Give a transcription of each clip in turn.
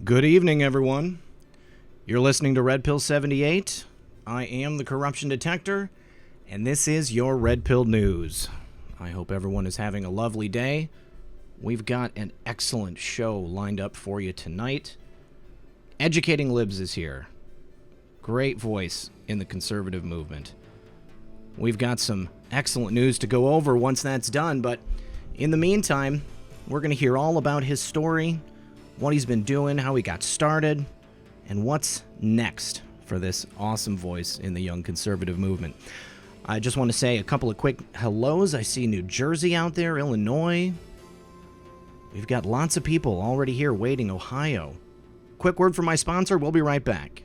Good evening, everyone. You're listening to Red Pill 78. I am the Corruption Detector, and this is your Red Pill News. I hope everyone is having a lovely day. We've got an excellent show lined up for you tonight. Educating Libs is here. Great voice in the conservative movement. We've got some excellent news to go over once that's done, but in the meantime, we're going to hear all about his story, what he's been doing, how he got started, and what's next for this awesome voice in the young conservative movement. I just want to say a couple of quick hellos. I see New Jersey out there, Illinois. We've got lots of people already here waiting, Ohio. Quick word from my sponsor, we'll be right back.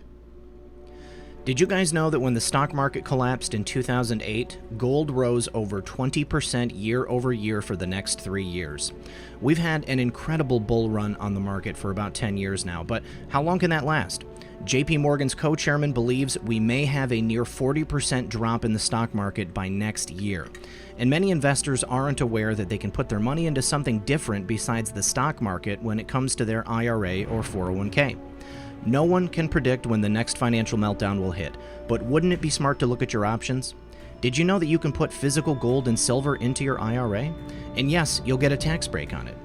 Did you guys know that when the stock market collapsed in 2008, gold rose over 20% year over year for the next 3 years? We've had an incredible bull run on the market for about 10 years now, but how long can that last? JP Morgan's co-chairman believes we may have a near 40% drop in the stock market by next year. And many investors aren't aware that they can put their money into something different besides the stock market when it comes to their IRA or 401k. No one can predict when the next financial meltdown will hit, but wouldn't it be smart to look at your options? Did you know that you can put physical gold and silver into your IRA? And yes, you'll get a tax break on it.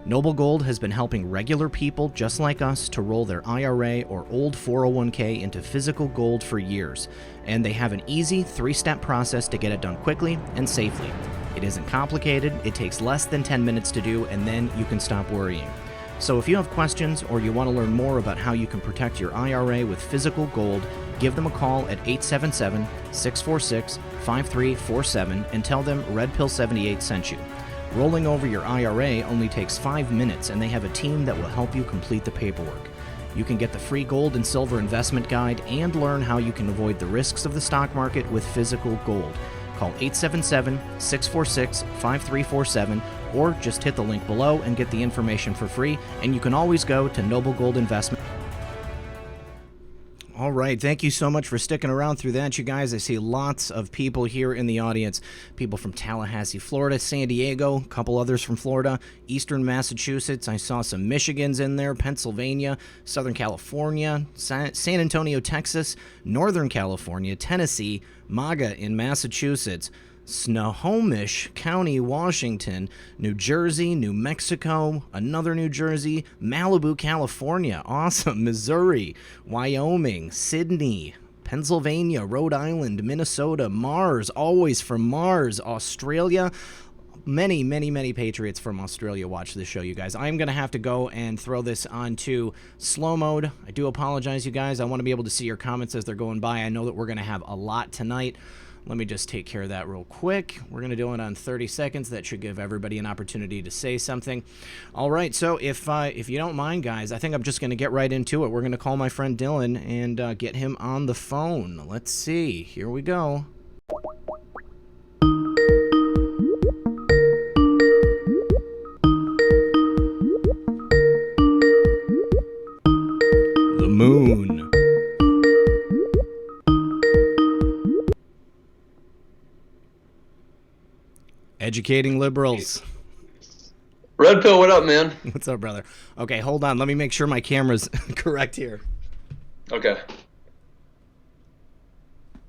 Noble Gold has been helping regular people just like us to roll their IRA or old 401k into physical gold for years, and they have an easy 3-step process to get it done quickly and safely. It isn't complicated, it takes less than 10 minutes to do, and then you can stop worrying. So if you have questions or you want to learn more about how you can protect your IRA with physical gold, give them a call at 877-646-5347 and tell them Red Pill 78 sent you. Rolling over your IRA only takes 5 minutes, and they have a team that will help you complete the paperwork. You can get the free gold and silver investment guide and learn how you can avoid the risks of the stock market with physical gold. Call 877-646-5347 or just hit the link below and get the information for free, and you can always go to Noble Gold Investment. All right, thank you so much for sticking around through that, you guys. I see lots of people here in the audience. People from Tallahassee, Florida, San Diego, a couple others from Florida, Eastern Massachusetts. I saw some Michigans in there, Pennsylvania, Southern California, San Antonio, Texas, Northern California, Tennessee, MAGA in Massachusetts, Snohomish County, Washington, New Jersey, New Mexico, another New Jersey, Malibu, California, awesome, Missouri, Wyoming, Sydney, Pennsylvania, Rhode Island, Minnesota, Mars, always from Mars, Australia. Many, many, many patriots from Australia watch this show, you guys. I'm going to have to go and throw this onto slow mode. I do apologize, you guys. I want to be able to see your comments as they're going by. I know that we're going to have a lot tonight. Let me just take care of that real quick. We're going to do it on 30 seconds. That should give everybody an opportunity to say something. All right, so if you don't mind, guys, I think I'm just going to get right into it. We're going to call my friend Dylan and get him on the phone. Let's see. Here we go. The moon. Educating liberals. Red Pill, what up, man? What's up, brother? Okay, hold on. Let me make sure my camera's correct here. Okay.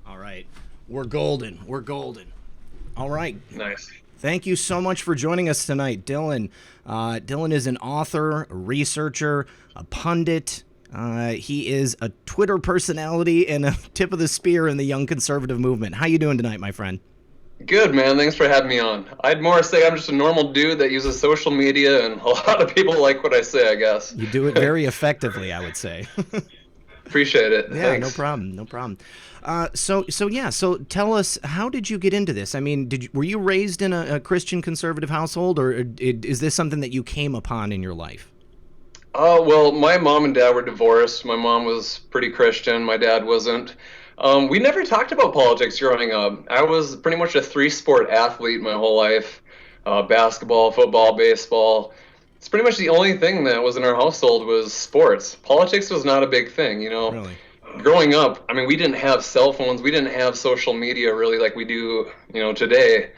All right. We're golden. We're golden. All right. Nice. Thank you so much for joining us tonight, Dylan. Dylan is an author, a researcher, a pundit. He is a Twitter personality and a tip of the spear in the young conservative movement. How you doing tonight, my friend? Good, man. Thanks for having me on. I'd more say I'm just a normal dude that uses social media, and a lot of people like what I say, I guess. You do it very effectively, I would say. Appreciate it. Yeah, Thanks. no problem, no problem. So tell us, how did you get into this? I mean, were you raised in a Christian conservative household, or is this something that you came upon in your life? Well, my mom and dad were divorced. My mom was pretty Christian. My dad wasn't. We never talked about politics growing up. I was pretty much a 3-sport athlete my whole life. Basketball, football, baseball. It's pretty much the only thing that was in our household was sports. Politics was not a big thing, you know. Really? Growing up, I mean, we didn't have cell phones. We didn't have social media really like we do, you know, today.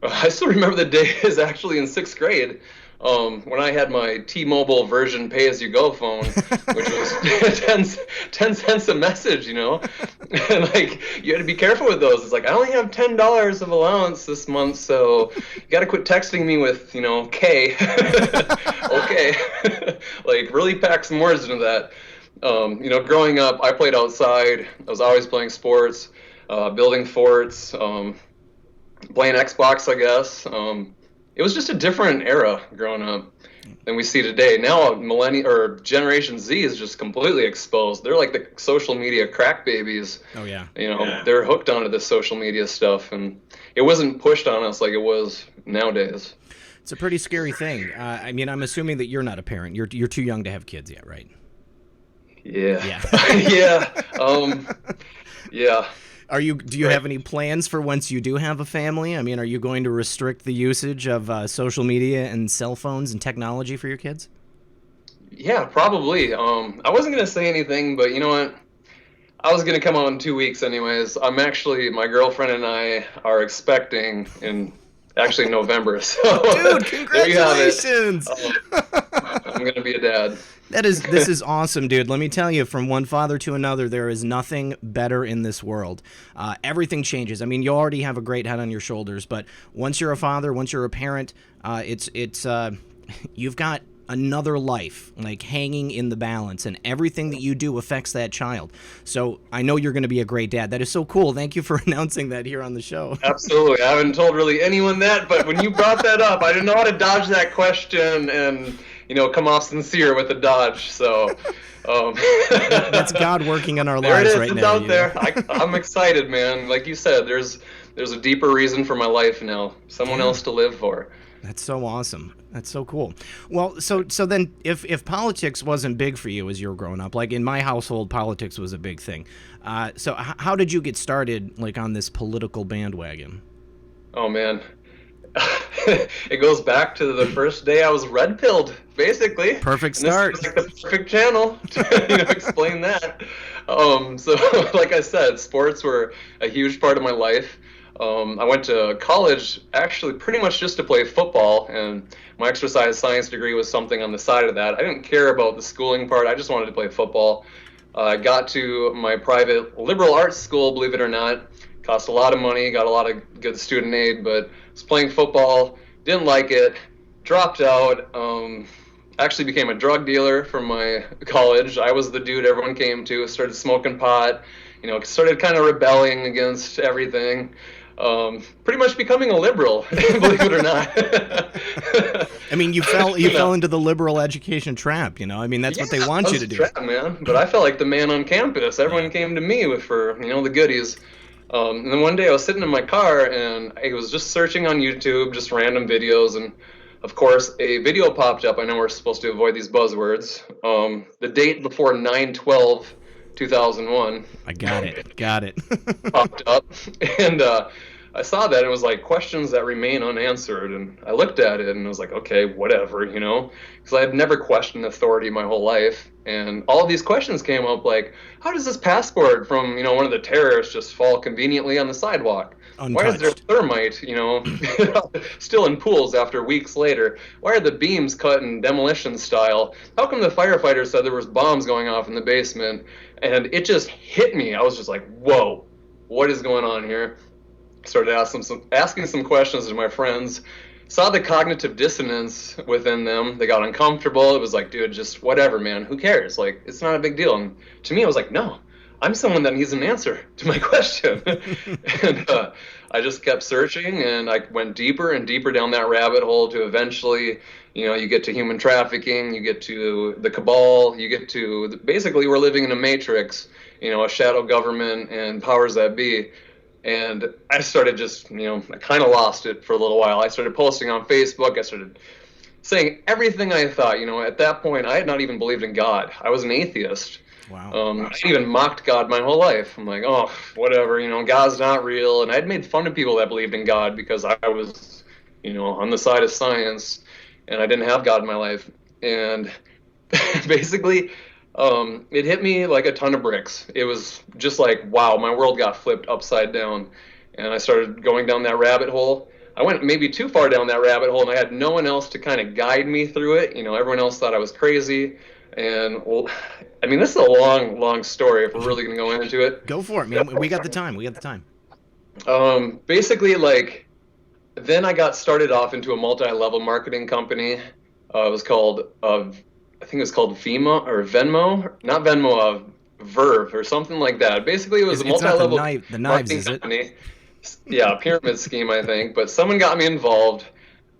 I still remember the day is actually in 6th grade. when I had my T-Mobile version pay-as-you-go phone, which was 10 cents a message, you know? And like, you had to be careful with those. It's like, I only have $10 of allowance this month, so you got to quit texting me with, you know, K. Okay. Like, really pack some words into that. You know, growing up, I played outside. I was always playing sports, building forts, playing Xbox, I guess. It was just a different era growing up than we see today. Now, Generation Z is just completely exposed. They're like the social media crack babies. Oh yeah. You know, they're hooked onto this social media stuff, and it wasn't pushed on us like it was nowadays. It's a pretty scary thing. I mean, I'm assuming that you're not a parent. You're too young to have kids yet, right? Yeah. Yeah. Yeah. Do you have any plans for once you do have a family? I mean, are you going to restrict the usage of social media and cell phones and technology for your kids? Yeah, probably. I wasn't going to say anything, but you know what? I was going to come out in 2 weeks anyways. My girlfriend and I are expecting in actually November. So dude, congratulations! I'm going to be a dad. This is awesome, dude. Let me tell you, from one father to another, there is nothing better in this world. Everything changes. I mean, you already have a great head on your shoulders, but once you're a father, once you're a parent, you've got another life like hanging in the balance, and everything that you do affects that child. So I know you're going to be a great dad. That is so cool. Thank you for announcing that here on the show. Absolutely. I haven't told really anyone that, but when you brought that up, I didn't know how to dodge that question and, you know, come off sincere with the dodge. So that's God working in our lives right now. It's out there. I'm excited, man. Like you said, there's a deeper reason for my life now. Someone else to live for. That's so awesome. That's so cool. Well, so then if politics wasn't big for you as you were growing up, like in my household, politics was a big thing. So how did you get started like on this political bandwagon? Oh, man. It goes back to the first day I was red-pilled, basically. Perfect start. This is like the perfect channel to explain that. So, like I said, sports were a huge part of my life. I went to college actually pretty much just to play football, and my exercise science degree was something on the side of that. I didn't care about the schooling part. I just wanted to play football. I got to my private liberal arts school, believe it or not. Cost a lot of money, got a lot of good student aid, but was playing football, didn't like it, dropped out, actually became a drug dealer from my college. I was the dude everyone came to, started smoking pot, you know, started kind of rebelling against everything. Pretty much becoming a liberal, believe it or not. I mean, you fell into the liberal education trap, you know? I mean, that's what they want you to do. Trap, man. But I felt like the man on campus. Everyone came to me for, you know, the goodies. And then one day I was sitting in my car and I was just searching on YouTube, just random videos, and of course a video popped up. I know we're supposed to avoid these buzzwords. The date before 9/12/2001. I got it. Popped up, and I saw that, and it was like questions that remain unanswered, and I looked at it and I was like, okay, whatever, you know, because I had never questioned authority my whole life. And all of these questions came up like, how does this passport from, you know, one of the terrorists just fall conveniently on the sidewalk? Untouched. Why is there thermite, you know, still in pools after weeks later? Why are the beams cut in demolition style? How come the firefighters said there was bombs going off in the basement? And it just hit me. I was just like, whoa, what is going on here? Started asking some questions to my friends. Saw the cognitive dissonance within them. They got uncomfortable. It was like, dude, just whatever, man. Who cares? Like, it's not a big deal. And to me, I was like, no, I'm someone that needs an answer to my question. And I just kept searching, and I went deeper and deeper down that rabbit hole to eventually, you know, you get to human trafficking, you get to the cabal, you get to basically we're living in a matrix, you know, a shadow government and powers that be. And I started just, you know, I kind of lost it for a little while. I started posting on Facebook. I started saying everything I thought. You know, at that point, I had not even believed in God. I was an atheist. Wow. I even mocked God my whole life. I'm like, oh, whatever, you know, God's not real. And I'd made fun of people that believed in God because I was, you know, on the side of science, and I didn't have God in my life. And basically, it hit me like a ton of bricks. It was just like, wow, my world got flipped upside down. And I started going down that rabbit hole. I went maybe too far down that rabbit hole, and I had no one else to kind of guide me through it. Everyone else thought I was crazy. And, well, I mean, this is a long, long story if we're really going to go into it. Go for it, man. We got the time. We got the time. Basically, like, then I got started off into a multi-level marketing company. It was called, I think it was called Venmo, not Venmo, Verve or something like that. Basically, it was a multi-level the knives, is company. It? Yeah, pyramid scheme, I think. But someone got me involved.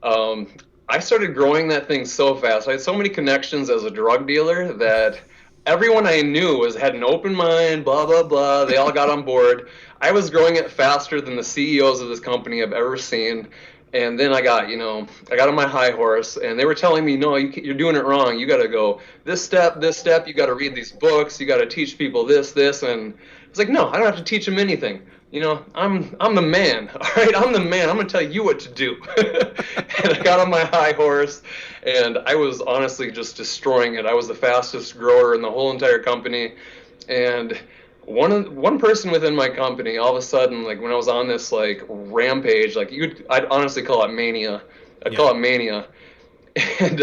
I started growing that thing so fast. I had so many connections as a drug dealer that everyone I knew had an open mind, blah, blah, blah. They all got on board. I was growing it faster than the CEOs of this company I've ever seen. And then I got on my high horse, and they were telling me, no, you're doing it wrong. You got to go this step. You got to read these books. You got to teach people this. And I was like, no, I don't have to teach them anything. I'm the man. All right, I'm the man. I'm going to tell you what to do. And I got on my high horse, and I was honestly just destroying it. I was the fastest grower in the whole entire company. And one person within my company, all of a sudden, like when I was on this like rampage, like I'd honestly call it mania. Call it mania. And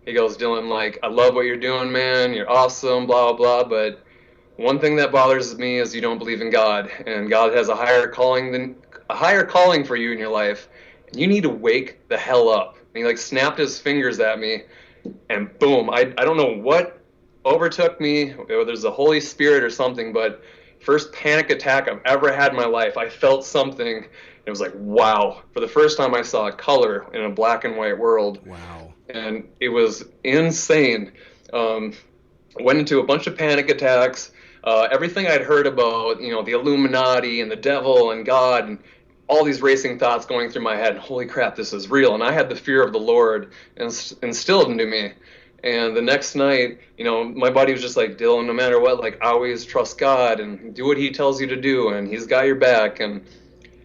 he goes, Dylan, like, I love what you're doing, man. You're awesome, blah, blah, blah. But one thing that bothers me is you don't believe in God, and God has a higher calling for you in your life. And you need to wake the hell up. And he like snapped his fingers at me, and boom, I don't know what overtook me, whether there's the Holy Spirit or something, but first panic attack I've ever had in my life. I felt something, and it was like, wow. For the first time I saw color in a black and white world. Wow. And it was insane. Went into a bunch of panic attacks. Everything I'd heard about, the Illuminati and the devil and God, and all these racing thoughts going through my head. Holy crap, this is real. And I had the fear of the Lord instilled into me. And the next night, my buddy was just like, Dylan, no matter what, like, always trust God and do what he tells you to do, and he's got your back. And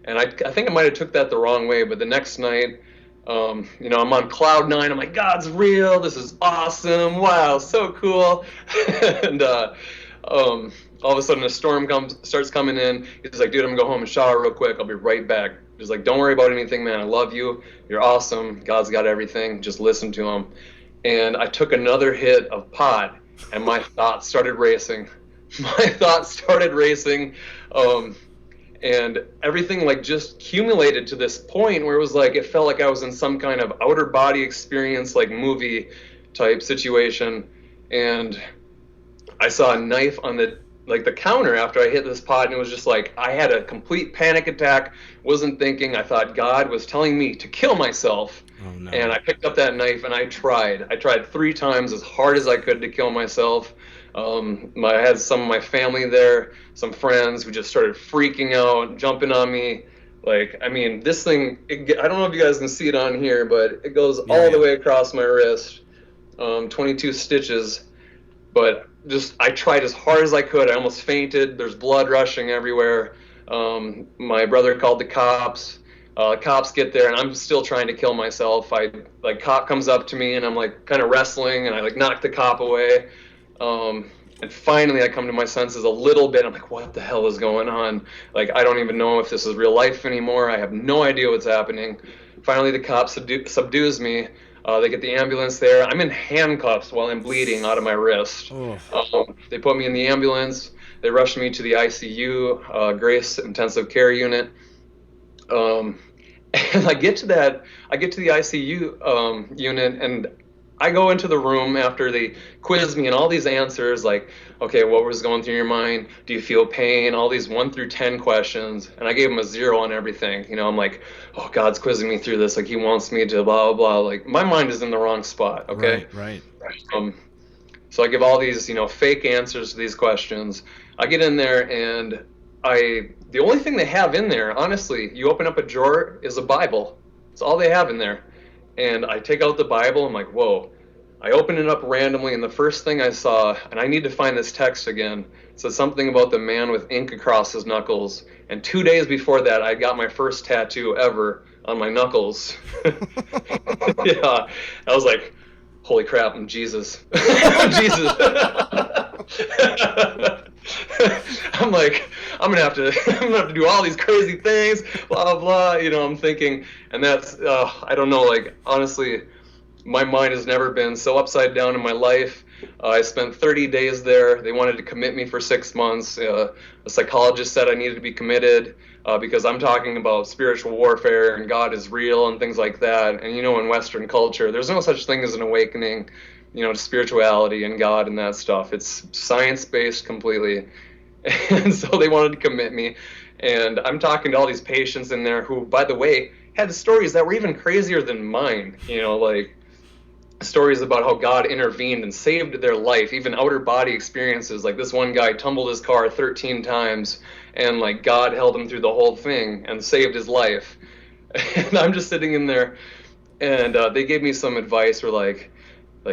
I think I might have took that the wrong way, but the next night, I'm on cloud nine. I'm like, God's real. This is awesome. Wow, so cool. And all of a sudden a storm starts coming in. He's like, dude, I'm gonna go home and shower real quick. I'll be right back. He's like, don't worry about anything, man. I love you. You're awesome. God's got everything. Just listen to him. And I took another hit of pot, and my thoughts started racing. And everything like just accumulated to this point where it was like, it felt like I was in some kind of outer body experience, like movie type situation. And I saw a knife on the counter after I hit this pot, and it was just like, I had a complete panic attack, wasn't thinking. I thought God was telling me to kill myself. Oh, no. And I picked up that knife, and I tried 3 times as hard as I could to kill myself. I had some of my family there, some friends who just started freaking out, jumping on me. Like, I mean, this thing, I don't know if you guys can see it on here, but it goes all the way across my wrist, 22 stitches. But I tried as hard as I could. I almost fainted. There's blood rushing everywhere. My brother called the cops. Cops get there, and I'm still trying to kill myself. Cop comes up to me, and I'm like kind of wrestling, and I like knock the cop away. And finally I come to my senses a little bit. I'm like, what the hell is going on? Like, I don't even know if this is real life anymore. I have no idea what's happening. Finally, the cop subdues me. They get the ambulance there. I'm in handcuffs while I'm bleeding out of my wrist. They put me in the ambulance. They rushed me to the ICU, Grace Intensive Care Unit. And I get to the ICU unit, and I go into the room after they quiz me and all these answers, like, okay, what was going through your mind? Do you feel pain? All these 1 through 10 questions. And I gave them a 0 on everything. I'm like, oh, God's quizzing me through this. Like, he wants me to blah, blah, blah. Like, my mind is in the wrong spot. Okay. Right. So I give all these, fake answers to these questions. I get in there, and the only thing they have in there, honestly, you open up a drawer, is a Bible. It's all they have in there. And I take out the Bible. I'm like, whoa. I open it up randomly, and the first thing I saw, and I need to find this text again, it said something about the man with ink across his knuckles. And 2 days before that, I got my first tattoo ever on my knuckles. Yeah. I was like, holy crap, I'm Jesus. Jesus. I'm like, I'm gonna have to do all these crazy things, blah blah blah. I'm thinking, and that's I don't know, like honestly, my mind has never been so upside down in my life. I spent 30 days there. They wanted to commit me for 6 months. A psychologist said I needed to be committed because I'm talking about spiritual warfare and God is real and things like that. And in Western culture, there's no such thing as an awakening, to spirituality and God and that stuff. It's science-based completely. And so they wanted to commit me. And I'm talking to all these patients in there who, by the way, had stories that were even crazier than mine, like stories about how God intervened and saved their life, even outer body experiences. Like this one guy tumbled his car 13 times and like God held him through the whole thing and saved his life. And I'm just sitting in there, and they gave me some advice, or like,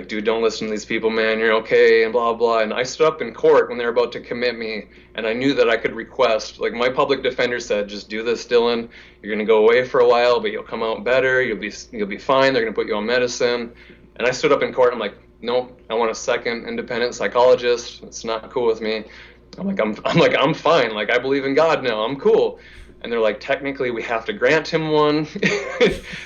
dude, don't listen to these people, man, you're okay, and blah blah. And I stood up in court when they were about to commit me, and I knew that I could request, like my public defender said, just do this, Dylan, you're gonna go away for a while, but you'll come out better, you'll be fine, they're gonna put you on medicine. And I stood up in court, I'm like, nope, I want a second independent psychologist, it's not cool with me. I'm fine, like I believe in God now, I'm cool. And they're like, technically we have to grant him one.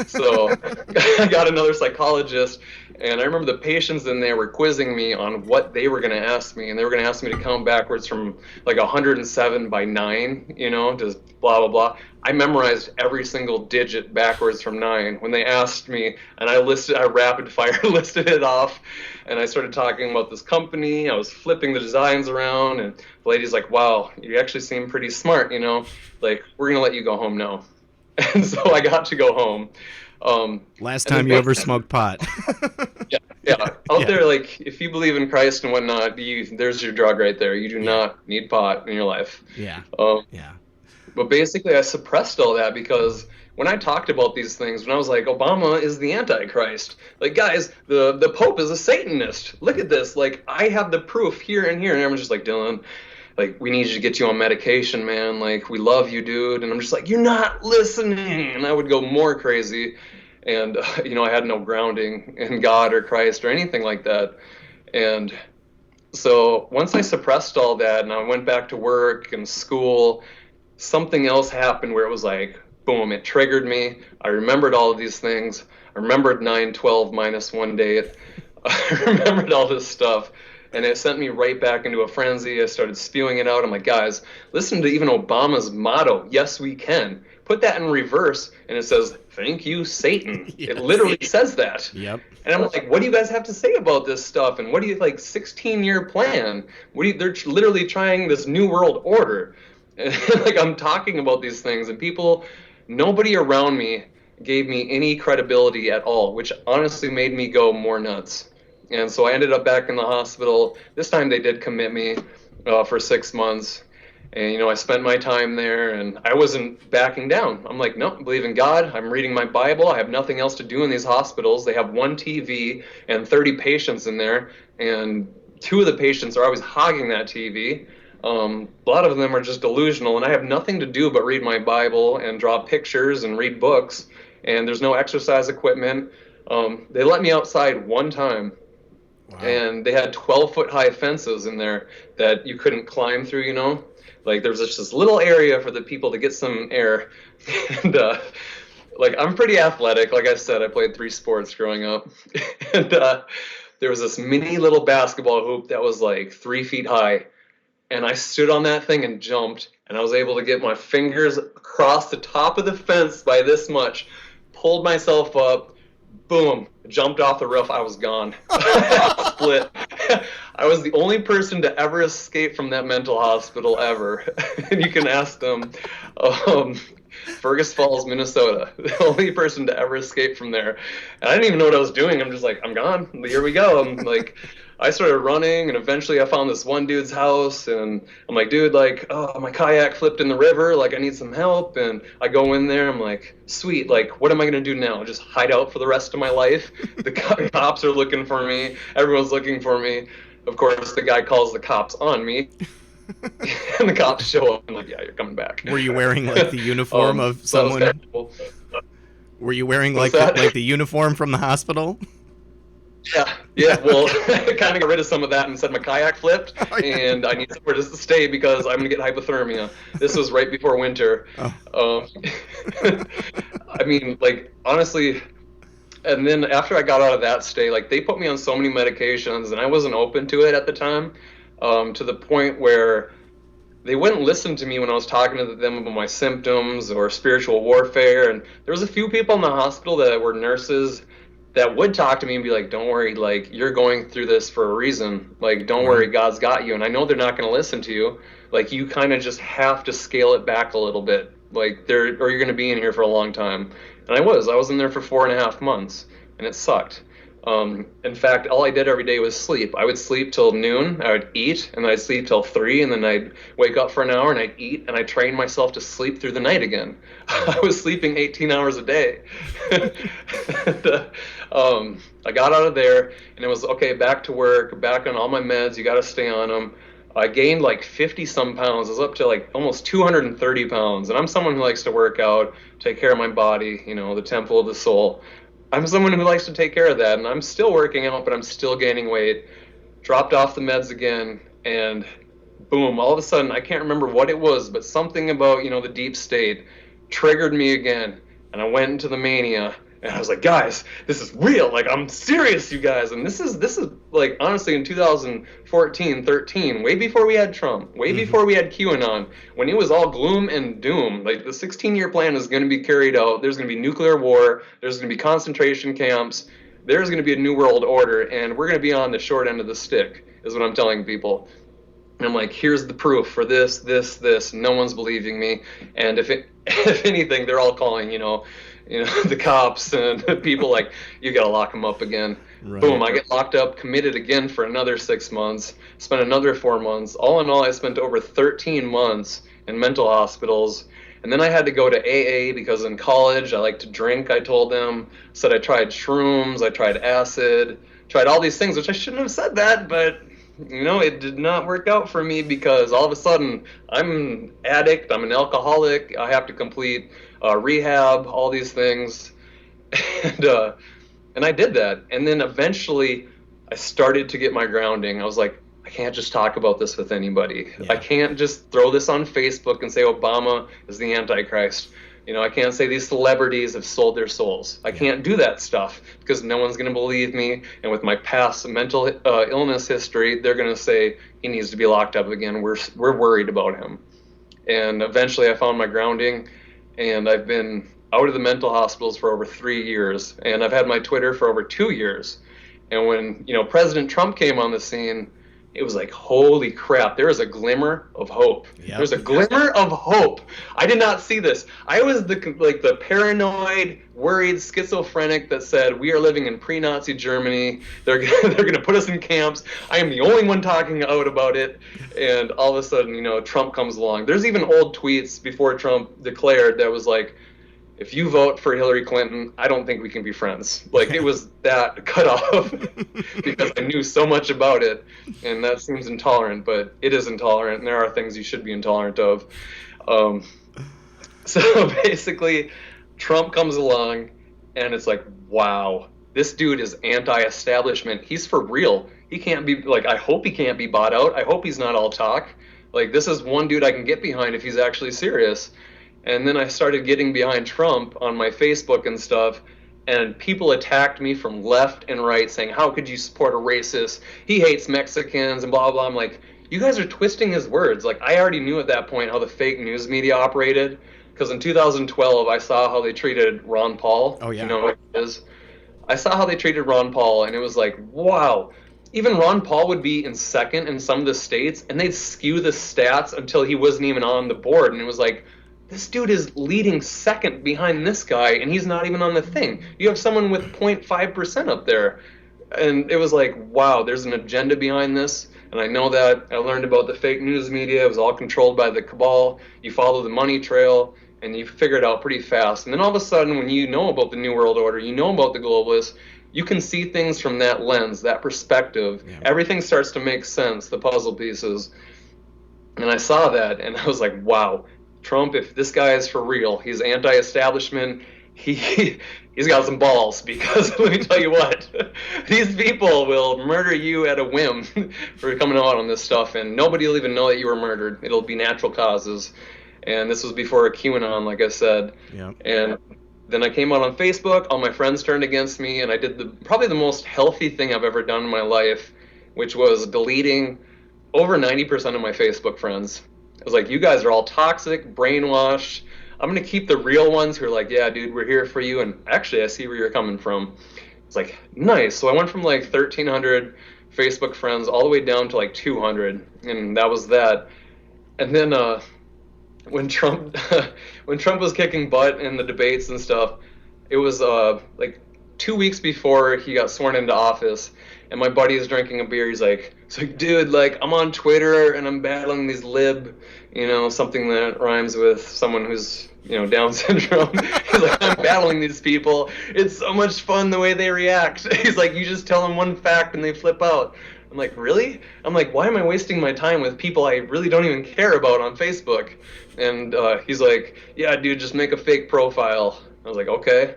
So I got another psychologist, and I remember the patients in there were quizzing me on what they were going to ask me, and they were going to ask me to count backwards from like 107 by 9, just blah blah blah. I memorized every single digit backwards from 9 when they asked me, and I rapid fire listed it off, and I started talking about this company. I was flipping the designs around, and the lady's like, wow, you actually seem pretty smart, like we're gonna let you go home now. And so I got to go home. Last time you ever smoked pot. yeah. Out there, like if you believe in Christ and whatnot, there's your drug right there. You do not need pot in your life. Yeah. Yeah. But basically, I suppressed all that because when I talked about these things, when I was like, Obama is the Antichrist, like, guys, the Pope is a Satanist. Look at this. Like, I have the proof here and here. And everyone's just like, Dylan, like, we need you to get you on medication, man. Like, we love you, dude. And I'm just like, you're not listening. And I would go more crazy. And, I had no grounding in God or Christ or anything like that. And so once I suppressed all that and I went back to work and school, something else happened where it was like, boom, it triggered me. I remembered all of these things. I remembered 9/12 minus 1 date. I remembered all this stuff. And it sent me right back into a frenzy. I started spewing it out. I'm like, guys, listen to even Obama's motto, yes, we can. Put that in reverse, and it says, thank you, Satan. Yes. It literally says that. Yep. And I'm like, what do you guys have to say about this stuff? And what do you, 16-year plan? They're literally trying this new world order. And I'm talking about these things, and nobody around me gave me any credibility at all, which honestly made me go more nuts. And so I ended up back in the hospital. This time they did commit me for 6 months. And, I spent my time there, and I wasn't backing down. I'm like, no, I believe in God. I'm reading my Bible. I have nothing else to do in these hospitals. They have one TV and 30 patients in there, and 2 of the patients are always hogging that TV. A lot of them are just delusional, and I have nothing to do but read my Bible and draw pictures and read books, and there's no exercise equipment. They let me outside one time. Wow. And they had 12-foot high fences in there that you couldn't climb through, Like there was just this little area for the people to get some air. And I'm pretty athletic. Like I said, I played 3 sports growing up. And there was this mini little basketball hoop that was like 3 feet high. And I stood on that thing and jumped. And I was able to get my fingers across the top of the fence by this much, pulled myself up, boom, jumped off the roof. I was gone. Split. I was the only person to ever escape from that mental hospital ever. And you can ask them. Fergus Falls, Minnesota. The only person to ever escape from there. And I didn't even know what I was doing. I'm just like, I'm gone. Here we go. I started running, and eventually I found this one dude's house, and I'm like, dude, my kayak flipped in the river, I need some help. And I go in there, I'm like, sweet, what am I going to do now? Just hide out for the rest of my life? The cops are looking for me. Everyone's looking for me. Of course, the guy calls the cops on me. And the cops show up, and I'm like, yeah, you're coming back. Were you wearing the uniform of someone? Were you wearing the uniform from the hospital? Yeah, well, I kind of got rid of some of that and said my kayak flipped, and I need somewhere to stay because I'm going to get hypothermia. This was right before winter. I mean, like, honestly, and then after I got out of that stay, like, they put me on so many medications, and I wasn't open to it at the time, to the point where they wouldn't listen to me when I was talking to them about my symptoms or spiritual warfare. And there was a few people in the hospital that were nurses that would talk to me and be like, don't worry, like, you're going through this for a reason. Like, don't worry, God's got you. And I know they're not going to listen to you. Like, you kind of just have to scale it back a little bit. Like, or you're going to be in here for a long time. And I was in there for 4.5 months, and it sucked. In fact, all I did every day was sleep. I would sleep till noon, I would eat, and then I'd sleep till 3, and then I'd wake up for an hour and I'd eat, and I'd train myself to sleep through the night again. I was sleeping 18 hours a day. And, I got out of there, and it was, okay, back to work, back on all my meds, you got to stay on them. I gained like 50 some pounds. I was up to like almost 230 pounds. And I'm someone who likes to work out, take care of my body, you know, the temple of the soul. I'm someone who likes to take care of that, and I'm still working out, but I'm still gaining weight. Dropped off the meds again, and boom, all of a sudden, I can't remember what it was, but something about, you know, the deep state triggered me again, and I went into the mania, and I was like, guys, this is real. Like, I'm serious, you guys. And this is like, honestly, in 2014, 13, way before we had Trump, way before we had QAnon, when it was all gloom and doom. Like, the 16-year plan is going to be carried out. There's going to be nuclear war. There's going to be concentration camps. There's going to be a new world order, and we're going to be on the short end of the stick, is what I'm telling people. And I'm like, here's the proof for this, this, this. No one's believing me. And if anything, they're all calling, you know, the cops and people like, you got to lock them up again. Right. Boom, I get locked up, committed again for another 6 months, spent another 4 months. All in all, I spent over 13 months in mental hospitals. And then I had to go to AA because in college, I like to drink, I told them. Said I tried shrooms, I tried acid, tried all these things, which I shouldn't have said that, but you know, it did not work out for me because all of a sudden I'm an addict, I'm an alcoholic, I have to complete rehab, all these things. And I did that. And then eventually I started to get my grounding. I was like, I can't just talk about this with anybody. Yeah. I can't just throw this on Facebook and say Obama is the Antichrist. You know, I can't say these celebrities have sold their souls. I can't do that stuff because no one's going to believe me. And with my past mental illness history, they're going to say he needs to be locked up again. We're worried about him. And eventually I found my grounding, and I've been out of the mental hospitals for over 3 years. And I've had my Twitter for over 2 years. And when, you know, President Trump came on the scene, it was like, holy crap, there is a glimmer of hope. Yep. There's a glimmer of hope. I did not see this. I was the paranoid, worried, schizophrenic that said, we are living in pre-Nazi Germany. They're going to put us in camps. I am the only one talking out about it. And all of a sudden, you know, Trump comes along. There's even old tweets before Trump declared that was like, if you vote for Hillary Clinton, I don't think we can be friends. Like, it was that cut off because I knew so much about it, and that seems intolerant, but it is intolerant, and there are things you should be intolerant of. So basically, Trump comes along, and it's like, wow, this dude is anti-establishment. He's for real. He can't be, like, I hope he can't be bought out. I hope he's not all talk. Like, this is one dude I can get behind if he's actually serious. And then I started getting behind Trump on my Facebook and stuff, and people attacked me from left and right saying, how could you support a racist? He hates Mexicans and blah, blah. I'm like, you guys are twisting his words. Like, I already knew at that point how the fake news media operated, because in 2012, I saw how they treated Ron Paul. Oh, yeah. You know what it is? I saw how they treated Ron Paul, and it was like, wow. Even Ron Paul would be in second in some of the states, and they'd skew the stats until he wasn't even on the board, and it was like, this dude is leading second behind this guy, and he's not even on the thing. You have someone with 0.5% up there. And it was like, wow, there's an agenda behind this. And I know that. I learned about the fake news media. It was all controlled by the cabal. You follow the money trail, and you figure it out pretty fast. And then all of a sudden, when you know about the New World Order, you know about the globalists, you can see things from that lens, that perspective. Yeah. Everything starts to make sense, the puzzle pieces. And I saw that, and I was like, wow. Trump, if this guy is for real, he's anti-establishment, he's got some balls, because let me tell you what, these people will murder you at a whim for coming out on this stuff, and nobody will even know that you were murdered. It'll be natural causes. And this was before QAnon, like I said. Yeah. And then I came out on Facebook, all my friends turned against me, and I did probably the most healthy thing I've ever done in my life, which was deleting over 90% of my Facebook friends. I was like, you guys are all toxic, brainwashed. I'm going to keep the real ones who are like, yeah, dude, we're here for you. And actually, I see where you're coming from. It's like, nice. So I went from like 1,300 Facebook friends all the way down to like 200. And that was that. And then when Trump was kicking butt in the debates and stuff, it was like 2 weeks before he got sworn into office. And my buddy is drinking a beer. He's like, dude, like, I'm on Twitter and I'm battling these something that rhymes with someone who's, Down syndrome. He's like, I'm battling these people. It's so much fun the way they react. He's like, you just tell them one fact and they flip out. I'm like, really? I'm like, why am I wasting my time with people I really don't even care about on Facebook? And he's like, yeah, dude, just make a fake profile. I was like, okay.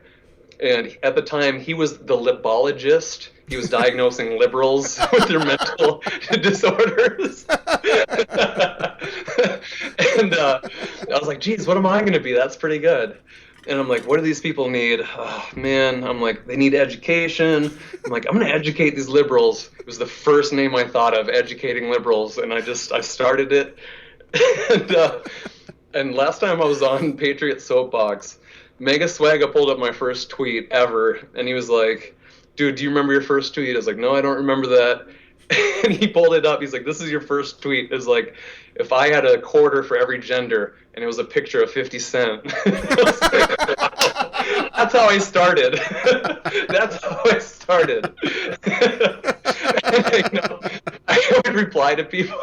And at the time, he was the libologist. He was diagnosing liberals with their mental disorders. And I was like, geez, what am I going to be? That's pretty good. And I'm like, what do these people need? Oh, man, I'm like, they need education. I'm like, I'm going to educate these liberals. It was the first name I thought of, educating liberals. And I started it. And last time I was on Patriot Soapbox, Mega Swagga pulled up my first tweet ever. And he was like, dude, do you remember your first tweet? I was like, no, I don't remember that. And he pulled it up. He's like, this is your first tweet. It was like, if I had a quarter for every gender, and it was a picture of 50 Cent. That's how I started. That's how I started. I would reply to people.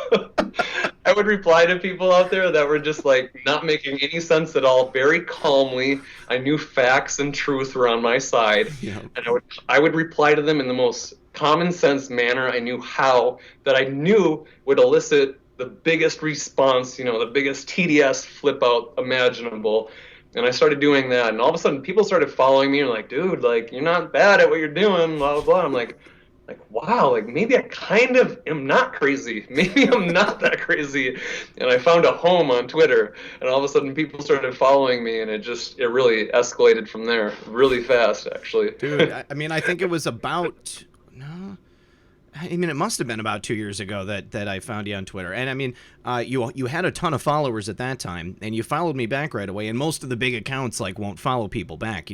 I would reply to people out there that were just like not making any sense at all, very calmly. I knew facts and truth were on my side. Yeah. And I would reply to them in the most common sense manner I knew how, that I knew would elicit the biggest response, the biggest TDS flip out imaginable. And I started doing that, and all of a sudden people started following me and like, dude, like, you're not bad at what you're doing, blah, blah, blah. I'm like, wow, like maybe I kind of am not crazy. Maybe I'm not that crazy. And I found a home on Twitter, and all of a sudden people started following me, and it really escalated from there really fast, actually. Dude, I mean, I think it was about, it must have been about 2 years ago that I found you on Twitter. And I mean, you had a ton of followers at that time, and you followed me back right away. And most of the big accounts like won't follow people back,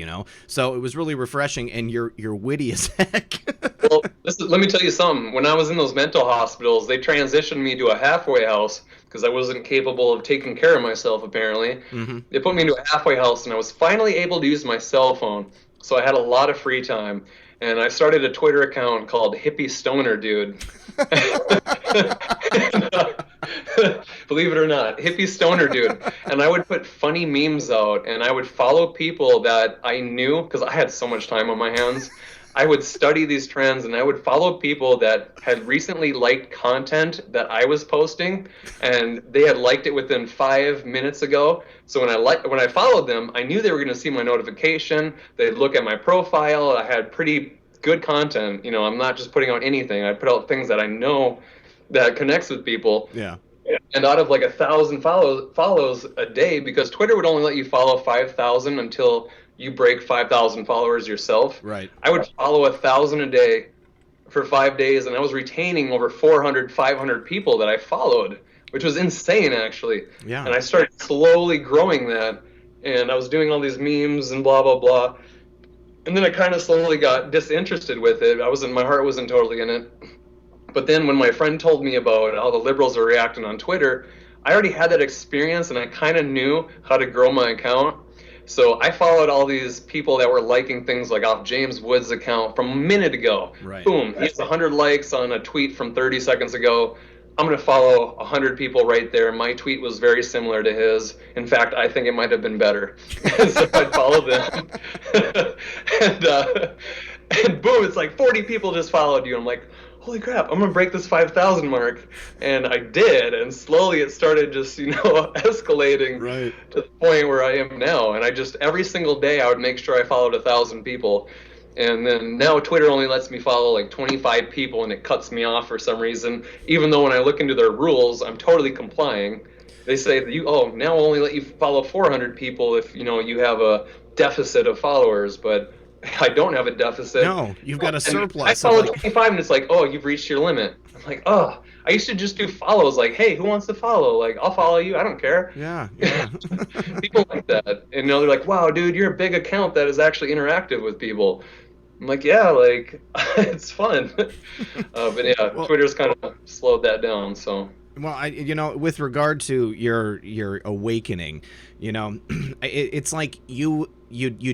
So it was really refreshing, and you're witty as heck. Well, let me tell you something. When I was in those mental hospitals, they transitioned me to a halfway house because I wasn't capable of taking care of myself, apparently. Mm-hmm. They put me into a halfway house, and I was finally able to use my cell phone. So I had a lot of free time. And I started a Twitter account called Hippie Stoner Dude. Believe it or not, Hippie Stoner Dude. And I would put funny memes out, and I would follow people that I knew, because I had so much time on my hands. I would study these trends, and I would follow people that had recently liked content that I was posting, and they had liked it within 5 minutes ago. So when I followed them, I knew they were going to see my notification. They'd look at my profile. I had pretty good content. I'm not just putting out anything. I put out things that I know that connects with people. Yeah. And out of like 1,000 follows a day, because Twitter would only let you follow 5,000 until you break 5,000 followers yourself. Right. I would follow 1,000 a day for 5 days, and I was retaining over 400, 500 people that I followed, which was insane, actually. Yeah. And I started slowly growing that, and I was doing all these memes and blah, blah, blah. And then I kind of slowly got disinterested with it. My heart wasn't totally in it. But then when my friend told me about how the liberals are reacting on Twitter, I already had that experience, and I kind of knew how to grow my account. So I followed all these people that were liking things like off James Wood's account from a minute ago. Right. Boom, he has 100 likes on a tweet from 30 seconds ago. I'm going to follow 100 people right there. My tweet was very similar to his. In fact, I think it might have been better. So I followed them. and boom, it's like 40 people just followed you. I'm like, holy crap, I'm gonna break this 5,000 mark, and I did, and slowly it started just escalating Right. to the point where I am now. And I just every single day I would make sure I followed 1,000 people, and then now Twitter only lets me follow like 25 people, and it cuts me off for some reason. Even though when I look into their rules, I'm totally complying. They say that now we'll only let you follow 400 people if you have a deficit of followers, but I don't have a deficit. No, you've got a surplus. I follow 25, and it's like, oh, you've reached your limit. I'm like, oh, I used to just do follows, like, hey, who wants to follow? Like, I'll follow you. I don't care. Yeah. People like that, and they're like, wow, dude, you're a big account that is actually interactive with people. I'm like, yeah, like it's fun. But yeah, well, Twitter's kind of slowed that down. So. Well, with regard to your awakening, it's like you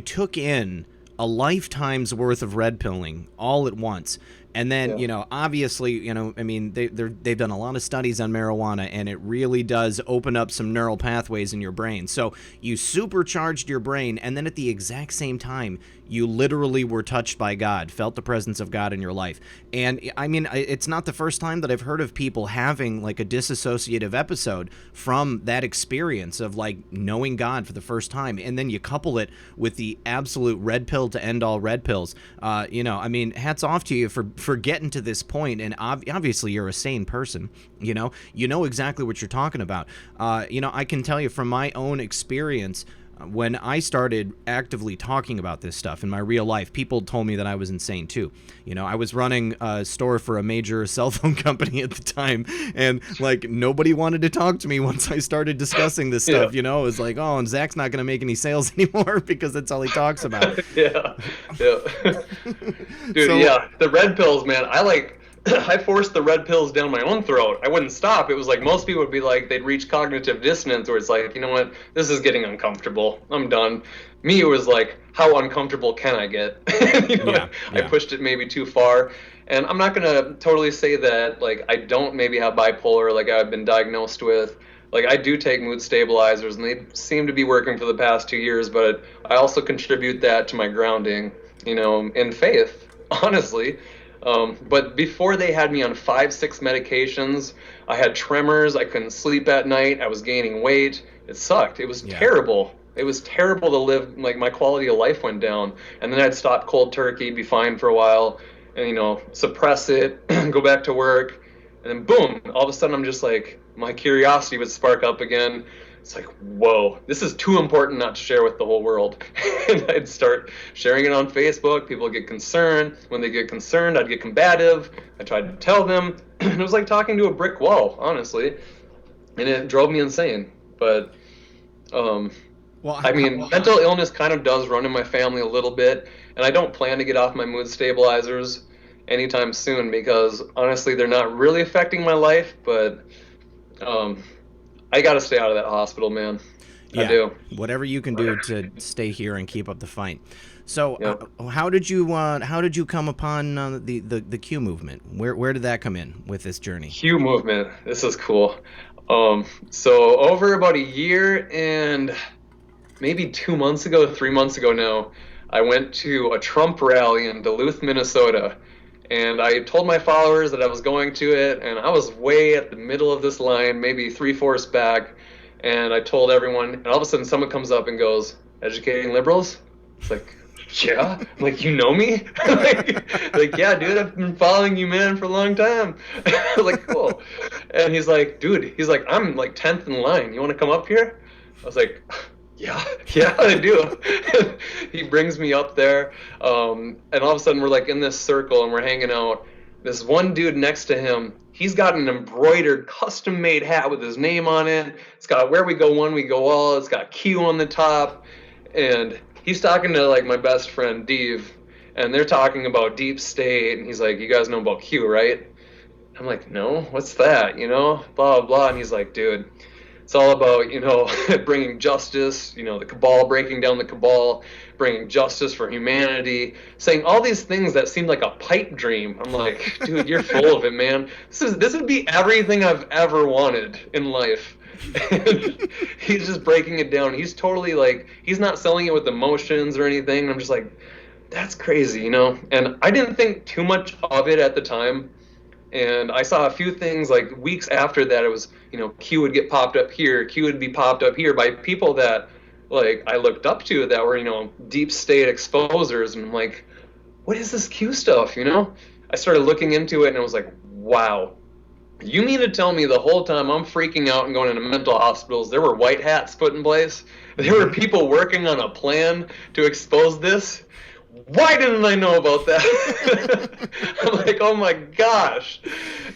took in a lifetime's worth of red pilling all at once. And then, obviously, I mean, they've done a lot of studies on marijuana, and it really does open up some neural pathways in your brain. So you supercharged your brain, and then at the exact same time, you literally were touched by God, felt the presence of God in your life. And I mean, it's not the first time that I've heard of people having like a dissociative episode from that experience of like knowing God for the first time. And then you couple it with the absolute red pill to end all red pills. I mean, hats off to you for getting to this point. And obviously you're a sane person, you know exactly what you're talking about. I can tell you from my own experience, when I started actively talking about this stuff in my real life, people told me that I was insane too. I was running a store for a major cell phone company at the time, and like nobody wanted to talk to me once I started discussing this stuff. It was like, oh, and Zach's not going to make any sales anymore because that's all he talks about. Yeah. Dude, the red pills, man, I forced the red pills down my own throat. I wouldn't stop. It was like most people would be like, they'd reach cognitive dissonance where it's like, you know what, this is getting uncomfortable. I'm done. Me, it was like, how uncomfortable can I get? I pushed it maybe too far. And I'm not going to totally say that, like, I don't maybe have bipolar like I've been diagnosed with. Like, I do take mood stabilizers, and they seem to be working for the past 2 years, but I also contribute that to my grounding, in faith, honestly. But before they had me on 5-6 medications, I had tremors. I couldn't sleep at night. I was gaining weight. It sucked. It was terrible. It was terrible to live. Like, my quality of life went down. And then I'd stop cold turkey, be fine for a while, and, suppress it, go back to work. And then boom, all of a sudden I'm just like, my curiosity would spark up again. It's like, whoa, this is too important not to share with the whole world. And I'd start sharing it on Facebook. People would get concerned. When they get concerned, I'd get combative. I tried to tell them. It was like talking to a brick wall, honestly. And it drove me insane. But, mental illness kind of does run in my family a little bit. And I don't plan to get off my mood stabilizers anytime soon because, honestly, they're not really affecting my life. But, I got to stay out of that hospital, man. Yeah, I do. Whatever you can do to stay here and keep up the fight. So, how did you come upon the Q movement? Where did that come in with this journey? Q movement. This is cool. So over about a year and maybe 2 months ago, 3 months ago now, I went to a Trump rally in Duluth, Minnesota. And I told my followers that I was going to it, and I was way at the middle of this line, maybe 3/4 back. And I told everyone, and all of a sudden someone comes up and goes, "Educating liberals?" It's like, yeah. I'm like, you know me? like, yeah, dude, I've been following you, man, for a long time. Like, cool. And he's like, I'm like 10th in line. You want to come up here? I was like, yeah, I do. He brings me up there, and all of a sudden we're like in this circle and we're hanging out. This one dude next to him, he's got an embroidered, custom-made hat with his name on it. It's got "Where we go one, we go all." It's got Q on the top, and he's talking to like my best friend Dave, and they're talking about deep state, and he's like, "You guys know about Q, right?" I'm like, "No, what's that? Blah blah blah." And he's like, "Dude, it's all about, bringing justice, the cabal, breaking down the cabal, bringing justice for humanity," saying all these things that seemed like a pipe dream. I'm like, dude, you're full of it, man. This would be everything I've ever wanted in life. And he's just breaking it down. He's totally like, he's not selling it with emotions or anything. I'm just like, that's crazy, And I didn't think too much of it at the time. And I saw a few things like weeks after that. It was, Q would get popped up here, Q would be popped up here by people that like I looked up to that were, deep state exposers. And I'm like, what is this Q stuff? I started looking into it and I was like, wow. You mean to tell me the whole time I'm freaking out and going into mental hospitals, there were white hats put in place? There were people working on a plan to expose this? Why didn't I know about that? I'm like, oh my gosh.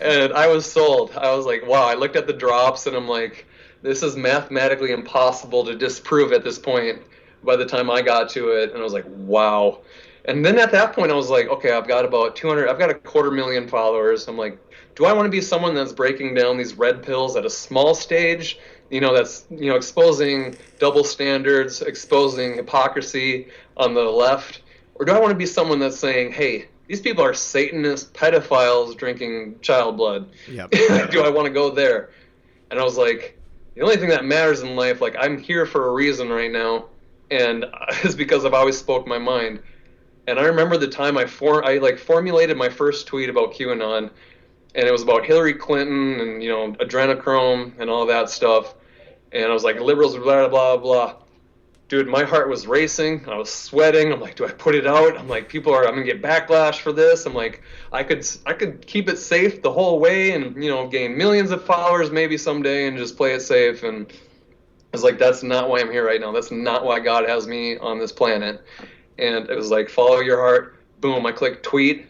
And I was sold. I was like, wow. I looked at the drops and I'm like, this is mathematically impossible to disprove at this point by the time I got to it. And I was like, wow. And then at that point, I was like, okay, I've got about 200, I've got a 250,000 followers. I'm like, do I want to be someone that's breaking down these red pills at a small stage, that's, exposing double standards, exposing hypocrisy on the left? Or do I want to be someone that's saying, hey, these people are Satanists, pedophiles drinking child blood? Yep. Do I want to go there? And I was like, the only thing that matters in life, like I'm here for a reason right now, and it's because I've always spoke my mind. And I remember the time I formulated my first tweet about QAnon, and it was about Hillary Clinton and adrenochrome and all that stuff. And I was like, liberals, blah blah blah. Dude, my heart was racing. I was sweating. I'm like, do I put it out? I'm like, I'm gonna get backlash for this. I'm like, I could keep it safe the whole way and gain millions of followers maybe someday and just play it safe. And I was like, that's not why I'm here right now. That's not why God has me on this planet. And it was like, follow your heart. Boom, I clicked tweet.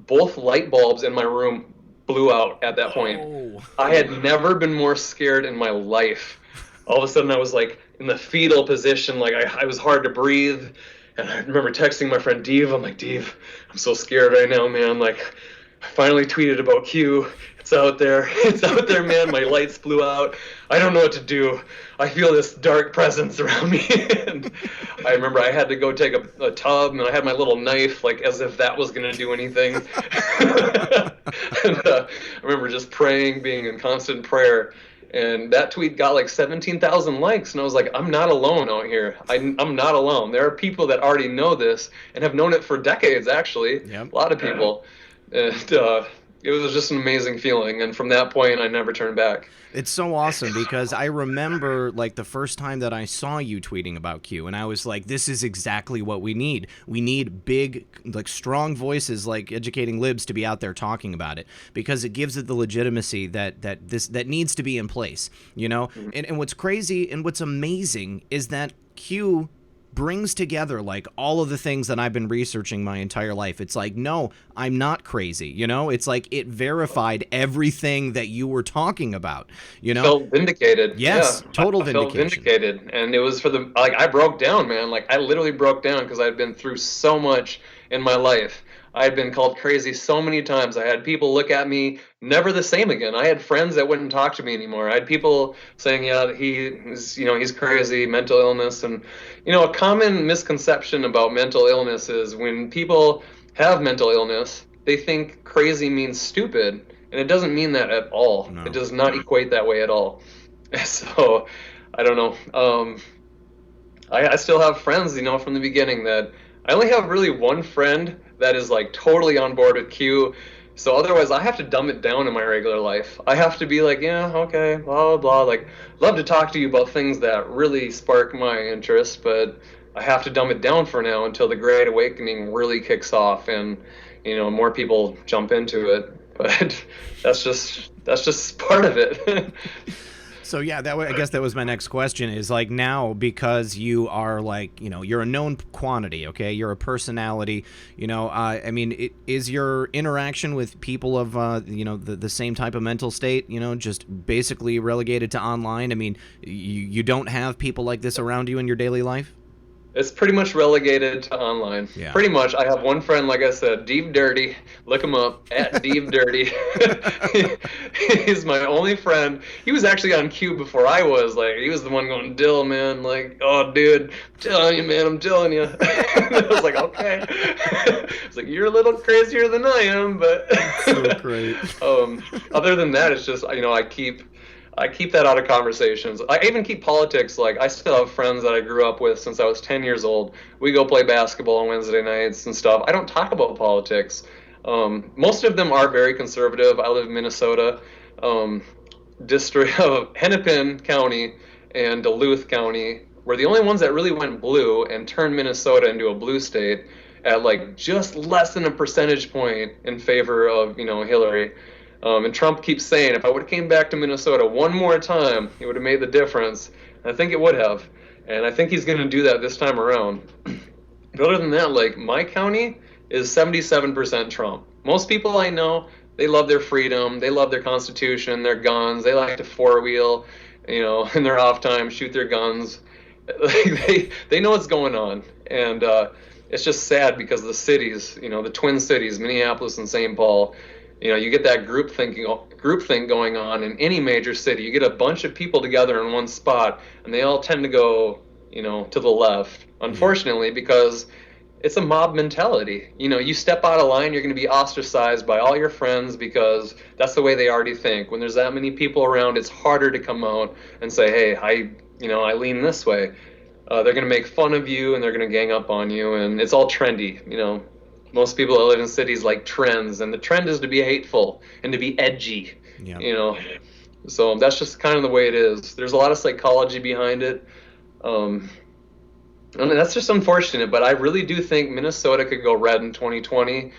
Both light bulbs in my room blew out at that point. Oh. I had never been more scared in my life. All of a sudden I was like in the fetal position, like I was hard to breathe. And I remember texting my friend Dave. I'm like, Dave, I'm so scared right now, man. Like, I finally tweeted about Q. It's out there. It's out there, man. My lights blew out. I don't know what to do. I feel this dark presence around me. And I remember I had to go take a tub, and I had my little knife, like as if that was going to do anything. And I remember just praying, being in constant prayer. And that tweet got like 17,000 likes, and I was like, I'm not alone out here. I'm not alone. There are people that already know this and have known it for decades, actually. Yep. A lot of people. And it was just an amazing feeling, and from that point, I never turned back. It's so awesome because I remember like the first time that I saw you tweeting about Q, and I was like, this is exactly what we need. We need big, like strong voices like Educating Libs to be out there talking about it because it gives it the legitimacy that needs to be in place, Mm-hmm. And what's crazy and what's amazing is that Q brings together like all of the things that I've been researching my entire life. It's like, no, I'm not crazy. It's like it verified everything that you were talking about. Felt vindicated. Yes, yeah, total I vindication. Felt vindicated, and it was I broke down, man. Like I literally broke down because I'd been through so much in my life. I had been called crazy so many times. I had people look at me never the same again. I had friends that wouldn't talk to me anymore. I had people saying, yeah, he's crazy, mental illness. And, a common misconception about mental illness is when people have mental illness, they think crazy means stupid. And it doesn't mean that at all. No. It does not equate that way at all. So, I don't know. I still have friends, from the beginning that I only have really one friend that is like totally on board with Q. So otherwise I have to dumb it down in my regular life. I have to be like, yeah, okay, blah, blah, blah. Like, love to talk to you about things that really spark my interest, but I have to dumb it down for now until the Great Awakening really kicks off and, more people jump into it. But that's just part of it. So yeah, I guess that was my next question is like now because you are like, you're a known quantity, okay? You're a personality, I mean, is your interaction with people of, the same type of mental state, just basically relegated to online? I mean, you don't have people like this around you in your daily life? It's pretty much relegated to online. Yeah. Pretty much. I have one friend, like I said, Dave Dirty. Look him up, at Dave Dirty. He's my only friend. He was actually on Q before I was. Like, he was the one going, Dill, man. Like, oh, dude, I'm telling you, man, I'm telling you. I was like, okay. It's like, you're a little crazier than I am, but... So great. Other than that, it's just, I keep that out of conversations. I even keep politics. Like, I still have friends that I grew up with since I was 10 years old. We go play basketball on Wednesday nights and stuff. I don't talk about politics. Most of them are very conservative. I live in Minnesota. Um, District of Hennepin County and Duluth County were the only ones that really went blue and turned Minnesota into a blue state at like just less than a percentage point in favor of, Hillary. And Trump keeps saying, if I would have came back to Minnesota one more time, it would have made the difference. And I think it would have. And I think he's going to do that this time around. But other than that, like, my county is 77% Trump. Most people I know, they love their freedom, they love their constitution, their guns, they like to four-wheel, in their off time, shoot their guns. They know what's going on. And it's just sad because the cities, the twin cities, Minneapolis and St. Paul, you get that groupthink going on in any major city. You get a bunch of people together in one spot, and they all tend to go, to the left, unfortunately, because it's a mob mentality. You step out of line, you're going to be ostracized by all your friends because that's the way they already think. When there's that many people around, it's harder to come out and say, hey, I lean this way. They're going to make fun of you, and they're going to gang up on you, and it's all trendy. Most people that live in cities like trends, and the trend is to be hateful and to be edgy. Yeah. So that's just kind of the way it is. There's a lot of psychology behind it. And that's just unfortunate, but I really do think Minnesota could go red in 2020.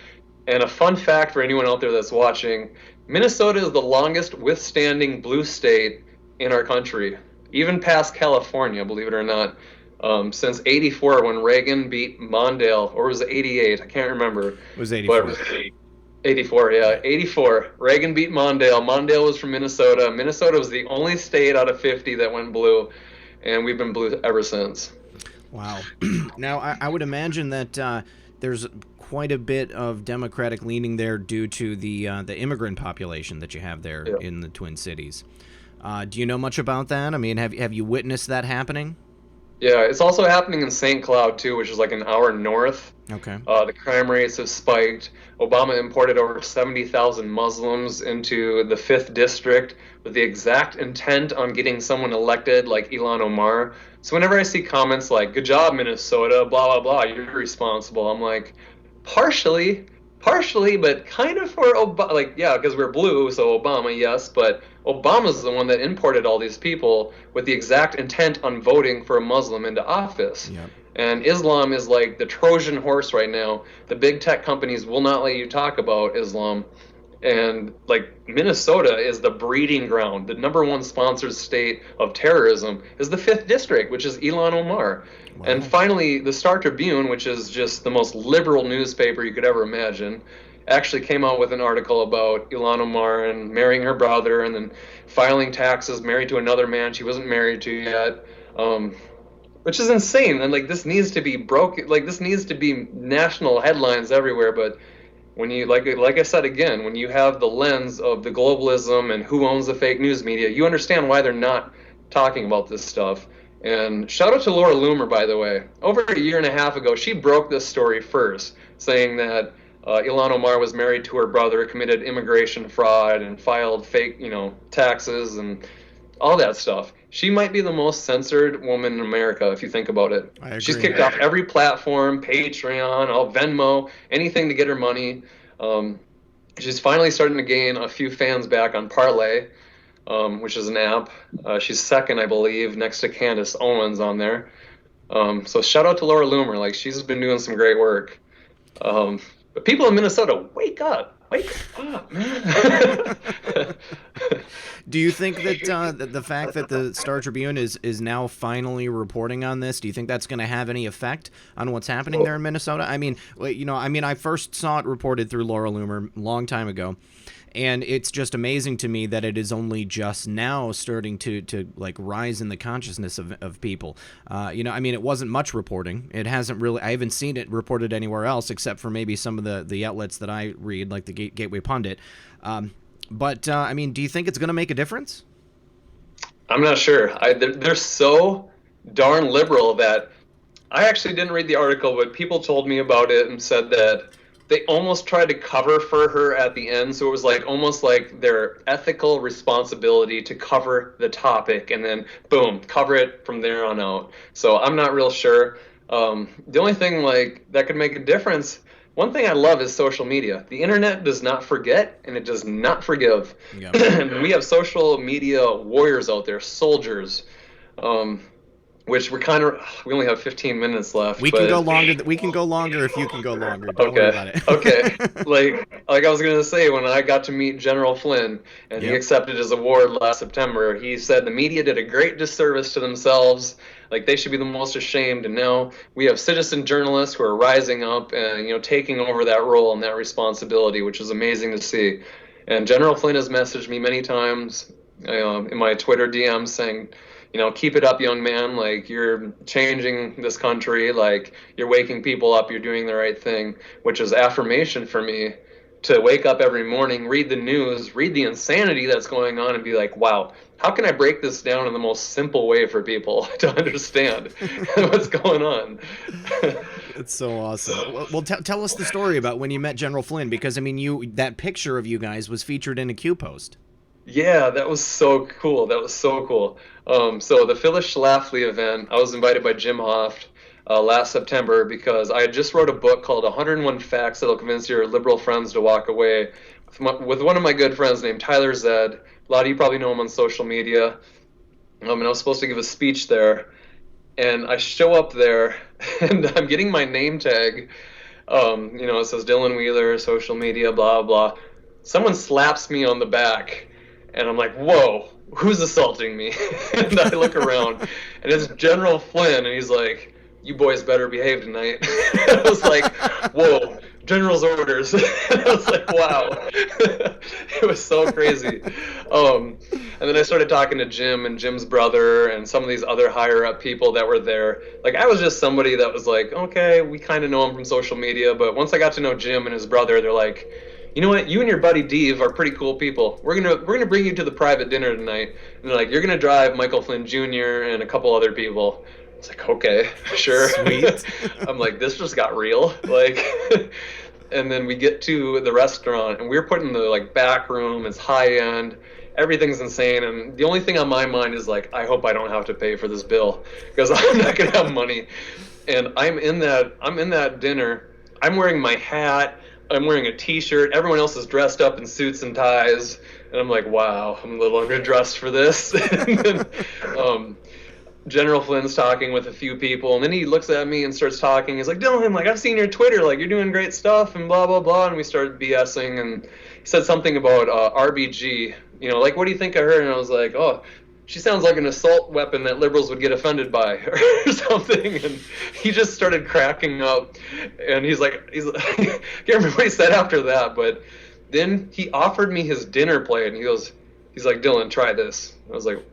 And a fun fact for anyone out there that's watching, Minnesota is the longest withstanding blue state in our country, even past California, believe it or not. Since 84, when Reagan beat Mondale, or was it 88? I can't remember. It was 84. But 84, yeah. 84. Reagan beat Mondale. Mondale was from Minnesota. Minnesota was the only state out of 50 that went blue, and we've been blue ever since. Wow. Now, I would imagine that there's quite a bit of Democratic leaning there due to the immigrant population that you have there in the Twin Cities. Do you know much about that? I mean, have you witnessed that happening? Yeah, it's also happening in St. Cloud, too, which is like an hour north. Okay. The crime rates have spiked. Obama imported over 70,000 Muslims into the 5th District with the exact intent on getting someone elected like Ilhan Omar. So whenever I see comments like, good job, Minnesota, blah, blah, blah, you're responsible, I'm like, partially, but kind of for Obama. Like, yeah, because we're blue, so Obama, yes, but Obama's the one that imported all these people with the exact intent on voting for a Muslim into office. Yep. And Islam is like the Trojan horse right now. The big tech companies will not let you talk about Islam. And like Minnesota is the breeding ground. The number one sponsored state of terrorism is the 5th District, which is Ilhan Omar. Wow. And finally, the Star Tribune, which is just the most liberal newspaper you could ever imagine, actually came out with an article about Ilhan Omar and marrying her brother and then filing taxes, married to another man she wasn't married to yet, which is insane. And like, this needs to be broken. Like, this needs to be national headlines everywhere. But when you, like I said again, when you have the lens of the globalism and who owns the fake news media, you understand why they're not talking about this stuff. And shout out to Laura Loomer, by the way. Over a year and a half ago, she broke this story first, saying that Ilhan Omar was married to her brother, committed immigration fraud, and filed fake, taxes and all that stuff. She might be the most censored woman in America, if you think about it. I agree. She's kicked off every platform, Patreon, Venmo, anything to get her money. She's finally starting to gain a few fans back on Parlay, which is an app. She's second, I believe, next to Candace Owens on there. So shout out to Laura Loomer. Like, she's been doing some great work. But people in Minnesota, wake up, man. Do you think that the fact that the Star Tribune is now finally reporting on this, do you think that's going to have any effect on what's happening there in Minnesota? I mean, I first saw it reported through Laura Loomer a long time ago. And it's just amazing to me that it is only just now starting to like rise in the consciousness of people. It wasn't much reporting. It hasn't really. I haven't seen it reported anywhere else except for maybe some of the outlets that I read, like the Gateway Pundit. But do you think it's going to make a difference? I'm not sure. They're so darn liberal that I actually didn't read the article, but people told me about it and said that they almost tried to cover for her at the end, so it was like almost like their ethical responsibility to cover the topic, and then boom, cover it from there on out. So I'm not real sure. The only thing like that could make a difference, one thing I love is social media. The internet does not forget and it does not forgive. Yeah. We have social media warriors out there, soldiers. Which we only have 15 minutes left. We can go longer. We can go longer if you can go longer. Don't worry about it. Okay. Like I was gonna say, when I got to meet General Flynn and he accepted his award last September, he said the media did a great disservice to themselves. Like they should be the most ashamed. And now we have citizen journalists who are rising up and taking over that role and that responsibility, which is amazing to see. And General Flynn has messaged me many times in my Twitter DMs saying, keep it up, young man. Like, you're changing this country. Like, you're waking people up. You're doing the right thing, which is affirmation for me to wake up every morning, read the news, read the insanity that's going on, and be like, wow, how can I break this down in the most simple way for people to understand what's going on? It's so awesome. Well, tell us the story about when you met General Flynn, because, I mean, that picture of you guys was featured in a Q post. Yeah, that was so cool. So the Phyllis Schlafly event, I was invited by Jim Hoft last September because I just wrote a book called 101 Facts That'll Convince Your Liberal Friends to Walk Away with one of my good friends named Tyler Zed. A lot of you probably know him on social media. And I was supposed to give a speech there. And I show up there and I'm getting my name tag. It says Dylan Wheeler, social media, blah, blah. Someone slaps me on the back. And I'm like, whoa, who's assaulting me? And I look around, and it's General Flynn, and he's like, you boys better behave tonight. I was like, whoa, General's orders. I was like, wow. It was so crazy. And then I started talking to Jim and Jim's brother and some of these other higher-up people that were there. Like, I was just somebody that was like, okay, we kind of know him from social media, but once I got to know Jim and his brother, they're like, you know what? You and your buddy Dave are pretty cool people. We're gonna bring you to the private dinner tonight, and they're like, you're gonna drive Michael Flynn Jr. and a couple other people. It's like, okay, sure. Sweet. I'm like, this just got real. Like, and then we get to the restaurant, and we're put in the back room. It's high end. Everything's insane, and the only thing on my mind is like, I hope I don't have to pay for this bill because I'm not gonna have money. And I'm in that dinner. I'm wearing my hat. I'm wearing a t-shirt. Everyone else is dressed up in suits and ties. And I'm like, wow, I'm a little underdressed for this. And then, General Flynn's talking with a few people. And then he looks at me and starts talking. He's like, Dylan, I've seen your Twitter. You're doing great stuff and blah, blah, blah. And we started BSing. And he said something about RBG. What do you think I heard? And I was like, oh, she sounds like an assault weapon that liberals would get offended by or something. And he just started cracking up. And he's like, I can't remember what he said after that, but then he offered me his dinner plate and he's like, Dylan, try this. I was like,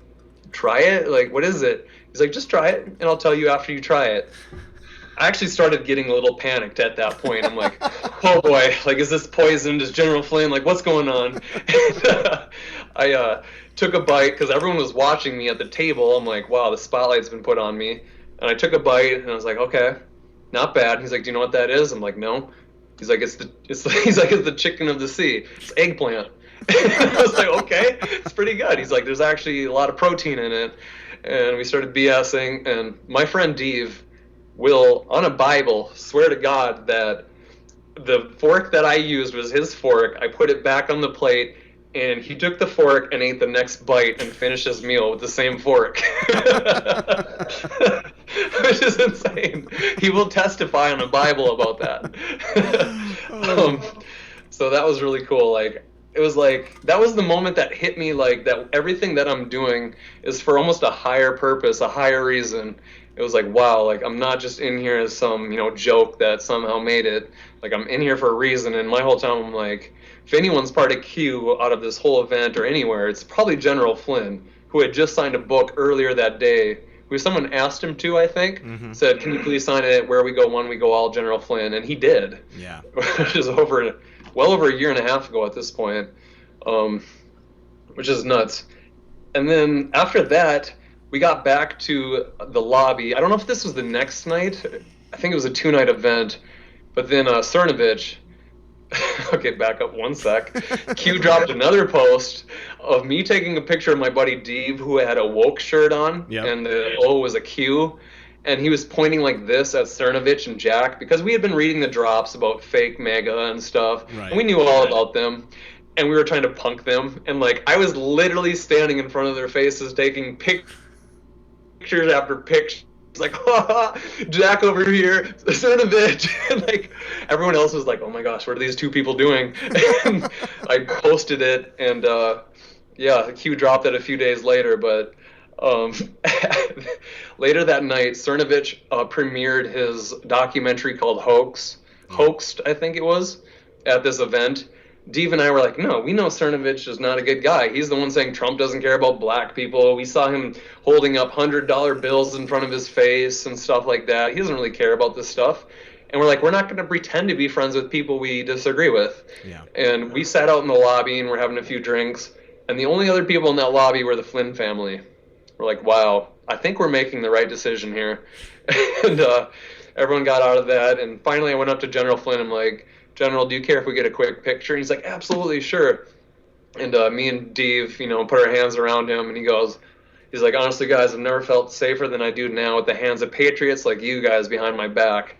try it? What is it? He's like, just try it and I'll tell you after you try it. I actually started getting a little panicked at that point. I'm like, oh boy, is this poisoned? Is General Flynn, what's going on? And, I took a bite because everyone was watching me at the table. I'm like, wow, the spotlight's been put on me. And I took a bite and I was like, okay, not bad. He's like, do you know what that is? I'm like, no. He's like, it's the chicken of the sea. It's eggplant. And I was like, okay, it's pretty good. He's like, there's actually a lot of protein in it. And we started BSing. And my friend Dave will, on a Bible, swear to God that the fork that I used was his fork. I put it back on the plate. And he took the fork and ate the next bite and finished his meal with the same fork. Which is insane. He will testify on the Bible about that. So that was really cool. It was that was the moment that hit me, that everything that I'm doing is for almost a higher purpose, a higher reason. It was wow, I'm not just in here as some, joke that somehow made it. I'm in here for a reason. And my whole time I'm like, if anyone's part of Q out of this whole event or anywhere, it's probably General Flynn, who had just signed a book earlier that day, who someone asked him to, I think, said, can you please sign it, Where We Go, One We Go All, General Flynn, and he did. Yeah. Which is well over a year and a half ago at this point, which is nuts. And then after that, we got back to the lobby. I don't know if this was the next night. I think it was a 2-night event. But then Cernovich, okay, back up one sec. Q dropped another post of me taking a picture of my buddy Dave, who had a woke shirt on, and the O was a Q. and he was pointing like this at Cernovich and Jack because we had been reading the drops about fake MAGA and stuff, and we knew all about them, and we were trying to punk them, and like I was literally standing in front of their faces taking pictures after pictures. Like, Jack over here, Cernovich, and like everyone else was like, oh my gosh, what are these two people doing? And I posted it, and yeah, Q dropped it a few days later, but later that night, Cernovich premiered his documentary called Hoaxed, I think it was, at this event. Dave and I were like, no, we know Cernovich is not a good guy. He's the one saying Trump doesn't care about black people. We saw him holding up $100 bills in front of his face and stuff like that. He doesn't really care about this stuff. And we're like, we're not going to pretend to be friends with people we disagree with. Yeah. And we sat out in the lobby and we're having a few drinks. And the only other people in that lobby were the Flynn family. We're like, wow, I think we're making the right decision here. And everyone got out of that. And finally I went up to General Flynn. I'm like, General, do you care if we get a quick picture? And he's like, absolutely, sure. And me and Dave, put our hands around him, and he's like, honestly, guys, I've never felt safer than I do now with the hands of patriots like you guys behind my back.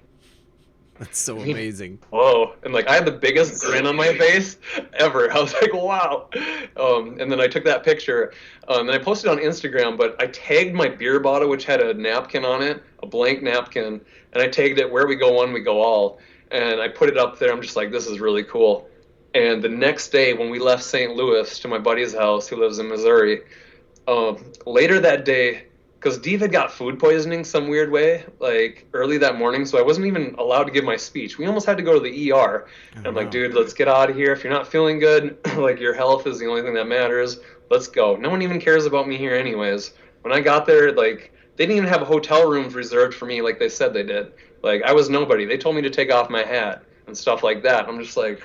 That's so amazing. Whoa. And like I had the biggest grin on my face ever. I was like, wow. And then I took that picture, and I posted it on Instagram, but I tagged my beer bottle, which had a napkin on it, a blank napkin, and I tagged it, where we go one, we go all. And I put it up there. I'm just like, this is really cool. And the next day when we left St. Louis to my buddy's house who lives in Missouri, later that day, because Dave had got food poisoning some weird way, like early that morning, so I wasn't even allowed to give my speech. We almost had to go to the ER. And I'm like, dude, let's get out of here. If you're not feeling good, like your health is the only thing that matters. Let's go. No one even cares about me here anyways. When I got there, like, they didn't even have hotel rooms reserved for me like they said they did. Like, I was nobody. They told me to take off my hat and stuff like that. I'm just like,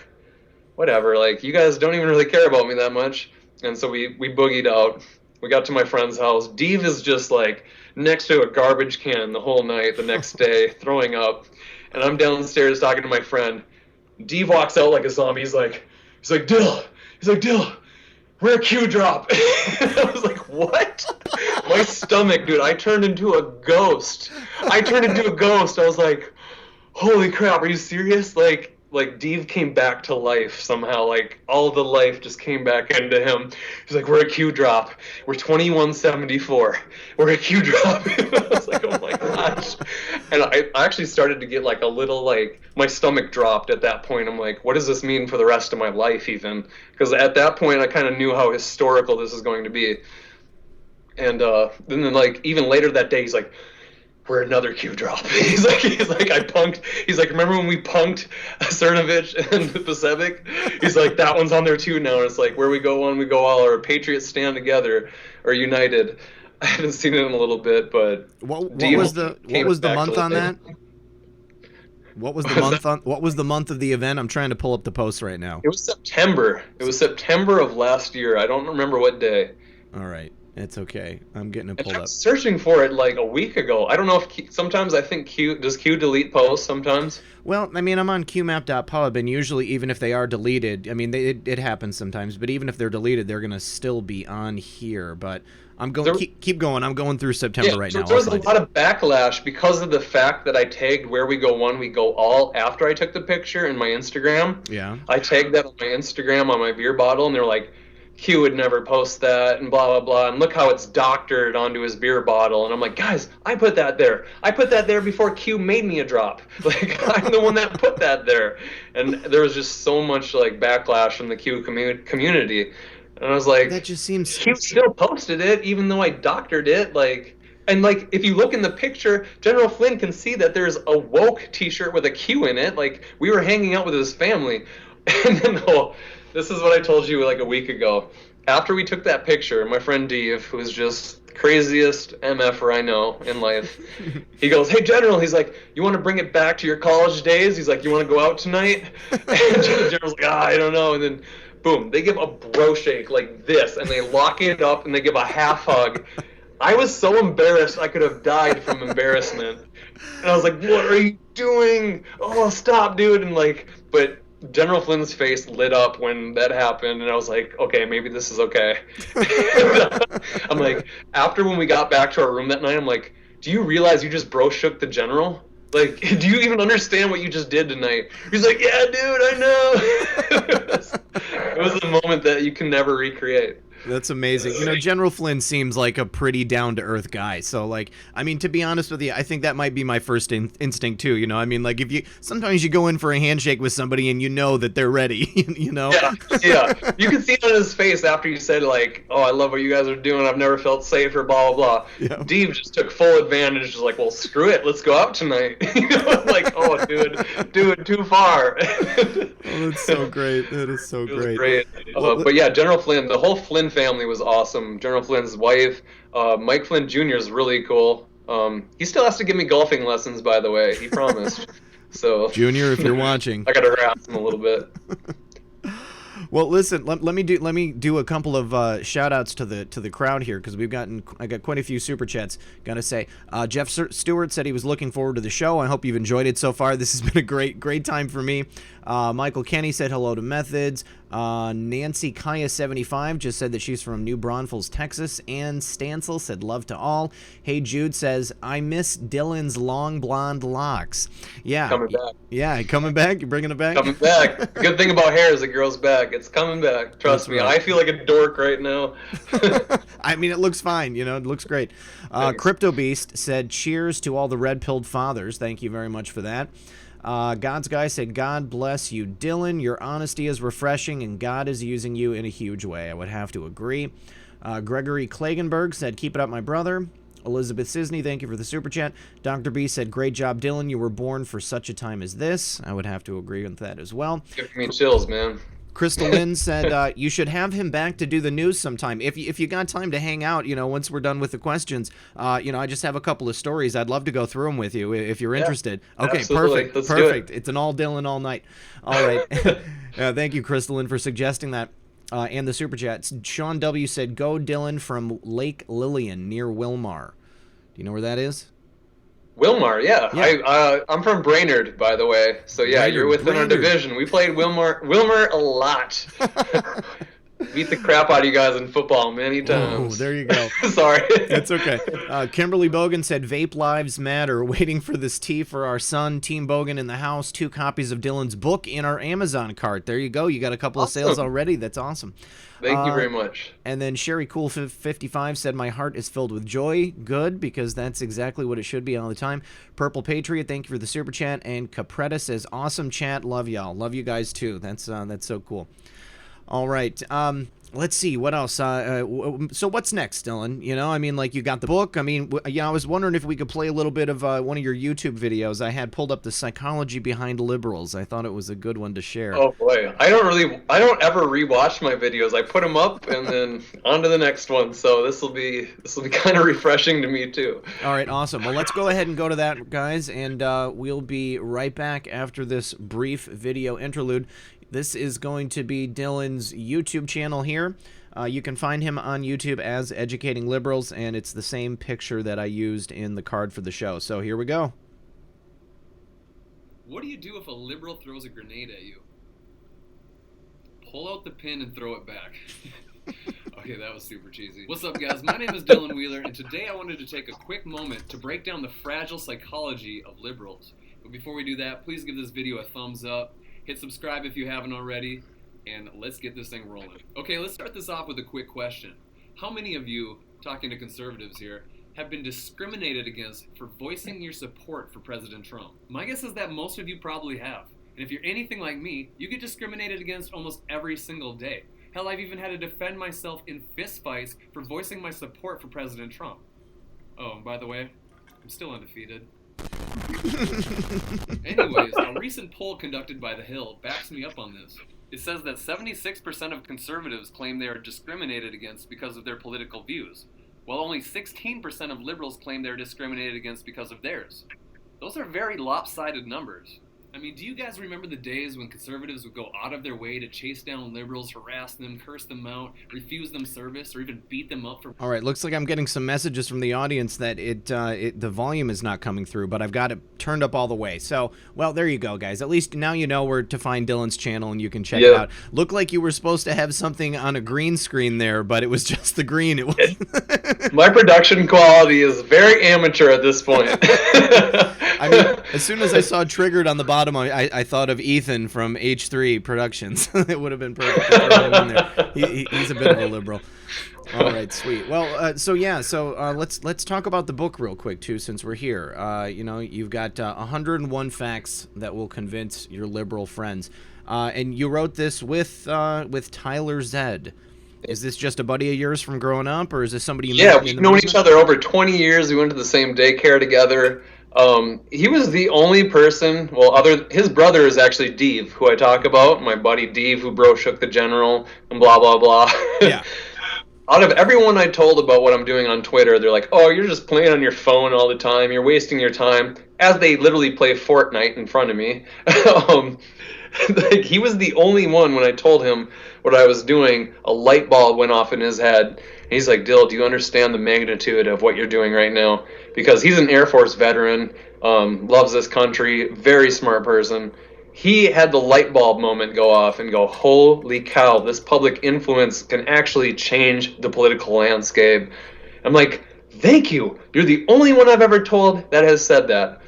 whatever. Like, you guys don't even really care about me that much. And so we boogied out. We got to my friend's house. Dave is just, like, next to a garbage can the whole night the next day, throwing up. And I'm downstairs talking to my friend. Dave walks out like a zombie. He's like, Dill. We're a Q drop. I was like, what? My stomach, dude, I turned into a ghost. I was like, holy crap, are you serious? Like Dave came back to life somehow. Like, all the life just came back into him. He's like, we're a Q drop. We're 2174. We're a Q drop. I was like, oh my gosh. And I actually started to get like a little, like, my stomach dropped at that point. I'm like, what does this mean for the rest of my life even? Because at that point, I kind of knew how historical this is going to be. And then like, even later that day, he's like, we're another Q drop. He's like, I punked. He's like, remember when we punked Cernovich and Pacevic? He's like, that one's on there too now. And it's like, where we go one, we go all, or Patriots stand together, or united. I haven't seen it in a little bit, but what was the month on that? What was the month of the event? I'm trying to pull up the post right now. It was September. It was September of last year. I don't remember what day. All right. It's okay. I'm getting it pulled up. I was searching for it like a week ago. I don't know if sometimes I think does Q delete posts sometimes? Well, I mean, I'm on qmap.pub, and usually even if they are deleted, I mean, it happens sometimes, but even if they're deleted, they're going to still be on here. But I'm going keep going. I'm going through September right now. There was a lot of backlash because of the fact that I tagged where we go one, we go all after I took the picture in my Instagram. Yeah. I tagged that on my Instagram on my beer bottle, and they're like, Q would never post that, and blah, blah, blah, and look how it's doctored onto his beer bottle. And I'm like, guys, I put that there. I put that there before Q made me a drop. Like, I'm the one that put that there. And there was just so much, like, backlash from the Q community. And I was like, that just seems... Q still posted it, even though I doctored it, like... And, like, if you look in the picture, General Flynn can see that there's a woke t-shirt with a Q in it. Like, we were hanging out with his family. And then, this is what I told you like a week ago. After we took that picture, my friend Dave, who's just craziest MFer I know in life, he goes, hey, General, he's like, you want to bring it back to your college days? He's like, you want to go out tonight? And the General's like, I don't know. And then, boom, they give a bro shake like this, and they lock it up, and they give a half hug. I was so embarrassed I could have died from embarrassment. And I was like, what are you doing? Oh, stop, dude. And like, but General Flynn's face lit up when that happened, and I was like, okay, maybe this is okay. I'm like, after when we got back to our room that night, I'm like, do you realize you just bro shook the general? Like, do you even understand what you just did tonight? He's like, yeah, dude, I know. It was a moment that you can never recreate. That's amazing. You know, General Flynn seems like a pretty down-to-earth guy. So, like, I mean, to be honest with you, I think that might be my first instinct, too. You know, I mean, like, sometimes you go in for a handshake with somebody and you know that they're ready, you know? Yeah. You can see it on his face after you said, like, oh, I love what you guys are doing. I've never felt safer, blah, blah, blah. Yeah. Dave just took full advantage, just like, well, screw it. Let's go out tonight. You know, like, oh, dude, too far. Oh, that's so great. That is so great. But yeah, General Flynn, the whole Flynn family was awesome. General Flynn's wife, Mike Flynn Jr. is really cool. He still has to give me golfing lessons, by the way. He promised. So, Junior, if you're watching, I got to harass him a little bit. Well, listen. Let me do a couple of shout outs to the crowd here, because I got quite a few super chats. Gotta say, Jeff Stewart said he was looking forward to the show. I hope you've enjoyed it so far. This has been a great time for me. Michael Kenny said hello to Methods. Nancy Kaya 75 just said that she's from New Braunfels, Texas. Ann Stansel said love to all. Hey Jude says, I miss Dylan's long blonde locks. Yeah. Coming back. Yeah, coming back? You're bringing it back? Coming back. The good thing about hair is it grows back. It's coming back. Trust me. Right. I feel like a dork right now. I mean, it looks fine. You know, it looks great. Crypto Beast said, cheers to all the red-pilled fathers. Thank you very much for that. God's Guy said, God bless you, Dylan. Your honesty is refreshing, and God is using you in a huge way. I would have to agree. Gregory Klagenberg said, keep it up, my brother. Elizabeth Sisney, thank you for the super chat. Dr. B said, great job, Dylan. You were born for such a time as this. I would have to agree with that as well. Giving me chills, man. Crystal Lynn said, you should have him back to do the news sometime. If you got time to hang out, you know, once we're done with the questions, you know, I just have a couple of stories. I'd love to go through them with you if you're interested. Okay, absolutely. perfect. Perfect. It's an all Dylan all night. All right. Thank you, Crystal Lynn, for suggesting that. And the super chat. Sean W. said, go Dylan from Lake Lillian near Wilmar. Do you know where that is? Wilmar, yeah. I'm from Brainerd, by the way. So yeah, you're within our division. We played Wilmar a lot. Beat the crap out of you guys in football many times. Oh, there you go. Sorry. It's okay. Kimberly Bogan said, vape lives matter. Waiting for this tea for our son. Team Bogan in the house. 2 copies of Dylan's book in our Amazon cart. There you go. You got a couple of sales already. That's awesome. Thank you very much. And then Sherry Cool 55 said, my heart is filled with joy. Good, because that's exactly what it should be all the time. Purple Patriot, thank you for the super chat. And Capretta says, awesome chat. Love y'all. Love you guys too. That's so cool. All right. Let's see what else. So what's next, Dylan? You know, I mean, like, you got the book. I mean, I was wondering if we could play a little bit of one of your YouTube videos. I had pulled up the psychology behind liberals. I thought it was a good one to share. Oh boy, I don't ever rewatch my videos. I put them up and then on to the next one. So this will be kind of refreshing to me too. All right, awesome. Well, let's go ahead and go to that, guys, and we'll be right back after this brief video interlude. This is going to be Dylan's YouTube channel here. You can find him on YouTube as Educating Liberals, and it's the same picture that I used in the card for the show. So here we go. What do you do if a liberal throws a grenade at you? Pull out the pin and throw it back. Okay, that was super cheesy. What's up, guys? My name is Dylan Wheeler, and today I wanted to take a quick moment to break down the fragile psychology of liberals. But before we do that, please give this video a thumbs up. Hit subscribe if you haven't already, and let's get this thing rolling. Okay, let's start this off with a quick question. How many of you, talking to conservatives here, have been discriminated against for voicing your support for President Trump? My guess is that most of you probably have. And if you're anything like me, you get discriminated against almost every single day. Hell, I've even had to defend myself in fistfights for voicing my support for President Trump. Oh, and by the way, I'm still undefeated. Anyways, a recent poll conducted by The Hill backs me up on this. It says that 76% of conservatives claim they are discriminated against because of their political views, while only 16% of liberals claim they're discriminated against because of theirs. Those are very lopsided numbers. I mean, do you guys remember the days when conservatives would go out of their way to chase down liberals, harass them, curse them out, refuse them service, or even beat them up for... All right, looks like I'm getting some messages from the audience that the volume is not coming through, but I've got it turned up all the way. So, well, there you go, guys. At least now you know where to find Dylan's channel, and you can check it out. Looked like you were supposed to have something on a green screen there, but it was just the green. It was... My production quality is very amateur at this point. I mean, as soon as I saw triggered on the bottom, I thought of Ethan from H3 Productions. It would have been perfect to throw him in there. He's a bit of a liberal. All right, sweet. Well, so let's talk about the book real quick too, since we're here. You've got 101 facts that will convince your liberal friends, and you wrote this with Tyler Zed. Is this just a buddy of yours from growing up, or is this somebody you met in the we've known each other over 20 years. We went to the same daycare together. He was the only person, his brother is actually Dave, who I talk about, my buddy Dave, who shook the general, and blah, blah, blah. Yeah. Out of everyone I told about what I'm doing on Twitter, they're like, oh, you're just playing on your phone all the time, you're wasting your time, as they literally play Fortnite in front of me. He was the only one, when I told him what I was doing, a light bulb went off in his head. And he's like, Dill, do you understand the magnitude of what you're doing right now? Because he's an Air Force veteran, loves this country, very smart person. He had the light bulb moment go off and go, holy cow, this public influence can actually change the political landscape. I'm like, thank you. You're the only one I've ever told that has said that.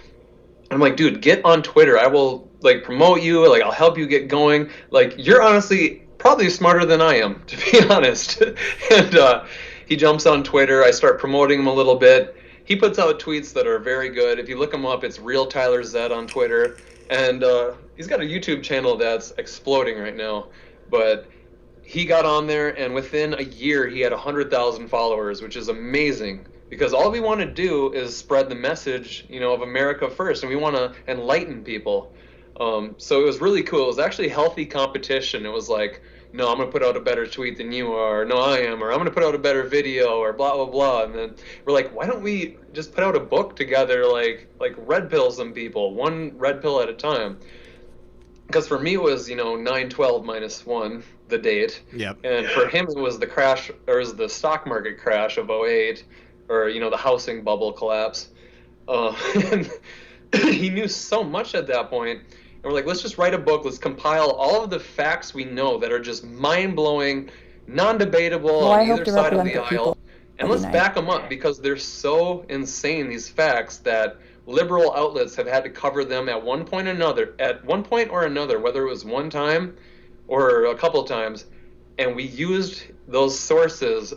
I'm like, dude, get on Twitter. I will promote you. I'll help you get going. You're honestly probably smarter than I am, to be honest. And he jumps on Twitter. I start promoting him a little bit. He puts out tweets that are very good. If you look him up, it's Real Tyler Zed on Twitter. And he's got a YouTube channel that's exploding right now. But he got on there, and within a year, he had 100,000 followers, which is amazing. Because all we want to do is spread the message, of America first, and we want to enlighten people. So it was really cool. It was actually healthy competition. It was like, no, I'm going to put out a better tweet than you are, no, I am, or I'm going to put out a better video, or blah, blah, blah. And then we're like, why don't we just put out a book together, like red pill some people, one red pill at a time? Because for me it was, 9/12 minus 1, the date. Yep. And for him it was the crash, or it was the stock market crash of '08, or, the housing bubble collapse. And he knew so much at that point. And we're like, let's just write a book. Let's compile all of the facts we know that are just mind-blowing, non-debatable on either side of the aisle. And let's back them up, because they're so insane, these facts, that liberal outlets have had to cover them at one point or another, whether it was one time or a couple times. And we used those sources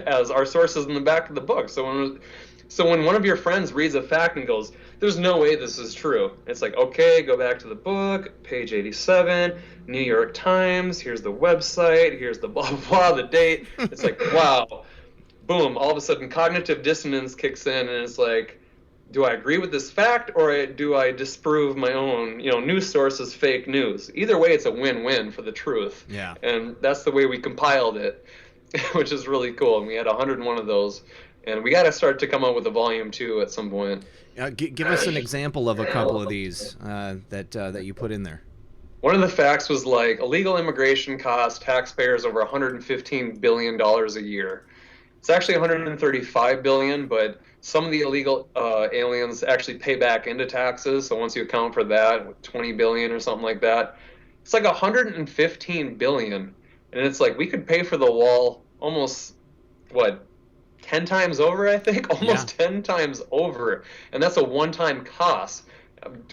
as our sources in the back of the book. So when one of your friends reads a fact and goes, there's no way this is true, it's like, okay, go back to the book, page 87, New York Times, here's the website, here's the blah, blah, blah, the date. It's like, wow. Boom, all of a sudden cognitive dissonance kicks in, and it's like, do I agree with this fact, or do I disprove my own, news source as fake news? Either way, it's a win-win for the truth. Yeah. And that's the way we compiled it, which is really cool. And we had 101 of those. And we got to start to come up with a volume 2 at some point. Give us an example of a couple of these that you put in there. One of the facts was illegal immigration costs taxpayers over $115 billion a year. It's actually $135 billion, but some of the illegal aliens actually pay back into taxes. So once you account for that, $20 billion or something like that, it's like $115 billion. And it's like we could pay for the wall almost, 10 times over, I think? Almost 10 times over. And that's a one-time cost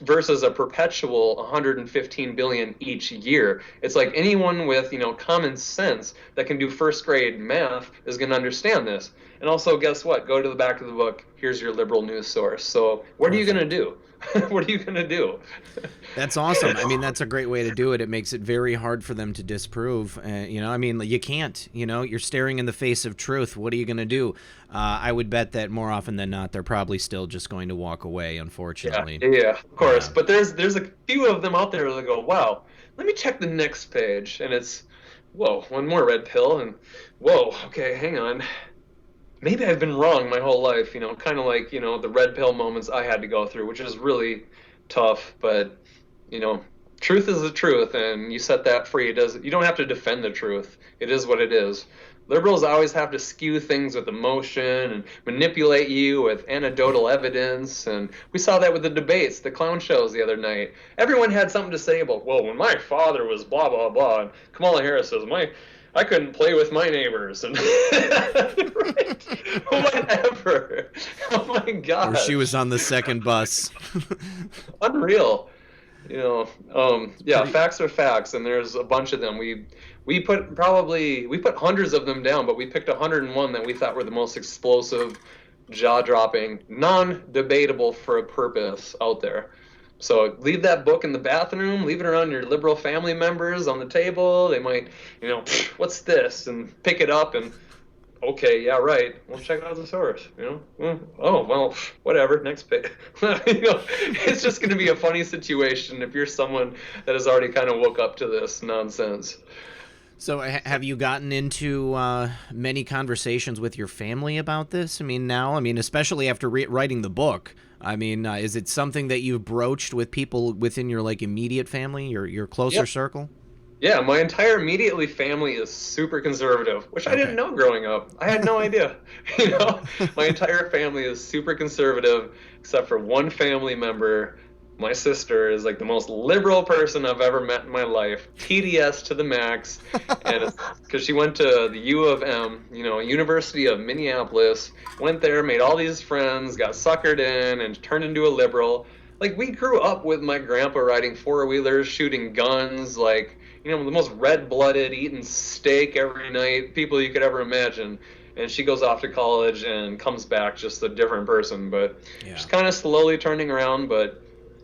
versus a perpetual $115 billion each year. It's like anyone with, common sense that can do first grade math is going to understand this. And also, guess what? Go to the back of the book. Here's your liberal news source. So what are you going to do? What are you going to do? That's awesome. I mean, that's a great way to do it. It makes it very hard for them to disprove. You can't, you're staring in the face of truth. What are you going to do? I would bet that more often than not, they're probably still just going to walk away, unfortunately. Yeah, of course. Yeah. But there's a few of them out there that go, wow, let me check the next page. And it's, whoa, one more red pill. And whoa, okay, hang on. Maybe I've been wrong my whole life, kind of like, the red pill moments I had to go through, which is really tough. But you know, truth is the truth, and you set that free. You don't have to defend the truth. It is what it is. Liberals always have to skew things with emotion and manipulate you with anecdotal evidence. And we saw that with the debates, the clown shows the other night. Everyone had something to say about, well, when my father was blah, blah, blah. And Kamala Harris says, I couldn't play with my neighbors. And right. Whatever. Oh my God. Or she was on the second bus. Unreal. Yeah, facts are facts, and there's a bunch of them. We put hundreds of them down, but we picked 101 that we thought were the most explosive, jaw-dropping, non-debatable for a purpose out there. So leave that book in the bathroom, leave it around your liberal family members on the table. They might, what's this? And pick it up and, okay, yeah, right. We'll check out the source. Oh, well, whatever. Next page. It's just going to be a funny situation if you're someone that has already kind of woke up to this nonsense. So have you gotten into many conversations with your family about this? Especially after writing the book. Is it something that you've broached with people within your immediate family, your closer circle? Yeah, my entire immediately family is super conservative, which I didn't know growing up. I had no idea. My entire family is super conservative, except for one family member. My sister is the most liberal person I've ever met in my life. TDS to the max, and it's because she went to the U of M, University of Minneapolis. Went there, made all these friends, got suckered in, and turned into a liberal. We grew up with my grandpa riding four-wheelers, shooting guns, the most red-blooded, eating steak every night, people you could ever imagine. And she goes off to college and comes back just a different person. But she's kind of slowly turning around. But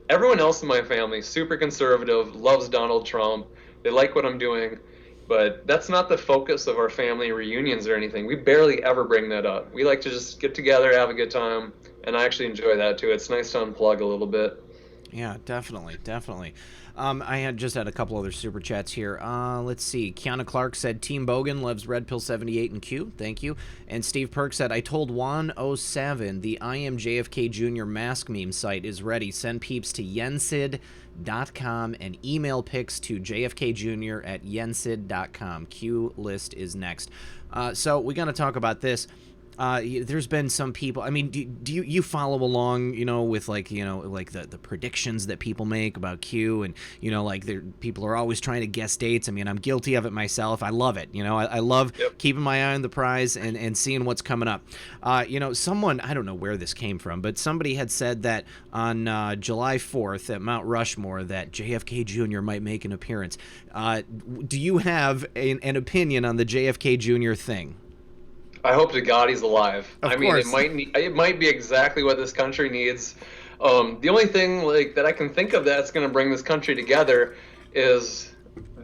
everyone else in my family, super conservative, loves Donald Trump. They like what I'm doing. But that's not the focus of our family reunions or anything. We barely ever bring that up. We like to just get together, have a good time. And I actually enjoy that, too. It's nice to unplug a little bit. Yeah, definitely. I had a couple other super chats here. Let's see. Kiana Clark said, Team Bogan loves Red Pill 78 and Q. Thank you. And Steve Perk said, I told Juan07 the I am JFK Jr. mask meme site is ready. Send peeps to yensid.com and email pics to jfkjr@yensid.com. Q list is next. So we're going to talk about this. There's been some people. Do you follow along? With the predictions that people make about Q, and people are always trying to guess dates. I'm guilty of it myself. I love it. I love keeping my eye on the prize and seeing what's coming up. Someone, I don't know where this came from, but somebody had said that on July 4th at Mount Rushmore that JFK Jr. might make an appearance. Do you have an opinion on the JFK Jr. thing? I hope to God he's alive. Of course. It might be exactly what this country needs. The only thing that I can think of that's going to bring this country together is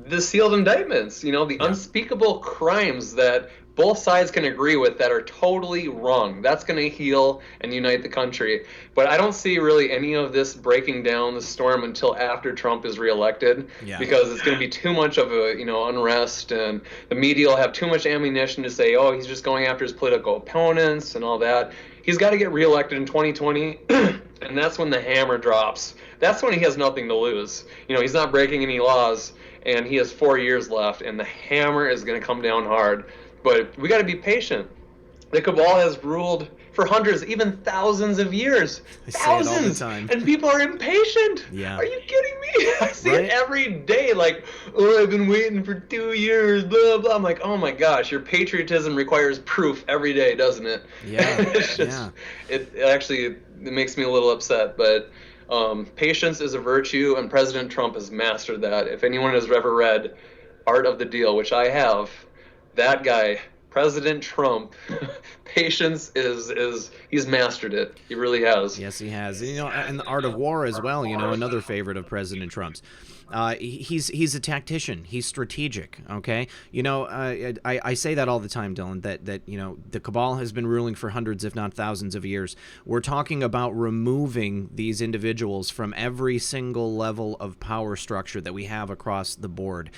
the sealed indictments. The unspeakable crimes that both sides can agree with that are totally wrong. That's going to heal and unite the country. But I don't see really any of this breaking down the storm until after Trump is reelected, because it's going to be too much of a unrest, and the media will have too much ammunition to say, oh, he's just going after his political opponents and all that. He's got to get reelected in 2020, and that's when the hammer drops. That's when he has nothing to lose. He's not breaking any laws, and he has 4 years left, and the hammer is going to come down hard. But we got to be patient. The cabal has ruled for hundreds, even thousands of years. Thousands! Say it all the time. And people are impatient. Yeah. Are you kidding me? I see it every day. I've been waiting for 2 years, blah, blah. I'm oh my gosh, your patriotism requires proof every day, doesn't it? Yeah. It actually makes me a little upset, but patience is a virtue, and President Trump has mastered that. If anyone has ever read Art of the Deal, which I have, that guy, President Trump, patience he's mastered it. He really has. Yes, he has. And the Art of War as well, another favorite of President Trump's. He's a tactician. He's strategic. Okay, I say that all the time, Dylan. That the cabal has been ruling for hundreds, if not thousands, of years. We're talking about removing these individuals from every single level of power structure that we have across the board.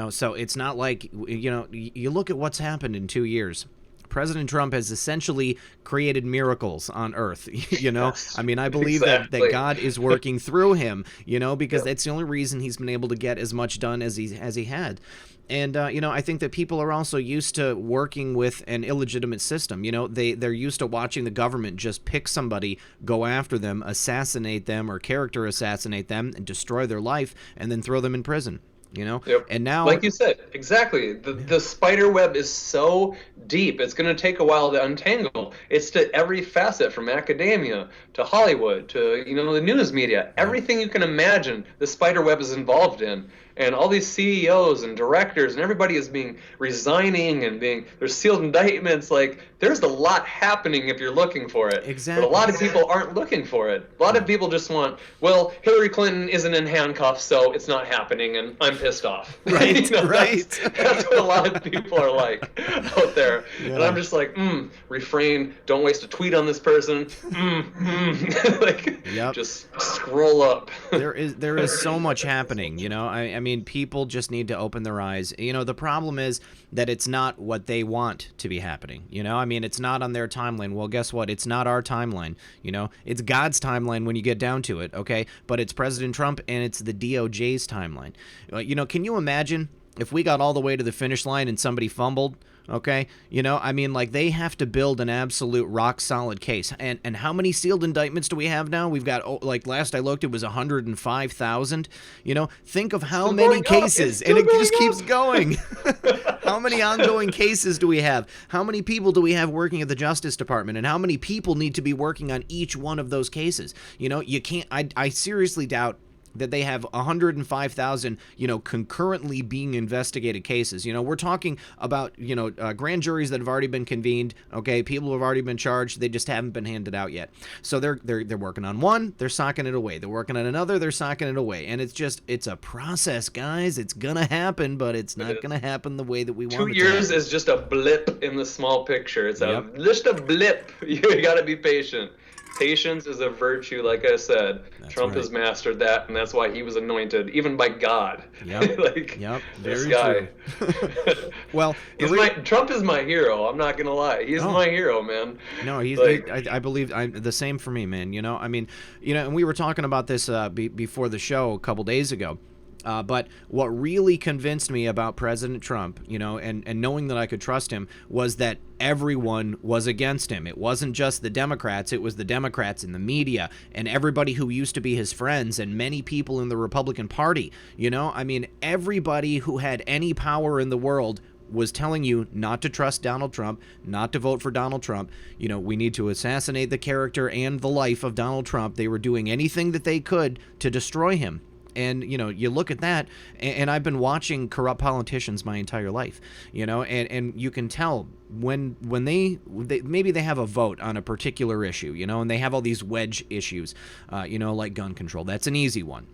So it's not like you look at what's happened in 2 years. President Trump has essentially created miracles on Earth. You know, Yes, I mean, I believe that God is working through him, you know, because that's the only reason he's been able to get as much done as he had. And, you know, I think that people are also used to working with an illegitimate system. You know, they're used to watching the government just pick somebody, go after them, assassinate them, or character assassinate them, and destroy their life, and then throw them in prison. You know, and now, like you said, exactly, the spider web is so deep, it's going to take a while to untangle. It's to every facet, from academia to Hollywood to, you know, the news media. Everything you can imagine, the spider web is involved in. And all these CEOs and directors and everybody is resigning and there's sealed indictments. Like, there's a lot happening if you're looking for it. Exactly. But a lot of people aren't looking for it. A lot of people just want, well, Hillary Clinton isn't in handcuffs, so it's not happening, and I'm pissed off. Right, You know, right. That's what a lot of people are like out there. Yeah. And I'm just like, refrain, don't waste a tweet on this person. Like, just scroll up. There is so much happening, you know. I mean, people just need to open their eyes. You know, the problem is that it's not what they want to be happening. You know, I mean, it's not on their timeline. Well, guess what? It's not our timeline. You know, it's God's timeline when you get down to it, okay? But it's President Trump and it's the DOJ's timeline. You know, can you imagine if we got all the way to the finish line and somebody fumbled? Okay, you know, I mean, like, they have to build an absolute rock solid case. And how many sealed indictments do we have now? We've got, like, last I looked, it was 105,000. You know, think of how many cases, and it just keeps going. How many ongoing cases do we have? How many people do we have working at the Justice Department? And how many people need to be working on each one of those cases? You know, you can't, I seriously doubt that they have 105,000, you know, concurrently being investigated cases. You know, we're talking about, you know, grand juries that have already been convened. Okay, people who have already been charged, they just haven't been handed out yet. So they're working on one, they're socking it away. They're working on another, they're socking it away. And it's a process, guys. It's gonna happen, but it's not gonna happen the way that we want it to. 2 years is just a blip in the small picture. It's just a blip. You gotta be patient. Patience is a virtue, like I said. That's Trump has mastered that, and that's why he was anointed, even by God. Yep. Like, very this guy. True. Well, Trump is my hero. I'm not gonna lie. He's my hero, man. No, he's. I believe the same for me, man. You know, I mean, you know, and we were talking about this before the show a couple days ago. But what really convinced me about President Trump, you know, and knowing that I could trust him, was that everyone was against him. It wasn't just the Democrats. It was the Democrats in the media and everybody who used to be his friends and many people in the Republican Party. You know, I mean, everybody who had any power in the world was telling you not to trust Donald Trump, not to vote for Donald Trump. You know, we need to assassinate the character and the life of Donald Trump. They were doing anything that they could to destroy him. And, you know, you look at that, and I've been watching corrupt politicians my entire life, you know, and you can tell when they maybe they have a vote on a particular issue, you know, and they have all these wedge issues, you know, like gun control. That's an easy one.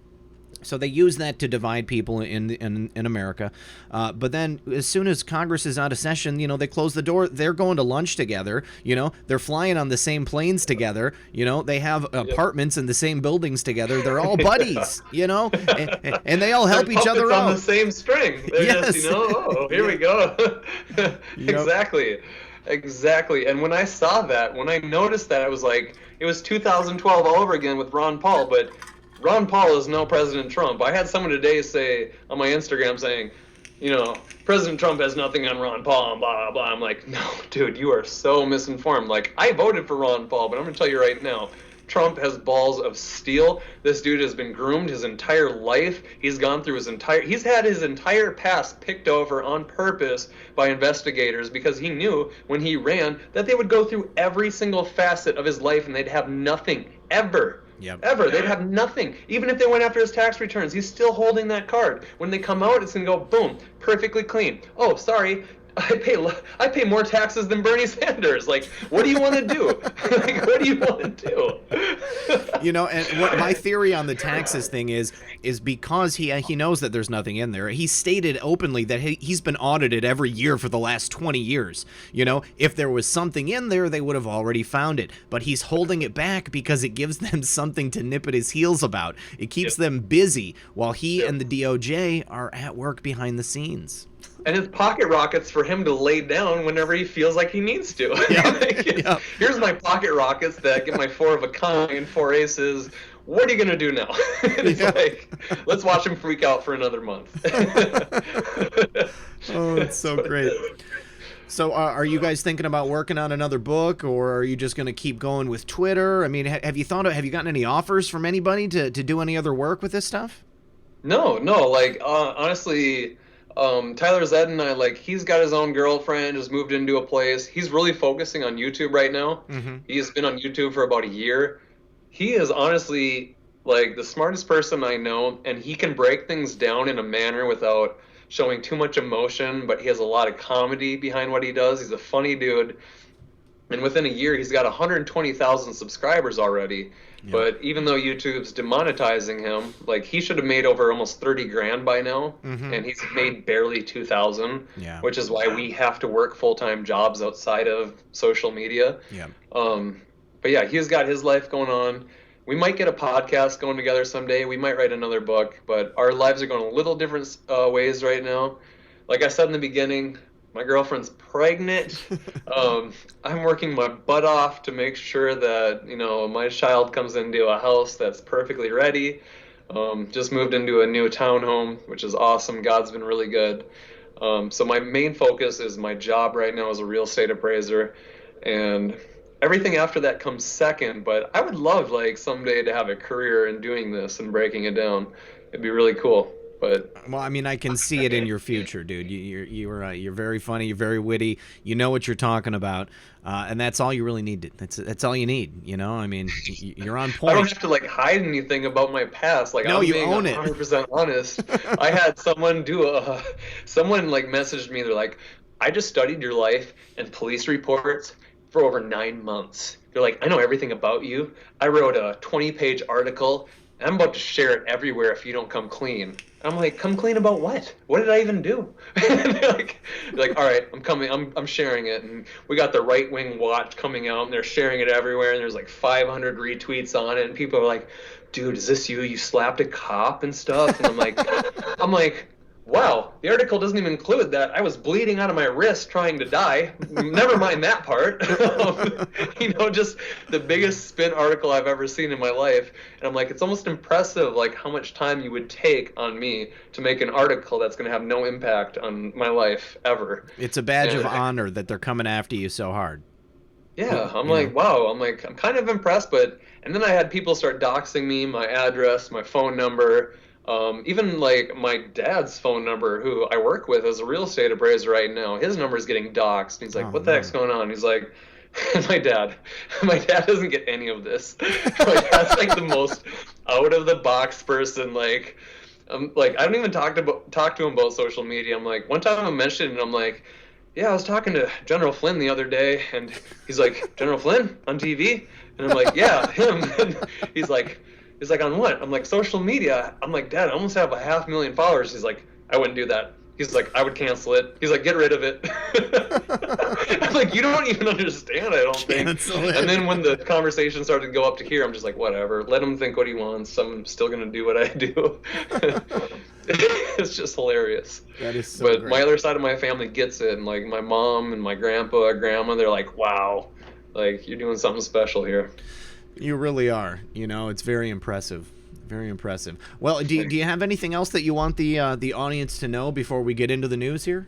So they use that to divide people in America. But then as soon as Congress is out of session, you know, they close the door. They're going to lunch together. You know, they're flying on the same planes together. You know, they have apartments in the same buildings together. They're all buddies, you know, and they all help each other out. On the same string. They're just, you know, here we go. Exactly. Exactly. And when I saw that, when I noticed that, I was like, it was 2012 all over again with Ron Paul, but Ron Paul is no President Trump. I had someone today say on my Instagram saying, you know, President Trump has nothing on Ron Paul and blah, blah, blah. I'm like, no, dude, you are so misinformed. Like, I voted for Ron Paul, but I'm going to tell you right now, Trump has balls of steel. This dude has been groomed his entire life. He's gone through he's had his entire past picked over on purpose by investigators because he knew when he ran that they would go through every single facet of his life and they'd have nothing ever. Yep. Ever. They'd have nothing. Even if they went after his tax returns, he's still holding that card. When they come out, it's going to go, boom, perfectly clean. Oh, sorry, I pay more taxes than Bernie Sanders. Like, what do you want to do? Like, what do you want to do? You know, and what my theory on the taxes thing is because he knows that there's nothing in there. He stated openly that he's been audited every year for the last 20 years. You know, if there was something in there, they would have already found it. But he's holding it back because it gives them something to nip at his heels about. It keeps them busy while he and the DOJ are at work behind the scenes. And his pocket rockets for him to lay down whenever he feels like he needs to. Yep. Here's my pocket rockets that get my 4 of a kind, 4 aces. What are you gonna do now? It's like, let's watch him freak out for another month. Oh, it's so great. So are you guys thinking about working on another book, or are you just going to keep going with Twitter? I mean, have you gotten any offers from anybody to do any other work with this stuff? No, like, honestly, Tyler Zed and I, like, he's got his own girlfriend, just moved into a place. He's really focusing on YouTube right now. Mm-hmm. He's been on YouTube for about a year. He is honestly, like, the smartest person I know, and he can break things down in a manner without showing too much emotion, but he has a lot of comedy behind what he does. He's a funny dude. And within a year, he's got 120,000 subscribers already. Yeah. But even though YouTube's demonetizing him, like, he should have made over almost 30 grand by now, and he's made barely 2,000, which is why we have to work full-time jobs outside of social media. Yeah. But yeah, he's got his life going on. We might get a podcast going together someday. We might write another book, but our lives are going a little different ways right now. Like I said in the beginning, my girlfriend's pregnant. I'm working my butt off to make sure that, you know, my child comes into a house that's perfectly ready. Just moved into a new townhome, which is awesome. God's been really good. So my main focus is my job right now as a real estate appraiser, and everything after that comes second. But I would love, like, someday to have a career in doing this and breaking it down. It'd be really cool. But well, I mean, I can see it in your future, dude. You're very funny. You're very witty. You know what you're talking about, and that's all you really need. That's all you need. You know, I mean, you're on point. I don't have to, like, hide anything about my past. Like, no, I'm you being own 100% honest. I had someone someone like messaged me. They're like, I just studied your life and police reports for over 9 months. They're like, I know everything about you. I wrote a 20-page article. And I'm about to share it everywhere if you don't come clean. I'm like, come clean about what? What did I even do? they're like, all right, I'm coming. I'm sharing it. And we got the Right Wing Watch coming out, and they're sharing it everywhere. And there's like 500 retweets on it. And people are like, dude, is this you? You slapped a cop and stuff? And I'm like, wow, the article doesn't even include that I was bleeding out of my wrist trying to die. Never mind that part. You know, just the biggest spin article I've ever seen in my life. And I'm like, it's almost impressive, like, how much time you would take on me to make an article that's going to have no impact on my life ever. It's a badge of honor that they're coming after you so hard. Yeah, I'm like, wow. I'm kind of impressed. And then I had people start doxing me, my address, my phone number. Even, like, my dad's phone number, who I work with as a real estate appraiser right now, his number is getting doxed. He's like, what the heck's going on? He's like, my dad doesn't get any of this. Like, that's like the most out of the box person. Like, I don't even talk to him about social media. I'm like, one time I mentioned it, and I'm like, yeah, I was talking to General Flynn the other day, and he's like, General Flynn on TV? And I'm like, yeah, him. And he's like, on what? I'm like, social media. I'm like, Dad, I almost have 500,000 followers. He's like, I wouldn't do that. He's like, I would cancel it. He's like, get rid of it. I'm like, you don't even understand, I don't think. And then when the conversation started to go up to here, I'm just like, whatever. Let him think what he wants. I'm still going to do what I do. It's just hilarious. That is so But great. my other side of my family gets it. And, like, my mom and my grandpa, grandma, they're like, wow, like, you're doing something special here. You really are. You know, it's very impressive. Very impressive. Well, do you have anything else that you want the audience to know before we get into the news here?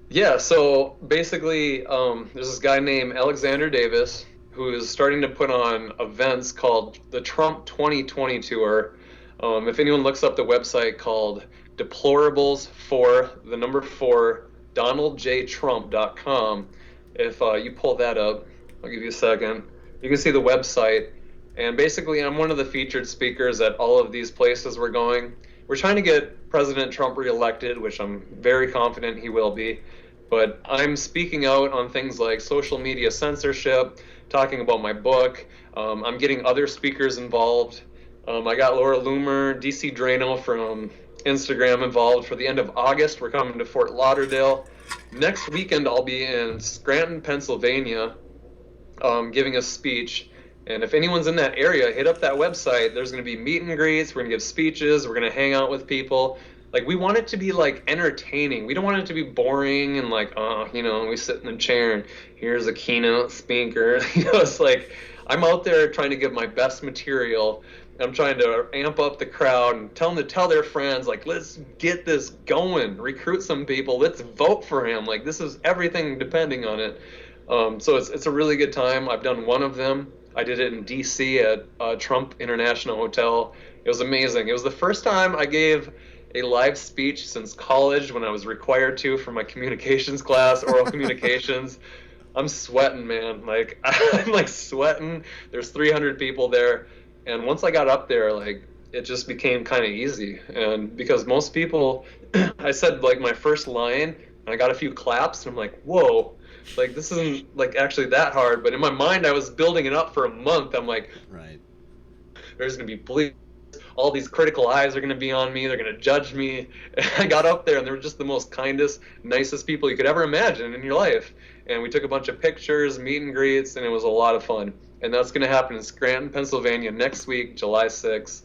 Yeah, so basically, there's this guy named Alexander Davis who is starting to put on events called the Trump 2020 Tour. If anyone looks up the website called deplorables4DonaldJTrump.com, if you pull that up, I'll give you a second, you can see the website. And basically, I'm one of the featured speakers at all of these places we're going. We're trying to get President Trump reelected, which I'm very confident he will be. But I'm speaking out on things like social media censorship, talking about my book. I'm getting other speakers involved. I got Laura Loomer, DC Drano from Instagram involved for the end of August. We're coming to Fort Lauderdale. Next weekend, I'll be in Scranton, Pennsylvania, giving a speech. And if anyone's in that area, hit up that website. There's going to be meet and greets. We're going to give speeches. We're going to hang out with people. like we want it to be like entertaining. We don't want it to be boring and like, oh, you know, we sit in the chair and here's a keynote speaker. You know, it's like I'm out there trying to give my best material. I'm trying to amp up the crowd and tell them to tell their friends, like, let's get this going, recruit some people, let's vote for him. Like, this is everything depending on it. So it's a really good time. I've done one of them. I did it in D.C. at Trump International Hotel. It was amazing. It was the first time I gave a live speech since college when I was required to for my communications class, oral communications. I'm sweating, man. Like, I'm like sweating. There's 300 people there. And once I got up there, like, it just became kind of easy. And because most people, I said like my first line and I got a few claps and I'm like, whoa, like this isn't like actually that hard. But in my mind, I was building it up for a month. I'm like, right, there's going to be bleed. All these critical eyes are going to be on me. They're going to judge me. And I got up there and they were just the most kindest, nicest people you could ever imagine in your life. And we took a bunch of pictures, meet and greets, and it was a lot of fun. And that's going to happen in Scranton, Pennsylvania next week, July 6th.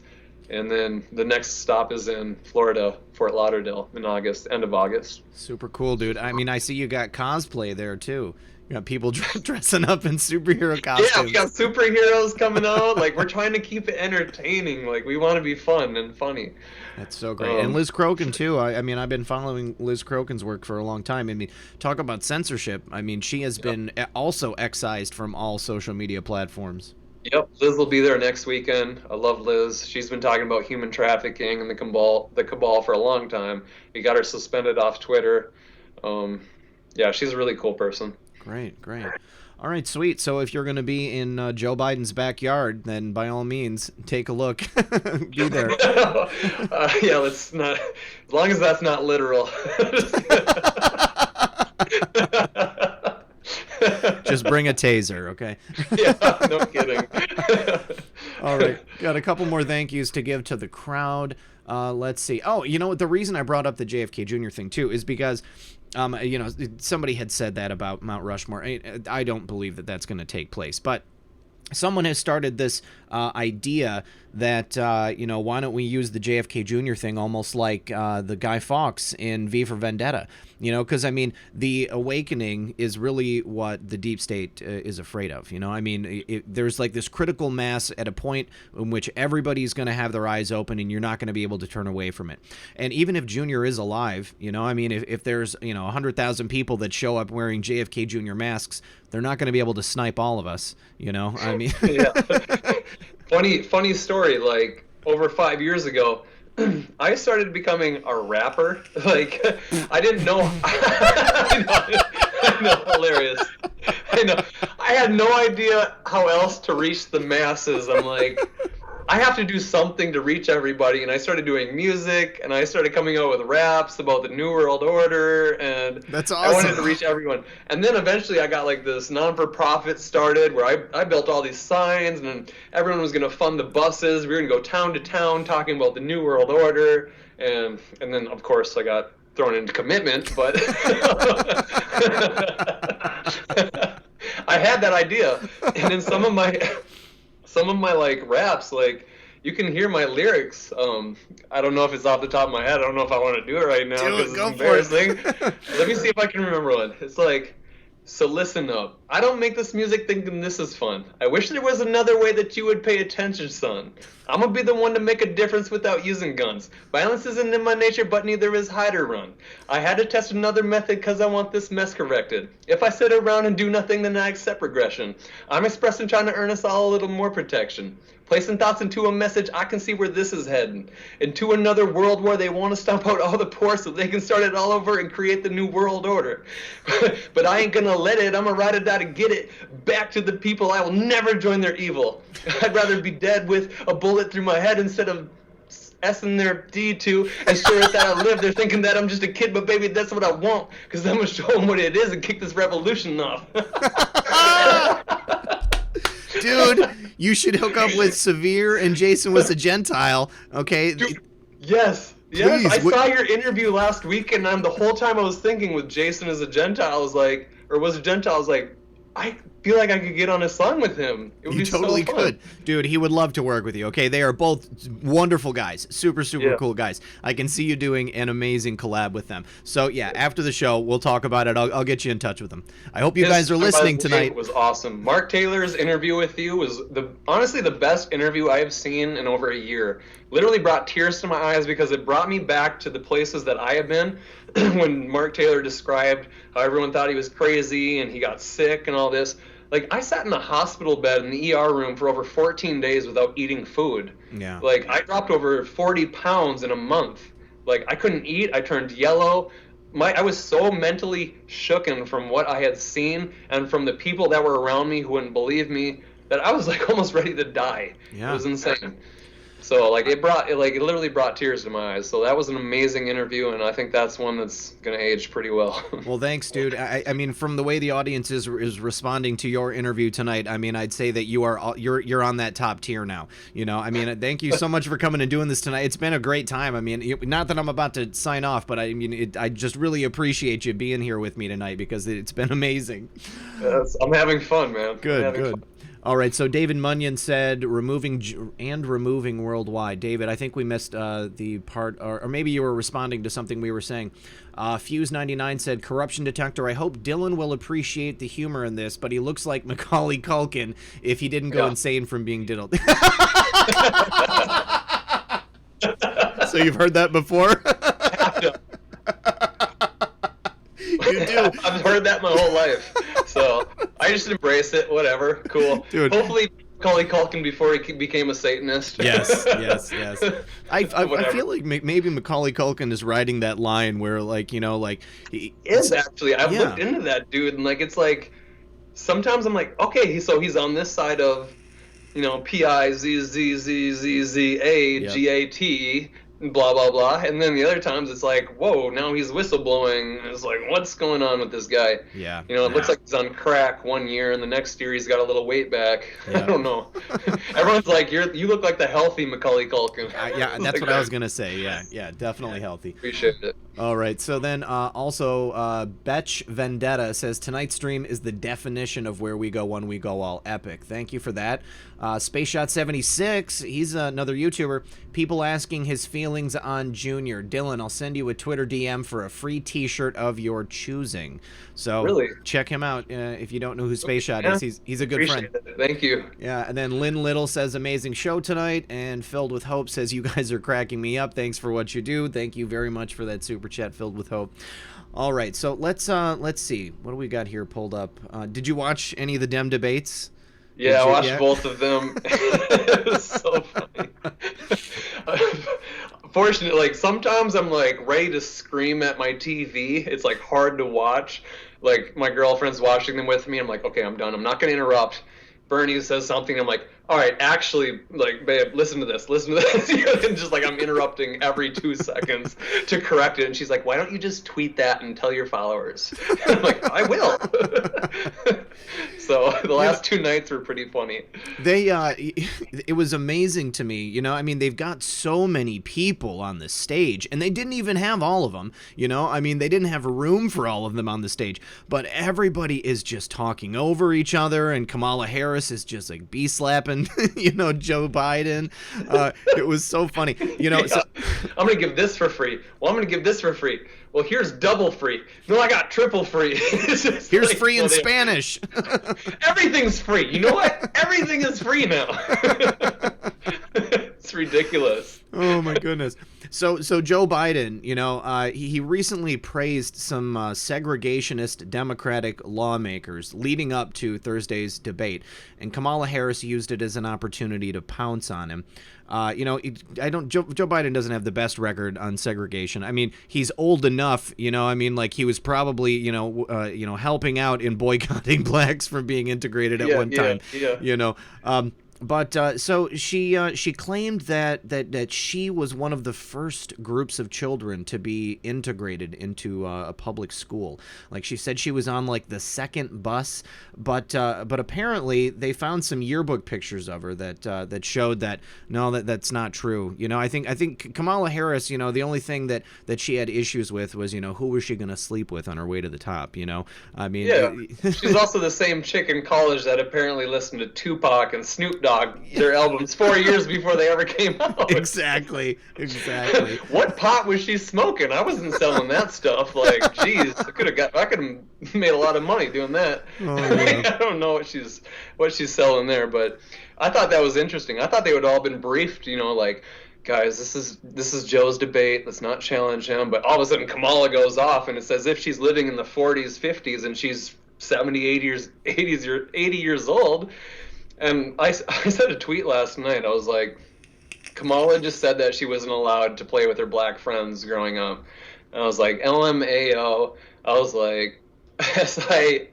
And then the next stop is in Florida, Fort Lauderdale, in August, end of August. Super cool, dude. I mean, I see you got cosplay there, too. You got people dressing up in superhero costumes. Yeah, we got superheroes coming out. Like, we're trying to keep it entertaining. Like, we want to be fun and funny. That's so great. And Liz Crokin, too. I mean, I've been following Liz Crokin's work for a long time. I mean, talk about censorship. I mean, she has been also excised from all social media platforms. Yep, Liz will be there next weekend. I love Liz. She's been talking about human trafficking and the cabal for a long time. We got her suspended off Twitter. Yeah, she's a really cool person. Great, great. All right, sweet. So if you're going to be in Joe Biden's backyard, then by all means, take a look. Be there. Yeah, let's not. As long as that's not literal. Just bring a taser, okay? Yeah, no kidding. All right, got a couple more thank yous to give to the crowd. Let's see. Oh, you know what? The reason I brought up the JFK Jr. thing, too, is because you know, somebody had said that about Mount Rushmore. I don't believe that that's going to take place, but someone has started this idea that, you know, why don't we use the JFK Jr. thing almost like the Guy Fawkes in V for Vendetta? You know, because, I mean, the awakening is really what the deep state is afraid of. You know, I mean, there's like this critical mass at a point in which everybody's going to have their eyes open and you're not going to be able to turn away from it. And even if Junior is alive, you know, I mean, if there's, you know, 100,000 people that show up wearing JFK Jr. masks, they're not going to be able to snipe all of us, you know? I mean... Yeah. Funny story, like, over 5 years ago, I started becoming a rapper. Like, I didn't know... I know, hilarious. I know. I had no idea how else to reach the masses. I'm like... I have to do something to reach everybody, and I started doing music, and I started coming out with raps about the New World Order, and that's awesome. I wanted to reach everyone. And then eventually I got like this non-for-profit started where I built all these signs, and then everyone was going to fund the buses. We were going to go town to town talking about the New World Order, and then, of course, I got thrown into commitment, but I had that idea, and then some of my like raps, like you can hear my lyrics. I don't know if it's off the top of my head. I don't know if I want to do it right now because it's embarrassing. Let me see if I can remember one. It's like, so listen up. I don't make this music thinking this is fun. I wish there was another way that you would pay attention, son. I'm gonna be the one to make a difference without using guns. Violence isn't in my nature, but neither is hide or run. I had to test another method because I want this mess corrected. If I sit around and do nothing, then I accept regression. I'm expressing trying to earn us all a little more protection. Placing thoughts into a message, I can see where this is heading. Into another world where they want to stomp out all the poor so they can start it all over and create the new world order. But I ain't gonna let it. I'm gonna ride it out and get it back to the people. I will never join their evil. I'd rather be dead with a bullet through my head instead of S-ing their D2 and sure as that I live. They're thinking that I'm just a kid, but baby, that's what I want. Because I'm gonna show them what it is and kick this revolution off. Dude, you should hook up with Severe and Jason Was a Gentile, okay? Dude, yes. Please, I saw your interview last week, and the whole time I was thinking with Jason as a Gentile, I was like, feel like I could get on a song with him. It would You be totally so fun. could. Dude, he would love to work with you, okay? They are both wonderful guys. Super cool guys. I can see you doing an amazing collab with them. So, yeah, after the show, we'll talk about it. I'll get you in touch with them. I hope you guys are listening tonight. It was awesome. Mark Taylor's interview with you was honestly the best interview I have seen in over a year. Literally brought tears to my eyes because it brought me back to the places that I have been when Mark Taylor described how everyone thought he was crazy and he got sick and all this. Like, I sat in the hospital bed in the ER room for over 14 days without eating food. Yeah. Like, I dropped over 40 pounds in a month. Like, I couldn't eat. I turned yellow. I was so mentally shooken from what I had seen and from the people that were around me who wouldn't believe me that I was, like, almost ready to die. Yeah. It was insane. So, like, it literally brought tears to my eyes. So that was an amazing interview, and I think that's one that's going to age pretty well. Well, thanks, dude. I mean, from the way the audience is responding to your interview tonight, I mean, I'd say that you're on that top tier now. You know, I mean, thank you so much for coming and doing this tonight. It's been a great time. I mean, not that I'm about to sign off, but I mean, I just really appreciate you being here with me tonight because it's been amazing. I'm having fun, man. Good. Fun. All right, so David Munyon said removing worldwide. David, I think we missed the part, or maybe you were responding to something we were saying. Fuse99 said, corruption detector, I hope Dylan will appreciate the humor in this, but he looks like Macaulay Culkin if he didn't go insane from being diddled. So you've heard that before? You do. I've heard that my whole life. So I just embrace it. Whatever. Cool. Dude. Hopefully Macaulay Culkin before he became a Satanist. Yes. I feel like maybe Macaulay Culkin is riding that line where, like, you know, like he is actually. I've looked into that dude, and like it's like sometimes I'm like, okay, he's on this side of, you know, PIZZZZZAGAT. Blah blah blah, and then the other times it's like, whoa, now he's whistleblowing. It's like, what's going on with this guy? Yeah, you know, it looks like he's on crack one year, and the next year he's got a little weight back. I don't know. Everyone's like, you look like the healthy Macaulay Culkin. Yeah, that's what I was gonna say. Yeah, definitely healthy. Appreciate it. All right, so then also Betch Vendetta says tonight's stream is the definition of where we go when we go all epic. Thank you for that. Space Shot 76, he's another YouTuber. People asking his feelings on Junior. Dylan, I'll send you a Twitter DM for a free T-shirt of your choosing. So check him out if you don't know who Space Shot is. He's a good friend. It. Thank you. Yeah, and then Lynn Little says amazing show tonight, and Filled with Hope says you guys are cracking me up. Thanks for what you do. Thank you very much for that super chat, Filled with Hope. All right, so let's see what do we got here pulled up. Did you watch any of the Dem debates? Yeah, I watched both of them. It was so funny. Fortunately, like sometimes I'm like ready to scream at my TV. It's like hard to watch. Like my girlfriend's watching them with me. I'm like, okay, I'm done. I'm not gonna interrupt. Bernie says something. I'm like, all right, actually, like, babe, listen to this. And just like I'm interrupting every 2 seconds to correct it. And she's like, why don't you just tweet that and tell your followers? I'm like, I will. So the last 2 nights were pretty funny. It was amazing to me. You know, I mean, they've got so many people on the stage, and they didn't even have all of them. You know, I mean, they didn't have room for all of them on the stage, but everybody is just talking over each other, and Kamala Harris is just like bee-slapping, you know, Joe Biden. It was so funny. You know, so, I'm going to give this for free. Well, I'm going to give this for free. Well, here's double free. No, I got triple free. Here's like, free in Spanish. Everything's free. You know what? Everything is free now. It's ridiculous. Oh my goodness. So Joe Biden, you know, he recently praised some segregationist Democratic lawmakers leading up to Thursday's debate, and Kamala Harris used it as an opportunity to pounce on him. You know, Joe Biden doesn't have the best record on segregation. I mean, he's old enough, you know, I mean, like he was probably, you know, helping out in boycotting blacks from being integrated at one time, you know. But so she claimed that she was one of the first groups of children to be integrated into a public school. Like she said, she was on like the second bus, but apparently they found some yearbook pictures of her that showed that no, that's not true. I think Kamala Harris, the only thing that she had issues with was who was she going to sleep with on her way to the top. I mean, yeah, she's also the same chick in college that apparently listened to Tupac and Snoop Dogg, their albums 4 years before they ever came out. Exactly. What pot was she smoking? I wasn't selling that stuff. Like, geez, I could have made a lot of money doing that. Oh, yeah. I don't know what she's selling there, but I thought that was interesting. I thought they would all been briefed, like, guys, this is Joe's debate. Let's not challenge him. But all of a sudden, Kamala goes off, and it's as if she's living in the 40s, 50s, and she's 70, 80 years old. And I said a tweet last night. I was like, Kamala just said that she wasn't allowed to play with her black friends growing up. And I was like, LMAO. I was like, SHIT.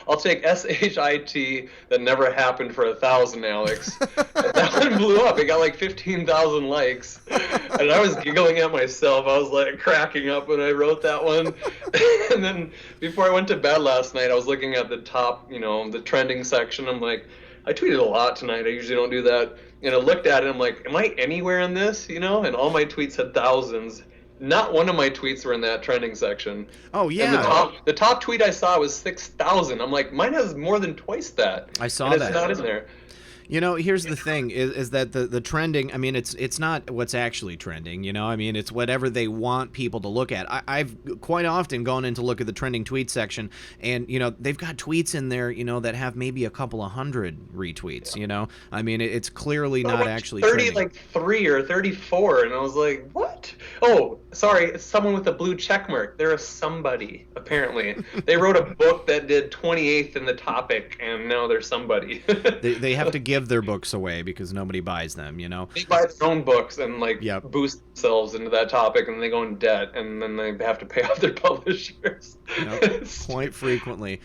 I'll take SHIT that never happened for 1,000, Alex. That one blew up. It got like 15,000 likes. And I was giggling at myself. I was like cracking up when I wrote that one. And then before I went to bed last night, I was looking at the top, the trending section. I'm like, I tweeted a lot tonight. I usually don't do that. And I looked at it. I'm like, am I anywhere in this? And all my tweets had thousands. Not one of my tweets were in that trending section. Oh, yeah. And the top tweet I saw was 6,000. I'm like, mine has more than twice that. I saw and that. It's not in there. Here's the thing is that the trending, I mean, it's not what's actually trending, I mean, it's whatever they want people to look at. I've quite often gone in to look at the trending tweet section, and, they've got tweets in there, that have maybe a couple of hundred retweets, I mean, it's clearly not actually 30, trending. like 3 or 34, and I was like, what? Oh, sorry, it's someone with a blue check mark. They're a somebody, apparently. They wrote a book that did 28th in the topic, and now they're somebody. They have to give their books away because nobody buys them, They buy their own books and Yep. boost themselves into that topic, and they go in debt, and then they have to pay off their publishers. Yep. Quite frequently.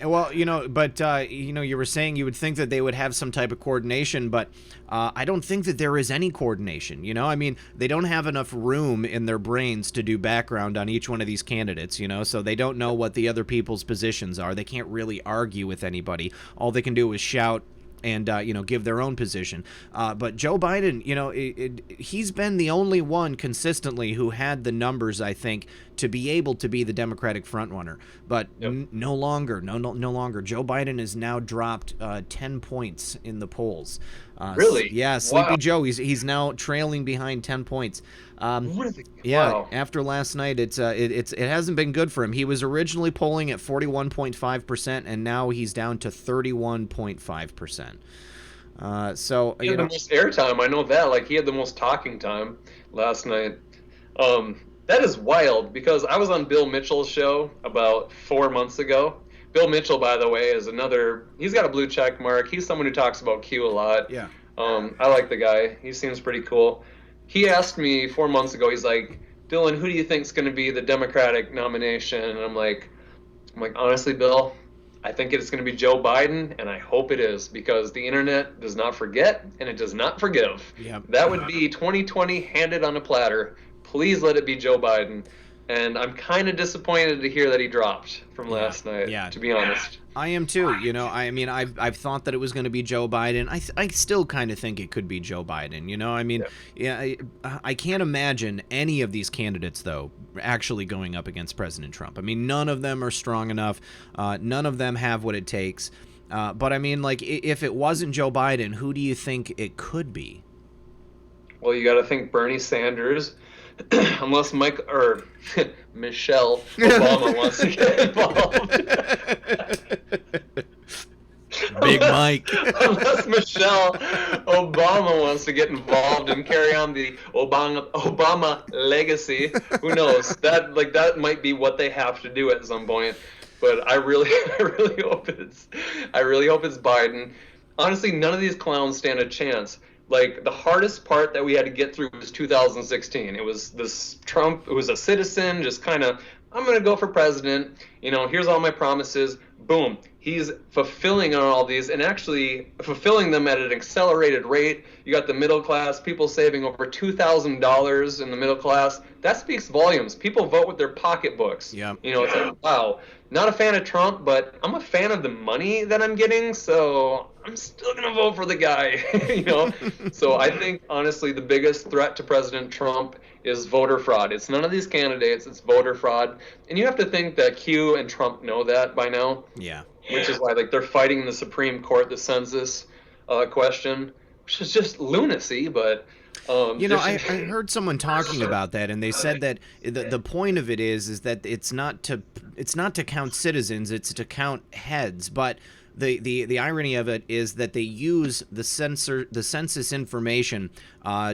Well, but you were saying you would think that they would have some type of coordination, but I don't think that there is any coordination. I mean, they don't have enough room in their brains to do background on each one of these candidates, so they don't know what the other people's positions are. They can't really argue with anybody. All they can do is shout and give their own position. But Joe Biden, he's been the only one consistently who had the numbers, I think, to be able to be the Democratic frontrunner. But Yep. no longer. Joe Biden has now dropped 10 points in the polls. Really? Yeah, Sleepy Wow. Joe. He's now trailing behind 10 points. Really? Yeah, Wow. after last night, it hasn't been good for him. He was originally polling at 41.5%, and now he's down to 31.5%. So He had the most airtime. I know that. Like, he had the most talking time last night. That is wild, because I was on Bill Mitchell's show about 4 months ago. Bill Mitchell, by the way, is he's got a blue check mark. He's someone who talks about Q a lot. Yeah. I like the guy. He seems pretty cool. He asked me 4 months ago, he's like, Dylan, who do you think's going to be the Democratic nomination? And I'm like, honestly, Bill, I think it's going to be Joe Biden, and I hope it is, because the internet does not forget, and it does not forgive. Yep. That would be 2020 handed on a platter. Please let it be Joe Biden. And I'm kind of disappointed to hear that he dropped from last night, to be honest. I am too. I mean, I've thought that it was going to be Joe Biden. I still kind of think it could be Joe Biden. I mean, I can't imagine any of these candidates, though, actually going up against President Trump. I mean, none of them are strong enough. None of them have what it takes. But I mean, like, if it wasn't Joe Biden, who do you think it could be? Well, you got to think Bernie Sanders. Unless Michelle Obama wants to get involved. Big Mike. Unless Michelle Obama wants to get involved and carry on the Obama legacy, who knows? That might be what they have to do at some point. But I really hope it's Biden. Honestly, none of these clowns stand a chance. Like, the hardest part that we had to get through was 2016. It was this Trump, who was a citizen, just kind of, I'm going to go for president. Here's all my promises. Boom. He's fulfilling on all these and actually fulfilling them at an accelerated rate. You got the middle class, people saving over $2,000 in the middle class. That speaks volumes. People vote with their pocketbooks. Yeah. It's like, wow. Not a fan of Trump, but I'm a fan of the money that I'm getting, so I'm still going to vote for the guy. So I think, honestly, the biggest threat to President Trump is voter fraud. It's none of these candidates, it's voter fraud. And you have to think that Q and Trump know that by now. Yeah. Which is why they're fighting in the Supreme Court the census question, which is just lunacy, but I heard someone talking about that, and they said that the point of it is that it's not to count citizens, it's to count heads. But the irony of it is that they use the census information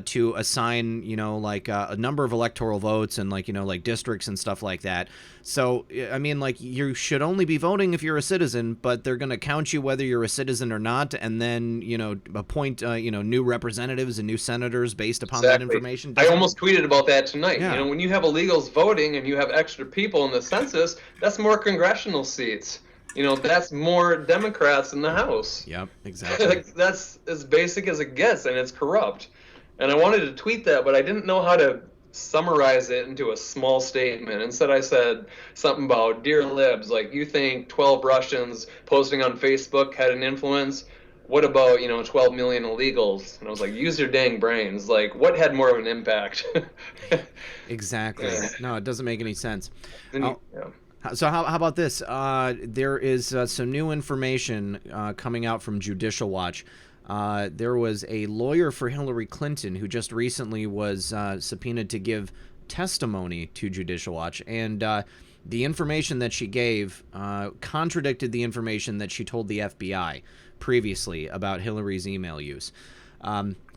to assign a number of electoral votes and like districts and stuff like that. So I mean, like, you should only be voting if you're a citizen, but they're going to count you whether you're a citizen or not, and then appoint new representatives and new senators based upon that information. I almost tweeted about that tonight. Yeah. When you have illegals voting and you have extra people in the census, that's more congressional seats. That's more Democrats in the House. Yep, exactly. That's as basic as it gets, and it's corrupt. And I wanted to tweet that, but I didn't know how to summarize it into a small statement. Instead, I said something about, dear libs, like, you think 12 Russians posting on Facebook had an influence? What about, 12 million illegals? And I was like, use your dang brains. Like, what had more of an impact? Exactly. Yeah. No, it doesn't make any sense. Yeah. So how about this? There is some new information coming out from Judicial Watch. There was a lawyer for Hillary Clinton who just recently was subpoenaed to give testimony to Judicial Watch, and the information that she gave contradicted the information that she told the FBI previously about Hillary's email use.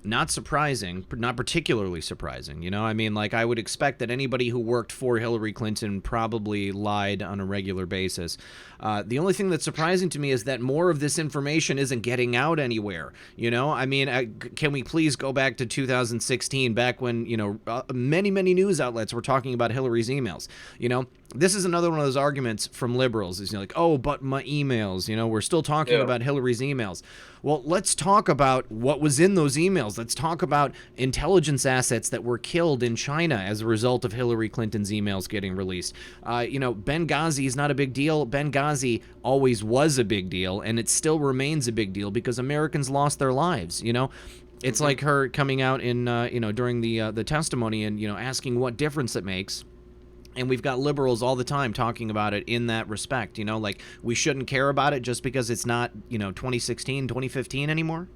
Not surprising, not particularly surprising. I mean, like, I would expect that anybody who worked for Hillary Clinton probably lied on a regular basis. The only thing that's surprising to me is that more of this information isn't getting out anywhere. I mean, can we please go back to 2016, back when, many news outlets were talking about Hillary's emails. This is another one of those arguments from liberals is, like, oh, but my emails, we're still talking about Hillary's emails. Well, let's talk about what was in those emails. Let's talk about intelligence assets that were killed in China as a result of Hillary Clinton's emails getting released. Benghazi is not a big deal. Benghazi always was a big deal, and it still remains a big deal because Americans lost their lives. It's like her coming out in during the testimony and asking what difference it makes. And we've got liberals all the time talking about it in that respect, like we shouldn't care about it just because it's not, 2016, 2015 anymore.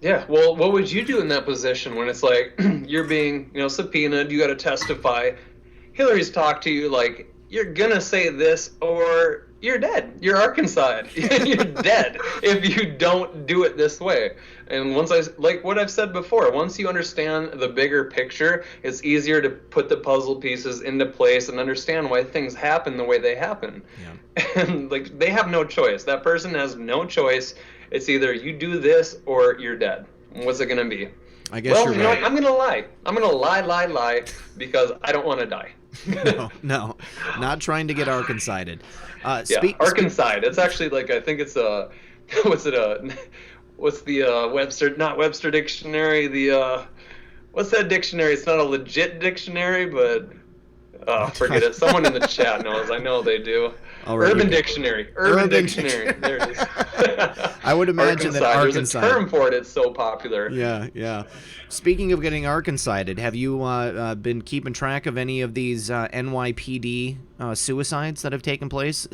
Yeah, well, what would you do in that position when it's like you're being, subpoenaed, you got to testify. Hillary's talked to you like, you're going to say this or you're dead. You're Arkansas. You're dead if you don't do it this way. And like what I've said before, once you understand the bigger picture, it's easier to put the puzzle pieces into place and understand why things happen the way they happen. Yeah. And like, they have no choice. That person has no choice. It's either you do this or you're dead. What's it going to be? I guess you're right. I'm going to lie. I'm going to lie because I don't want to die. No, not trying to get Arkansas-ed. Arkansas. It's actually like, I think it's what's the Webster dictionary? What's that dictionary? It's not a legit dictionary, but forget it. Someone in the chat knows. I know they do. Right, Urban Dictionary. Urban Dictionary. There it is. I would imagine that Arkansas. There's a term for it. It's so popular. Yeah. Speaking of getting Arkansas-ed, have you been keeping track of any of these NYPD suicides that have taken place?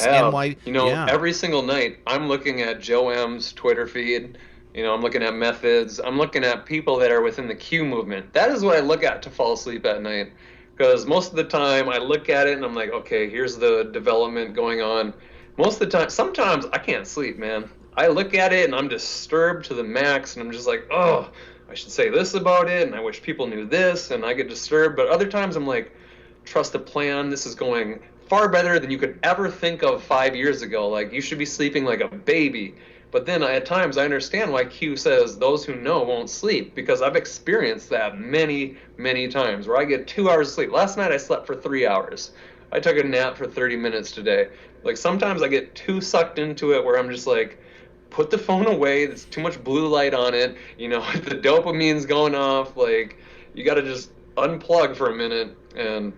Every single night I'm looking at Joe M's Twitter feed. I'm looking at methods. I'm llooking at people that are within the Q movement. That is what I look at to fall asleep at night. Because most of the time I look at it and I'm like, okay, here's the development going on. Most of the time, sometimes I can't sleep, man. I look at it and I'm disturbed to the max and I'm just like, oh, I should say this about it and I wish people knew this, and I get disturbed. But other times I'm like, trust the plan. This is going far better than you could ever think of 5 years ago. Like, you should be sleeping like a baby. But then at times I understand why Q says those who know won't sleep, because I've experienced that many, many times where I get 2 hours of sleep. Last night I slept for 3 hours. I took a nap for 30 minutes today. Like sometimes I get too sucked into it where I'm just like, put the phone away. There's too much blue light on it. You know, the dopamine's going off. Like, you got to just unplug for a minute. And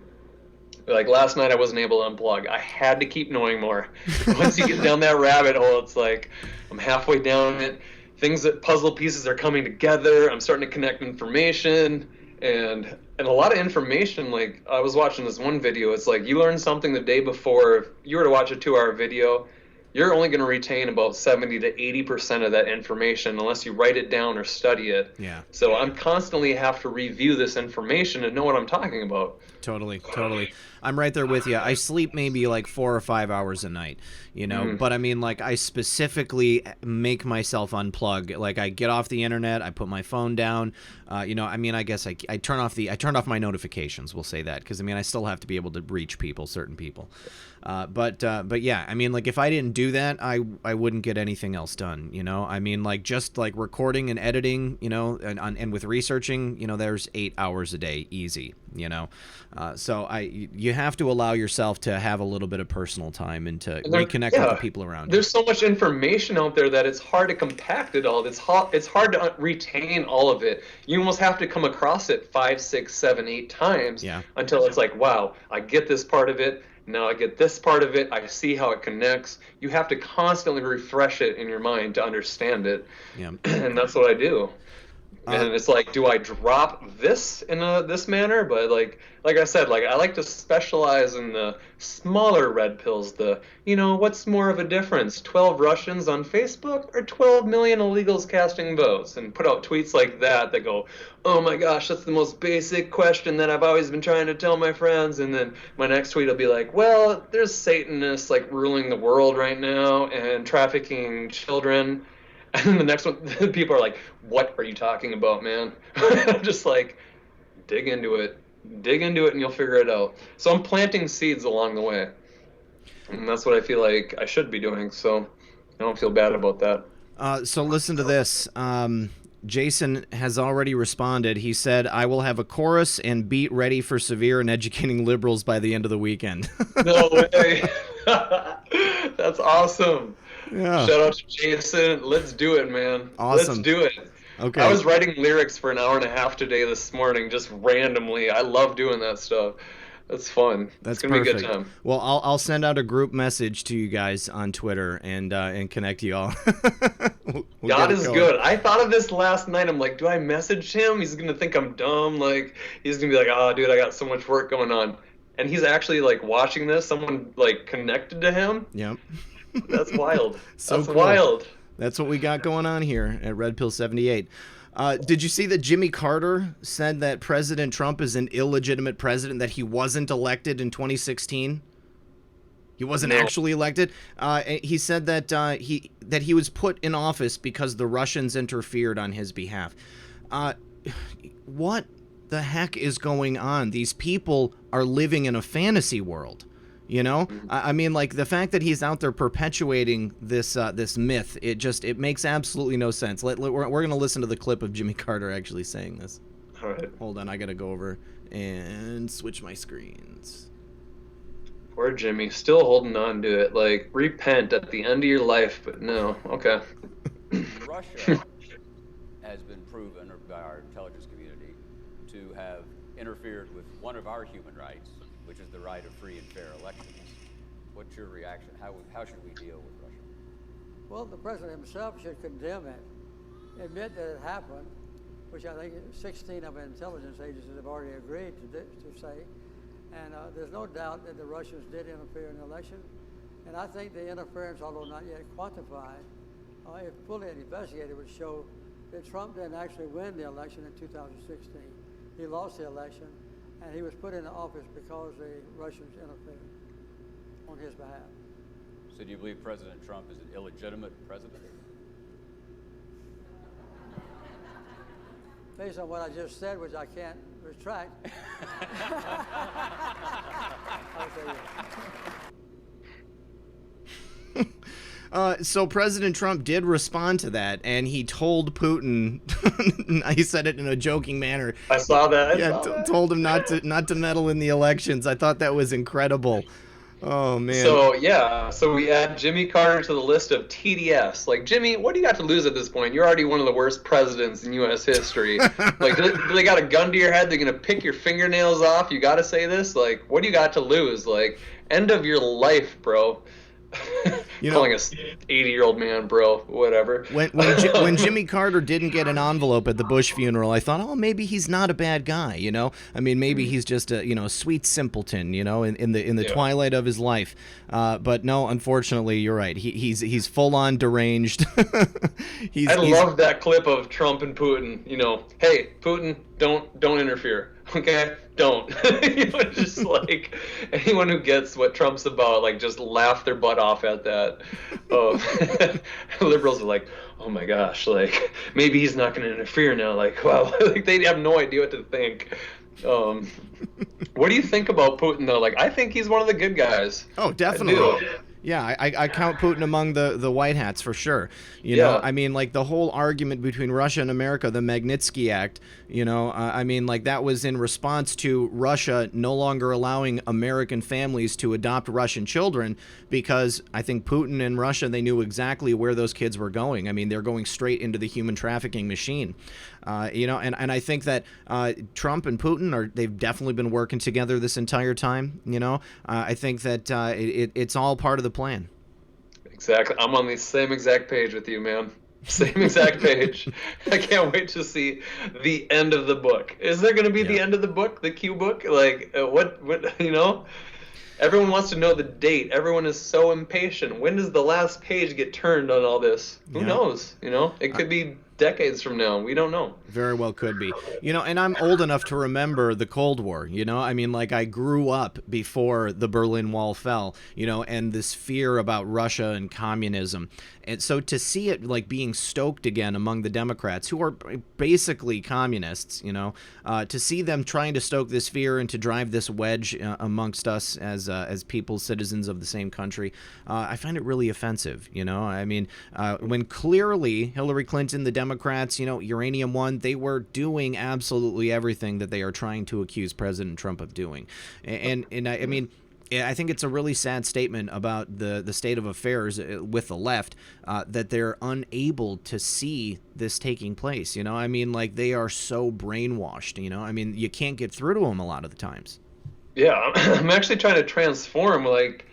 like last night, I wasn't able to unplug. I had to keep knowing more. Once you get down that rabbit hole, it's like I'm halfway down it. Things that puzzle pieces are coming together. I'm starting to connect information and a lot of information. Like I was watching this one video. It's like you learn something the day before. If you were to watch a 2-hour video, you're only going to retain about 70 to 80% of that information unless you write it down or study it. Yeah. So I'm constantly have to review this information and know what I'm talking about. Totally. I'm right there with you. I sleep maybe like 4 or 5 hours a night, you know, but I mean, like I specifically make myself unplug. Like I get off the internet, I put my phone down, you know, I mean, I guess I turned off my notifications. We'll say that. Cause I mean, I still have to be able to reach people, certain people. But yeah, I mean, like if I didn't do that, I wouldn't get anything else done. You know, I mean, like just like recording and editing, you know, and with researching, you know, there's 8 hours a day, easy, you know? So you have to allow yourself to have a little bit of personal time and to reconnect with the people around you. There's so much information out there that it's hard to compact it all. It's hard to retain all of it. You almost have to come across it 5, 6, 7, 8 times until it's like, wow, I get this part of it. Now I get this part of it. I see how it connects. You have to constantly refresh it in your mind to understand it. Yeah. And that's what I do. And it's like, do I drop this in this manner? But like I said, like I like to specialize in the smaller red pills. What's more of a difference? 12 Russians on Facebook or 12 million illegals casting votes? And put out tweets like that go, oh my gosh, that's the most basic question that I've always been trying to tell my friends. And then my next tweet will be like, well, there's Satanists like ruling the world right now and trafficking children. And then the next one, people are like, what are you talking about, man? I'm just like, dig into it and you'll figure it out. So I'm planting seeds along the way. And that's what I feel like I should be doing. So I don't feel bad about that. So listen to this. Jason has already responded. He said, I will have a chorus and beat ready for severe and educating liberals by the end of the weekend. No way. That's awesome. Yeah. Shout out to Jason. Let's do it, man. Awesome. Let's do it. Okay. I was writing lyrics for an hour and a half today this morning, just randomly. I love doing that stuff. That's fun. That's gonna perfect. Be a good time. Well, I'll send out a group message to you guys on Twitter and connect you all. we'll God is good. I thought of this last night. I'm like, do I message him? He's gonna think I'm dumb. Like he's gonna be like, oh, dude, I got so much work going on. And he's actually like watching this. Someone like connected to him. Yep. That's wild. So That's cool. wild. That's what we got going on here at Red Pill 78. Did you see that Jimmy Carter said that President Trump is an illegitimate president, that he wasn't elected in 2016? He wasn't actually elected. He said that he was put in office because the Russians interfered on his behalf. What the heck is going on? These people are living in a fantasy world. You know, I mean, like the fact that he's out there perpetuating this myth, it makes absolutely no sense. We're going to listen to the clip of Jimmy Carter actually saying this. All right. Hold on, I got to go over and switch my screens. Poor Jimmy, still holding on to it. Like, repent at the end of your life, but no. Okay. Russia has been proven by our intelligence community to have interfered with one of our human rights, which is the right of free and fair elections. What's your reaction? How should we deal with Russia? Well, the president himself should condemn it, admit that it happened, which I think 16 of the intelligence agencies have already agreed to say. And there's no doubt that the Russians did interfere in the election. And I think the interference, although not yet quantified, if fully investigated, would show that Trump didn't actually win the election in 2016. He lost the election. And he was put into office because the Russians interfered on his behalf. So do you believe President Trump is an illegitimate president? Based on what I just said, which I can't retract. I would say yes. So President Trump did respond to that, and he told Putin, he said it in a joking manner. I saw that. Told him not to meddle in the elections. I thought that was incredible. Oh man. So we add Jimmy Carter to the list of TDS. Like, Jimmy, what do you got to lose at this point? You're already one of the worst presidents in U.S. history. Like, do they got a gun to your head? They're gonna pick your fingernails off? You got to say this? Like, what do you got to lose? Like, end of your life, bro. Calling a 80-year-old man, bro, whatever. When Jimmy Carter didn't get an envelope at the Bush funeral, I thought, oh, maybe he's not a bad guy, you know. I mean, maybe he's just a sweet simpleton, you know, in the twilight of his life. But no, unfortunately, you're right. He's full on deranged. I love that clip of Trump and Putin. You know, hey, Putin, don't interfere. Okay, don't. Just like anyone who gets what Trump's about, like, just laugh their butt off at that. Liberals are like, oh my gosh, like, maybe he's not going to interfere now. Like, wow, like, they have no idea what to think. What do you think about Putin, though? Like, I think he's one of the good guys. Oh, definitely. Yeah, I count Putin among the white hats for sure. You know, I mean, like, the whole argument between Russia and America, the Magnitsky Act, you know, I mean, like, that was in response to Russia no longer allowing American families to adopt Russian children, because I think Putin and Russia, they knew exactly where those kids were going. I mean, they're going straight into the human trafficking machine. You know, and I think that Trump and Putin they've definitely been working together this entire time. You know, I think that it's all part of the plan. Exactly. I'm on the same exact page with you, man. Same exact page. I can't wait to see the end of the book. Is there going to be the end of the book, the Q book? Like, what, you know? Everyone wants to know the date. Everyone is so impatient. When does the last page get turned on all this? Who knows? You know, it could be decades from now. We don't know. Very well could be. You know, and I'm old enough to remember the Cold War, you know? I mean, like, I grew up before the Berlin Wall fell, you know, and this fear about Russia and communism. And so to see it, like, being stoked again among the Democrats, who are basically communists, you know, to see them trying to stoke this fear and to drive this wedge amongst us as people, citizens of the same country, I find it really offensive, you know? I mean, when clearly Hillary Clinton, the Democrats, you know, Uranium One, they were doing absolutely everything that they are trying to accuse President Trump of doing. And I mean, I think it's a really sad statement about the state of affairs with the left, that they're unable to see this taking place. You know, I mean, like, they are so brainwashed, you know, I mean, you can't get through to them a lot of the times. Yeah, I'm actually trying to transform, like,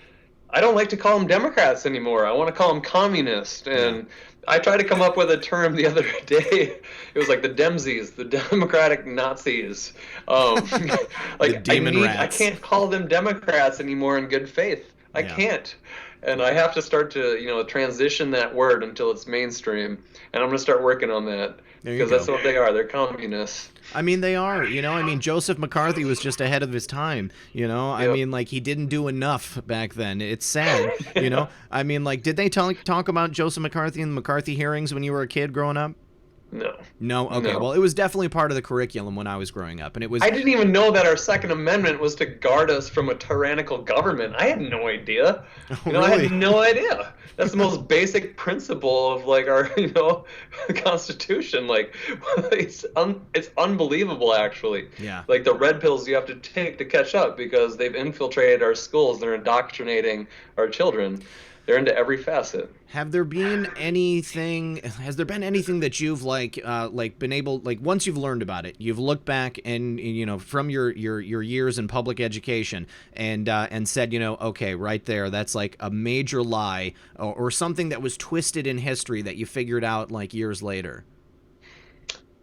I don't like to call them Democrats anymore. I want to call them communist. And I tried to come up with a term the other day. It was like the Demsies, the Democratic Nazis. Like, the demon rats. I can't call them Democrats anymore in good faith. I can't. And I have to start to, you know, transition that word until it's mainstream. And I'm going to start working on that. Because that's what they are. They're communists. I mean, they are, you know, I mean, Joseph McCarthy was just ahead of his time, you know, I mean, like, he didn't do enough back then. It's sad, you know, I mean, like, did they talk about Joseph McCarthy and the McCarthy hearings when you were a kid growing up? No? Okay, well, it was definitely part of the curriculum when I was growing up, and it was... I didn't even know that our Second Amendment was to guard us from a tyrannical government. I had no idea. You know, really? I had no idea. That's the most basic principle of, like, our, you know, Constitution. Like, it's unbelievable, actually. Yeah. Like, the red pills you have to take to catch up, because they've infiltrated our schools. They're indoctrinating our children. They're into every facet. Has there been anything that you've like been able, like, once you've learned about it, you've looked back and, you know, from your years in public education and said, you know, okay, right there, that's like a major lie or something that was twisted in history that you figured out like years later?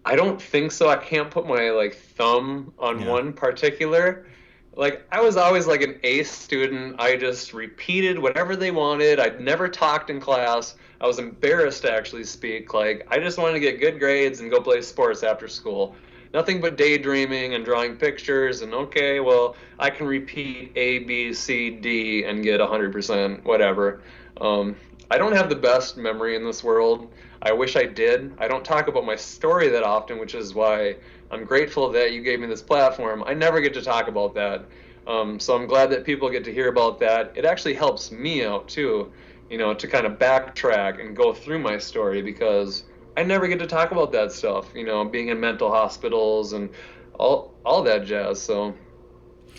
I don't think so. I can't put my, like, thumb on one particular. Like, I was always like an A student. I just repeated whatever they wanted. I'd never talked in class. I was embarrassed to actually speak. Like, I just wanted to get good grades and go play sports after school. Nothing but daydreaming and drawing pictures and, okay, well, I can repeat A, B, C, D and get 100%, whatever. I don't have the best memory in this world. I wish I did. I don't talk about my story that often, which is why I'm grateful that you gave me this platform. I never get to talk about that. So I'm glad that people get to hear about that. It actually helps me out, too. to kind of backtrack and go through my story, because I never get to talk about that stuff, being in mental hospitals and all that jazz. So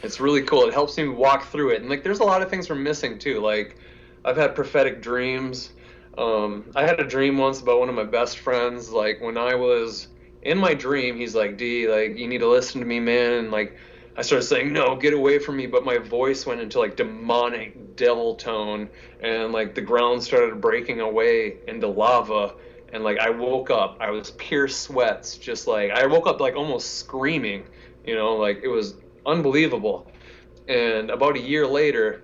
it's really cool. It helps me walk through it. And like, there's a lot of things we're missing too. Like, I've had prophetic dreams. I had a dream once about one of my best friends. Like, when I was in my dream, he's like, D, like, you need to listen to me, man. And like, I started saying, no, get away from me. But my voice went into like demonic devil tone, and like the ground started breaking away into lava. And like, I woke up, I was pure sweats. Just like, I woke up like almost screaming, like it was unbelievable. And about a year later,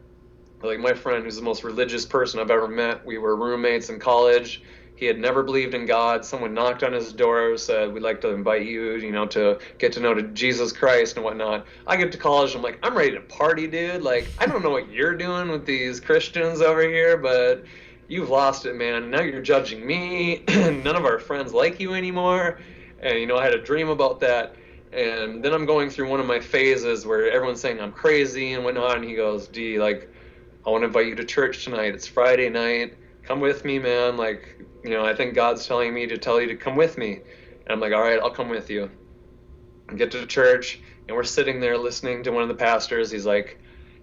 like, my friend, who's the most religious person I've ever met, we were roommates in college. He had never believed in God. Someone knocked on his door, said, we'd like to invite you, to get to know Jesus Christ and whatnot. I get to college, I'm like, I'm ready to party, dude. Like, I don't know what you're doing with these Christians over here, but you've lost it, man. Now you're judging me. None of our friends like you anymore. And, I had a dream about that. And then I'm going through one of my phases where everyone's saying I'm crazy and whatnot. And he goes, D, like, I want to invite you to church tonight. It's Friday night. Come with me, man. Like, I think God's telling me to tell you to come with me. And I'm like, all right, I'll come with you. And get to the church, and we're sitting there listening to one of the pastors. He's like,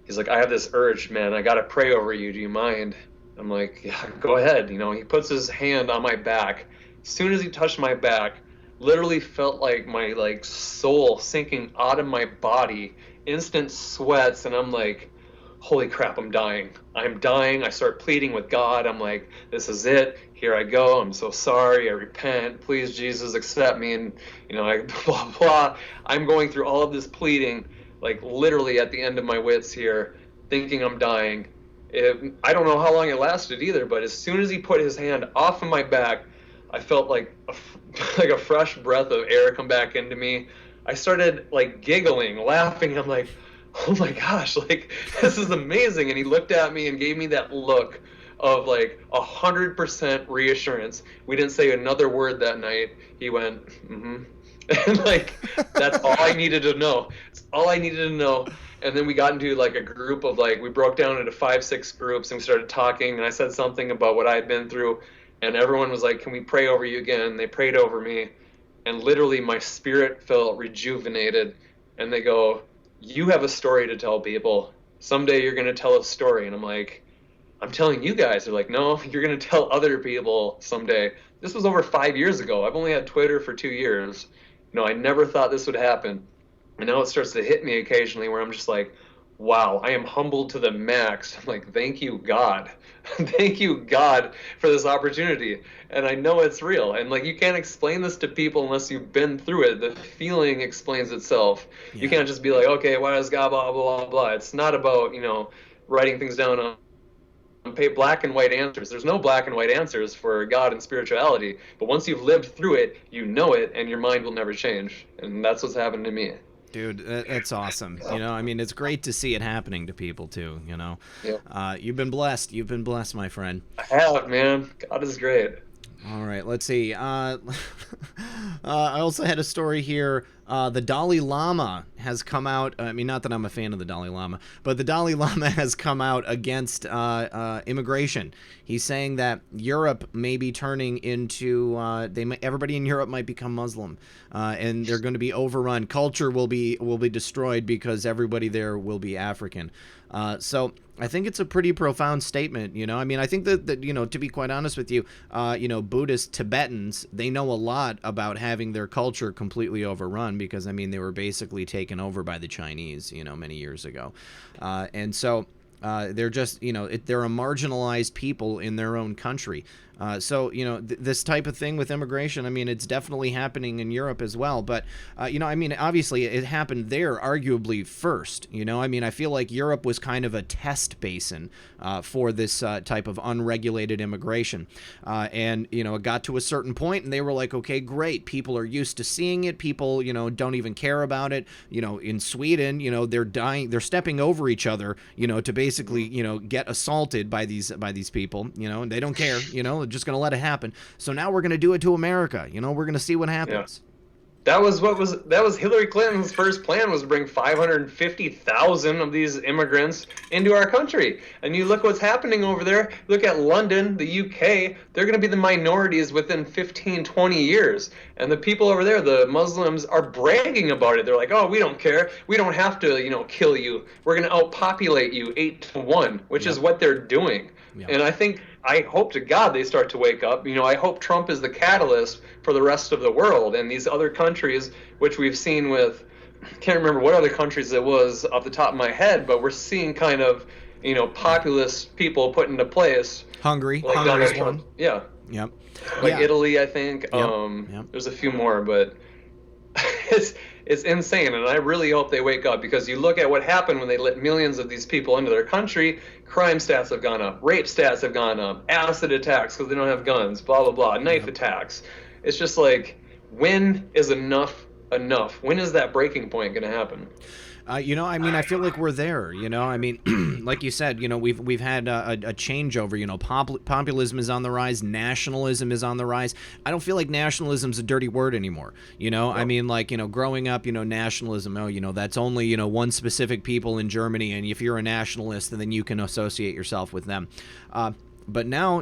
I have this urge, man. I got to pray over you. Do you mind? I'm like, yeah, go ahead. He puts his hand on my back. As soon as he touched my back, literally felt like my soul sinking out of my body, instant sweats. And I'm like, holy crap, I'm dying. I start pleading with God. I'm like, this is it. Here I go. I'm so sorry. I repent. Please, Jesus, accept me. And, I blah, blah. I'm going through all of this pleading, like literally at the end of my wits here, thinking I'm dying. I don't know how long it lasted either, but as soon as he put his hand off of my back, I felt like a fresh breath of air come back into me. I started like giggling, laughing. I'm like, oh my gosh, like, this is amazing. And he looked at me and gave me that look of like 100% reassurance. We didn't say another word that night. He went, mm-hmm. And like, that's all I needed to know. It's all I needed to know. And then we got into like a group of like, we broke down into 5-6 groups, and we started talking, and I said something about what I had been through, and everyone was like, can we pray over you again? They prayed over me, and literally my spirit felt rejuvenated. And they go, you have a story to tell people. Someday you're going to tell a story. And I'm like, I'm telling you guys. They're like, no, you're going to tell other people someday. This was over 5 years ago. I've only had Twitter for 2 years. I never thought this would happen. And now it starts to hit me occasionally where I'm just like, wow, I am humbled to the max. I'm like, thank you, God. Thank you, God, for this opportunity. And I know it's real. And like, you can't explain this to people unless you've been through it. The feeling explains itself. Yeah. You can't just be like, okay, why does God blah, blah, blah, blah. It's not about, writing things down on black and white answers. There's no black and white answers for God and spirituality. But once you've lived through it, you know it, and your mind will never change. And that's what's happened to me. Dude, that's awesome. It's great to see it happening to people too, Yeah. You've been blessed. You've been blessed, my friend. I have, man. God is great. All right, let's see. I also had a story here. The Dalai Lama has come out. Not that I'm a fan of the Dalai Lama, but the Dalai Lama has come out against immigration. He's saying that Europe may be turning into everybody in Europe might become Muslim, and they're going to be overrun. Culture will be destroyed because everybody there will be African. So I think it's a pretty profound statement, I think that to be quite honest with you, Buddhist Tibetans, they know a lot about having their culture completely overrun because, they were basically taken over by the Chinese, many years ago. And so they're just, they're a marginalized people in their own country. So, this type of thing with immigration, it's definitely happening in Europe as well. But, obviously it happened there arguably first. I feel like Europe was kind of a test basin for this type of unregulated immigration. And, it got to a certain point and they were like, okay, great. People are used to seeing it. People, don't even care about it. In Sweden, they're stepping over each other, to basically, get assaulted by these people, and they don't care, just going to let it happen. So now we're going to do it to America. We're going to see what happens. That was Hillary Clinton's first plan, was to bring 550,000 of these immigrants into our country. And you look what's happening over there. Look at London, the UK. They're going to be the minorities within 15, 20 years. And the people over there, the Muslims, are bragging about it. They're like, oh, we don't care. We don't have to, kill you. We're going to outpopulate you 8-1, which is what they're doing. Yep. And I hope to God they start to wake up. I hope Trump is the catalyst for the rest of the world and these other countries, which we've seen with, can't remember what other countries it was off the top of my head, but we're seeing kind of, populist people put into place. Hungary. Like Hungary's one. Yeah. Yep. Like Italy, I think. Yep. There's a few more, but it's insane, and I really hope they wake up, because you look at what happened when they let millions of these people into their country. Crime stats have gone up, rape stats have gone up, acid attacks because they don't have guns, blah blah blah, knife attacks. It's just like, when is enough? When is that breaking point going to happen? I feel like we're there. Like you said, we've had a changeover. Populism is on the rise. Nationalism is on the rise. I don't feel like nationalism's a dirty word anymore. No. Growing up, nationalism, that's only, one specific people in Germany, and if you're a nationalist, then you can associate yourself with them. But now,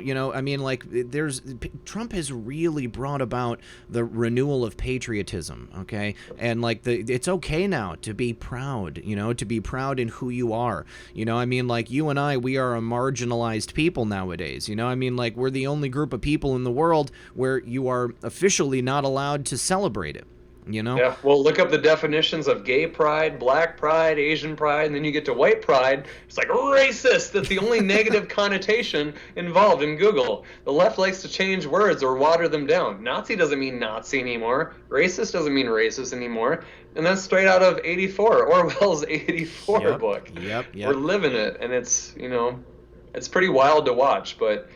Trump has really brought about the renewal of patriotism, okay? And, it's okay now to be proud, to be proud in who you are. You and I, we are a marginalized people nowadays, we're the only group of people in the world where you are officially not allowed to celebrate it. Yeah, well, look up the definitions of gay pride, black pride, Asian pride, and then you get to white pride. It's like racist. That's the only negative connotation involved in Google. The left likes to change words or water them down. Nazi doesn't mean Nazi anymore. Racist doesn't mean racist anymore. And that's straight out of 84, Orwell's 84 book. Yep. We're living it, and it's, it's pretty wild to watch. But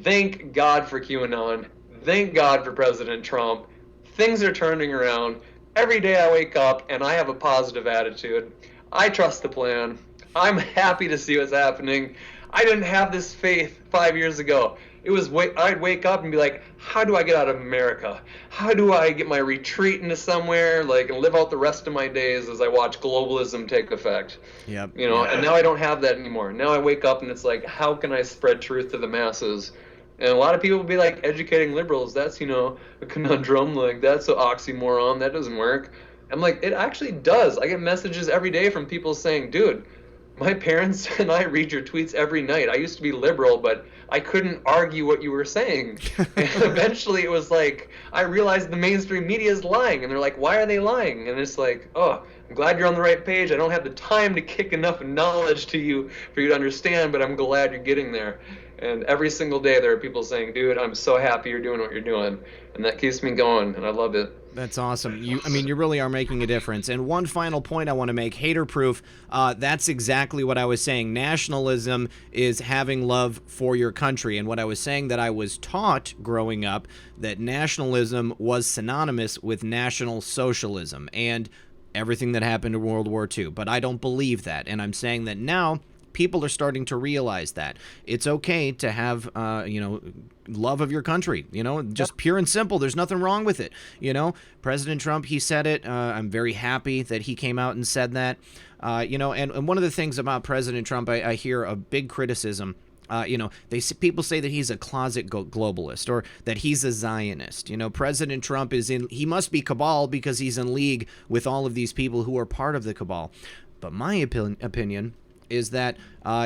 thank God for QAnon. Thank God for President Trump. Things are turning around. Every day I wake up and I have a positive attitude. I trust the plan. I'm happy to see what's happening. I didn't have this faith 5 years ago. I'd wake up and be like, how do I get out of America? How do I get my retreat into somewhere, and live out the rest of my days as I watch globalism take effect? Yep. And now I don't have that anymore. Now I wake up and it's like, how can I spread truth to the masses? And a lot of people will be like, educating liberals, that's, a conundrum, that's an oxymoron, that doesn't work. I'm like, it actually does. I get messages every day from people saying, dude, my parents and I read your tweets every night. I used to be liberal, but I couldn't argue what you were saying. And eventually it was like, I realized the mainstream media is lying. And they're like, why are they lying? And it's like, oh, I'm glad you're on the right page. I don't have the time to kick enough knowledge to you for you to understand, but I'm glad you're getting there. And every single day there are people saying, dude, I'm so happy you're doing what you're doing. And that keeps me going, and I love it. That's awesome. You really are making a difference. And one final point I want to make, hater-proof, that's exactly what I was saying. Nationalism is having love for your country. And what I was saying, that I was taught growing up that nationalism was synonymous with National Socialism and everything that happened in World War II. But I don't believe that. And I'm saying that now people are starting to realize that it's okay to have, love of your country, just pure and simple. There's nothing wrong with it. President Trump, he said it. I'm very happy that he came out and said that, and one of the things about President Trump, I hear a big criticism. People say that he's a closet globalist or that he's a Zionist. President Trump he must be cabal because he's in league with all of these people who are part of the cabal. But my opinion is that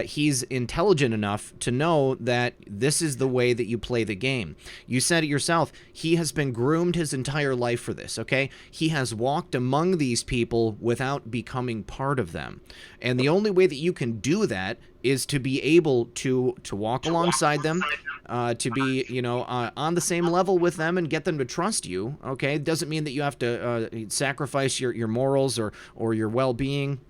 he's intelligent enough to know that this is the way that you play the game. You said it yourself. He has been groomed his entire life for this, okay? He has walked among these people without becoming part of them. And the only way that you can do that is to be able to walk alongside them, to be, on the same level with them and get them to trust you, okay? It doesn't mean that you have to sacrifice your morals or your well-being.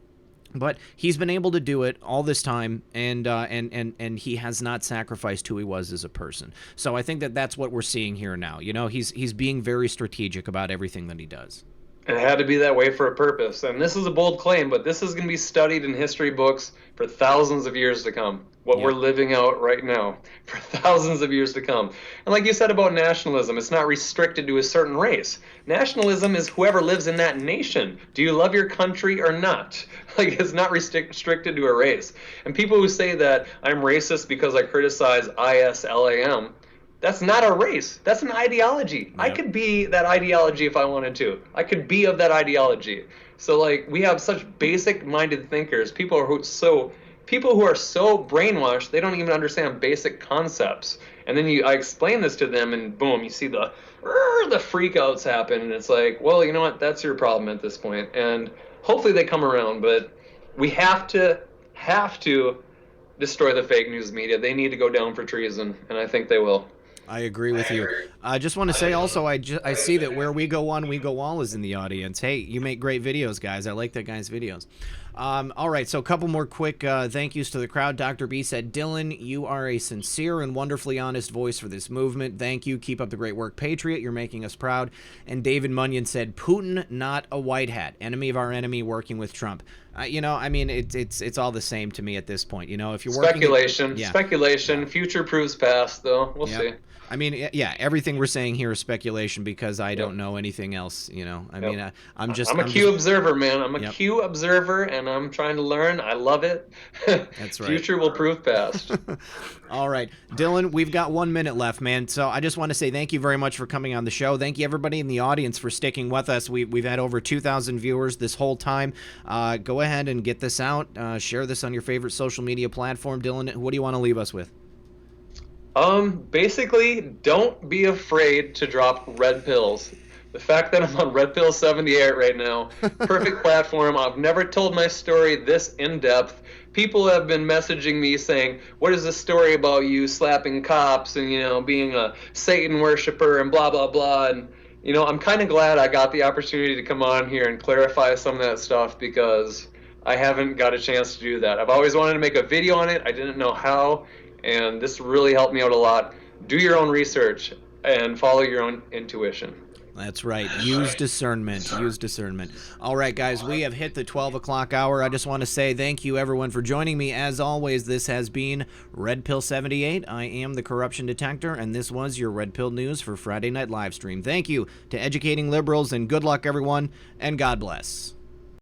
But he's been able to do it all this time, and he has not sacrificed who he was as a person. So I think that that's what we're seeing here now. He's being very strategic about everything that he does. It had to be that way for a purpose. And this is a bold claim, but this is going to be studied in history books for thousands of years to come. What we're living out right now for thousands of years to come. And like you said about nationalism, it's not restricted to a certain race. Nationalism is whoever lives in that nation. Do you love your country or not? Like, it's not restricted to a race. And people who say that I'm racist because I criticize ISLAM, that's not a race. That's an ideology. Yep. I could be that ideology if I wanted to. I could be of that ideology. So, like, we have such basic-minded thinkers. People who are so brainwashed they don't even understand basic concepts. And then I explain this to them, and boom, you see the freakouts happen. And it's like, well, you know what? That's your problem at this point. And hopefully they come around. But we have to destroy the fake news media. They need to go down for treason, and I think they will. I agree with you. I just want to say also, I see that Where We Go On, We Go All is in the audience. Hey, you make great videos, guys. I like that guy's videos. All right, so a couple more quick thank yous to the crowd. Dr. B said, Dylan, you are a sincere and wonderfully honest voice for this movement. Thank you. Keep up the great work, Patriot. You're making us proud. And David Munyon said, Putin, not a white hat. Enemy of our enemy, working with Trump. You know, I mean, it's all the same to me at this point. You know, if you're working... Speculation. Future proves past, though. We'll see. I mean, yeah, everything we're saying here is speculation because I don't know anything else, you know. I mean, I'm a Q observer, man. I'm a Q observer, and I'm trying to learn. I love it. That's right. Future will prove past. All right. Dylan, we've got 1 minute left, man. So I just want to say thank you very much for coming on the show. Thank you, everybody in the audience, for sticking with us. We've had over 2,000 viewers this whole time. Go ahead and get this out. Share this on your favorite social media platform. Dylan, what do you want to leave us with? Basically, don't be afraid to drop red pills. The fact that I'm on Red Pill 78 right now, perfect platform. I've never told my story this in depth. People have been messaging me saying, what is this story about you slapping cops and, you know, being a Satan worshiper and blah, blah, blah. And, you know, I'm kind of glad I got the opportunity to come on here and clarify some of that stuff because I haven't got a chance to do that. I've always wanted to make a video on it. I didn't know how. And this really helped me out a lot. Do your own research and follow your own intuition. That's right. Use discernment. Use discernment. All right, guys, we have hit the 12 o'clock hour. I just want to say thank you, everyone, for joining me. As always, this has been Red Pill 78. I am the Corruption Detector, and this was your Red Pill News for Friday Night Livestream. Thank you to educating liberals, and good luck, everyone, and God bless.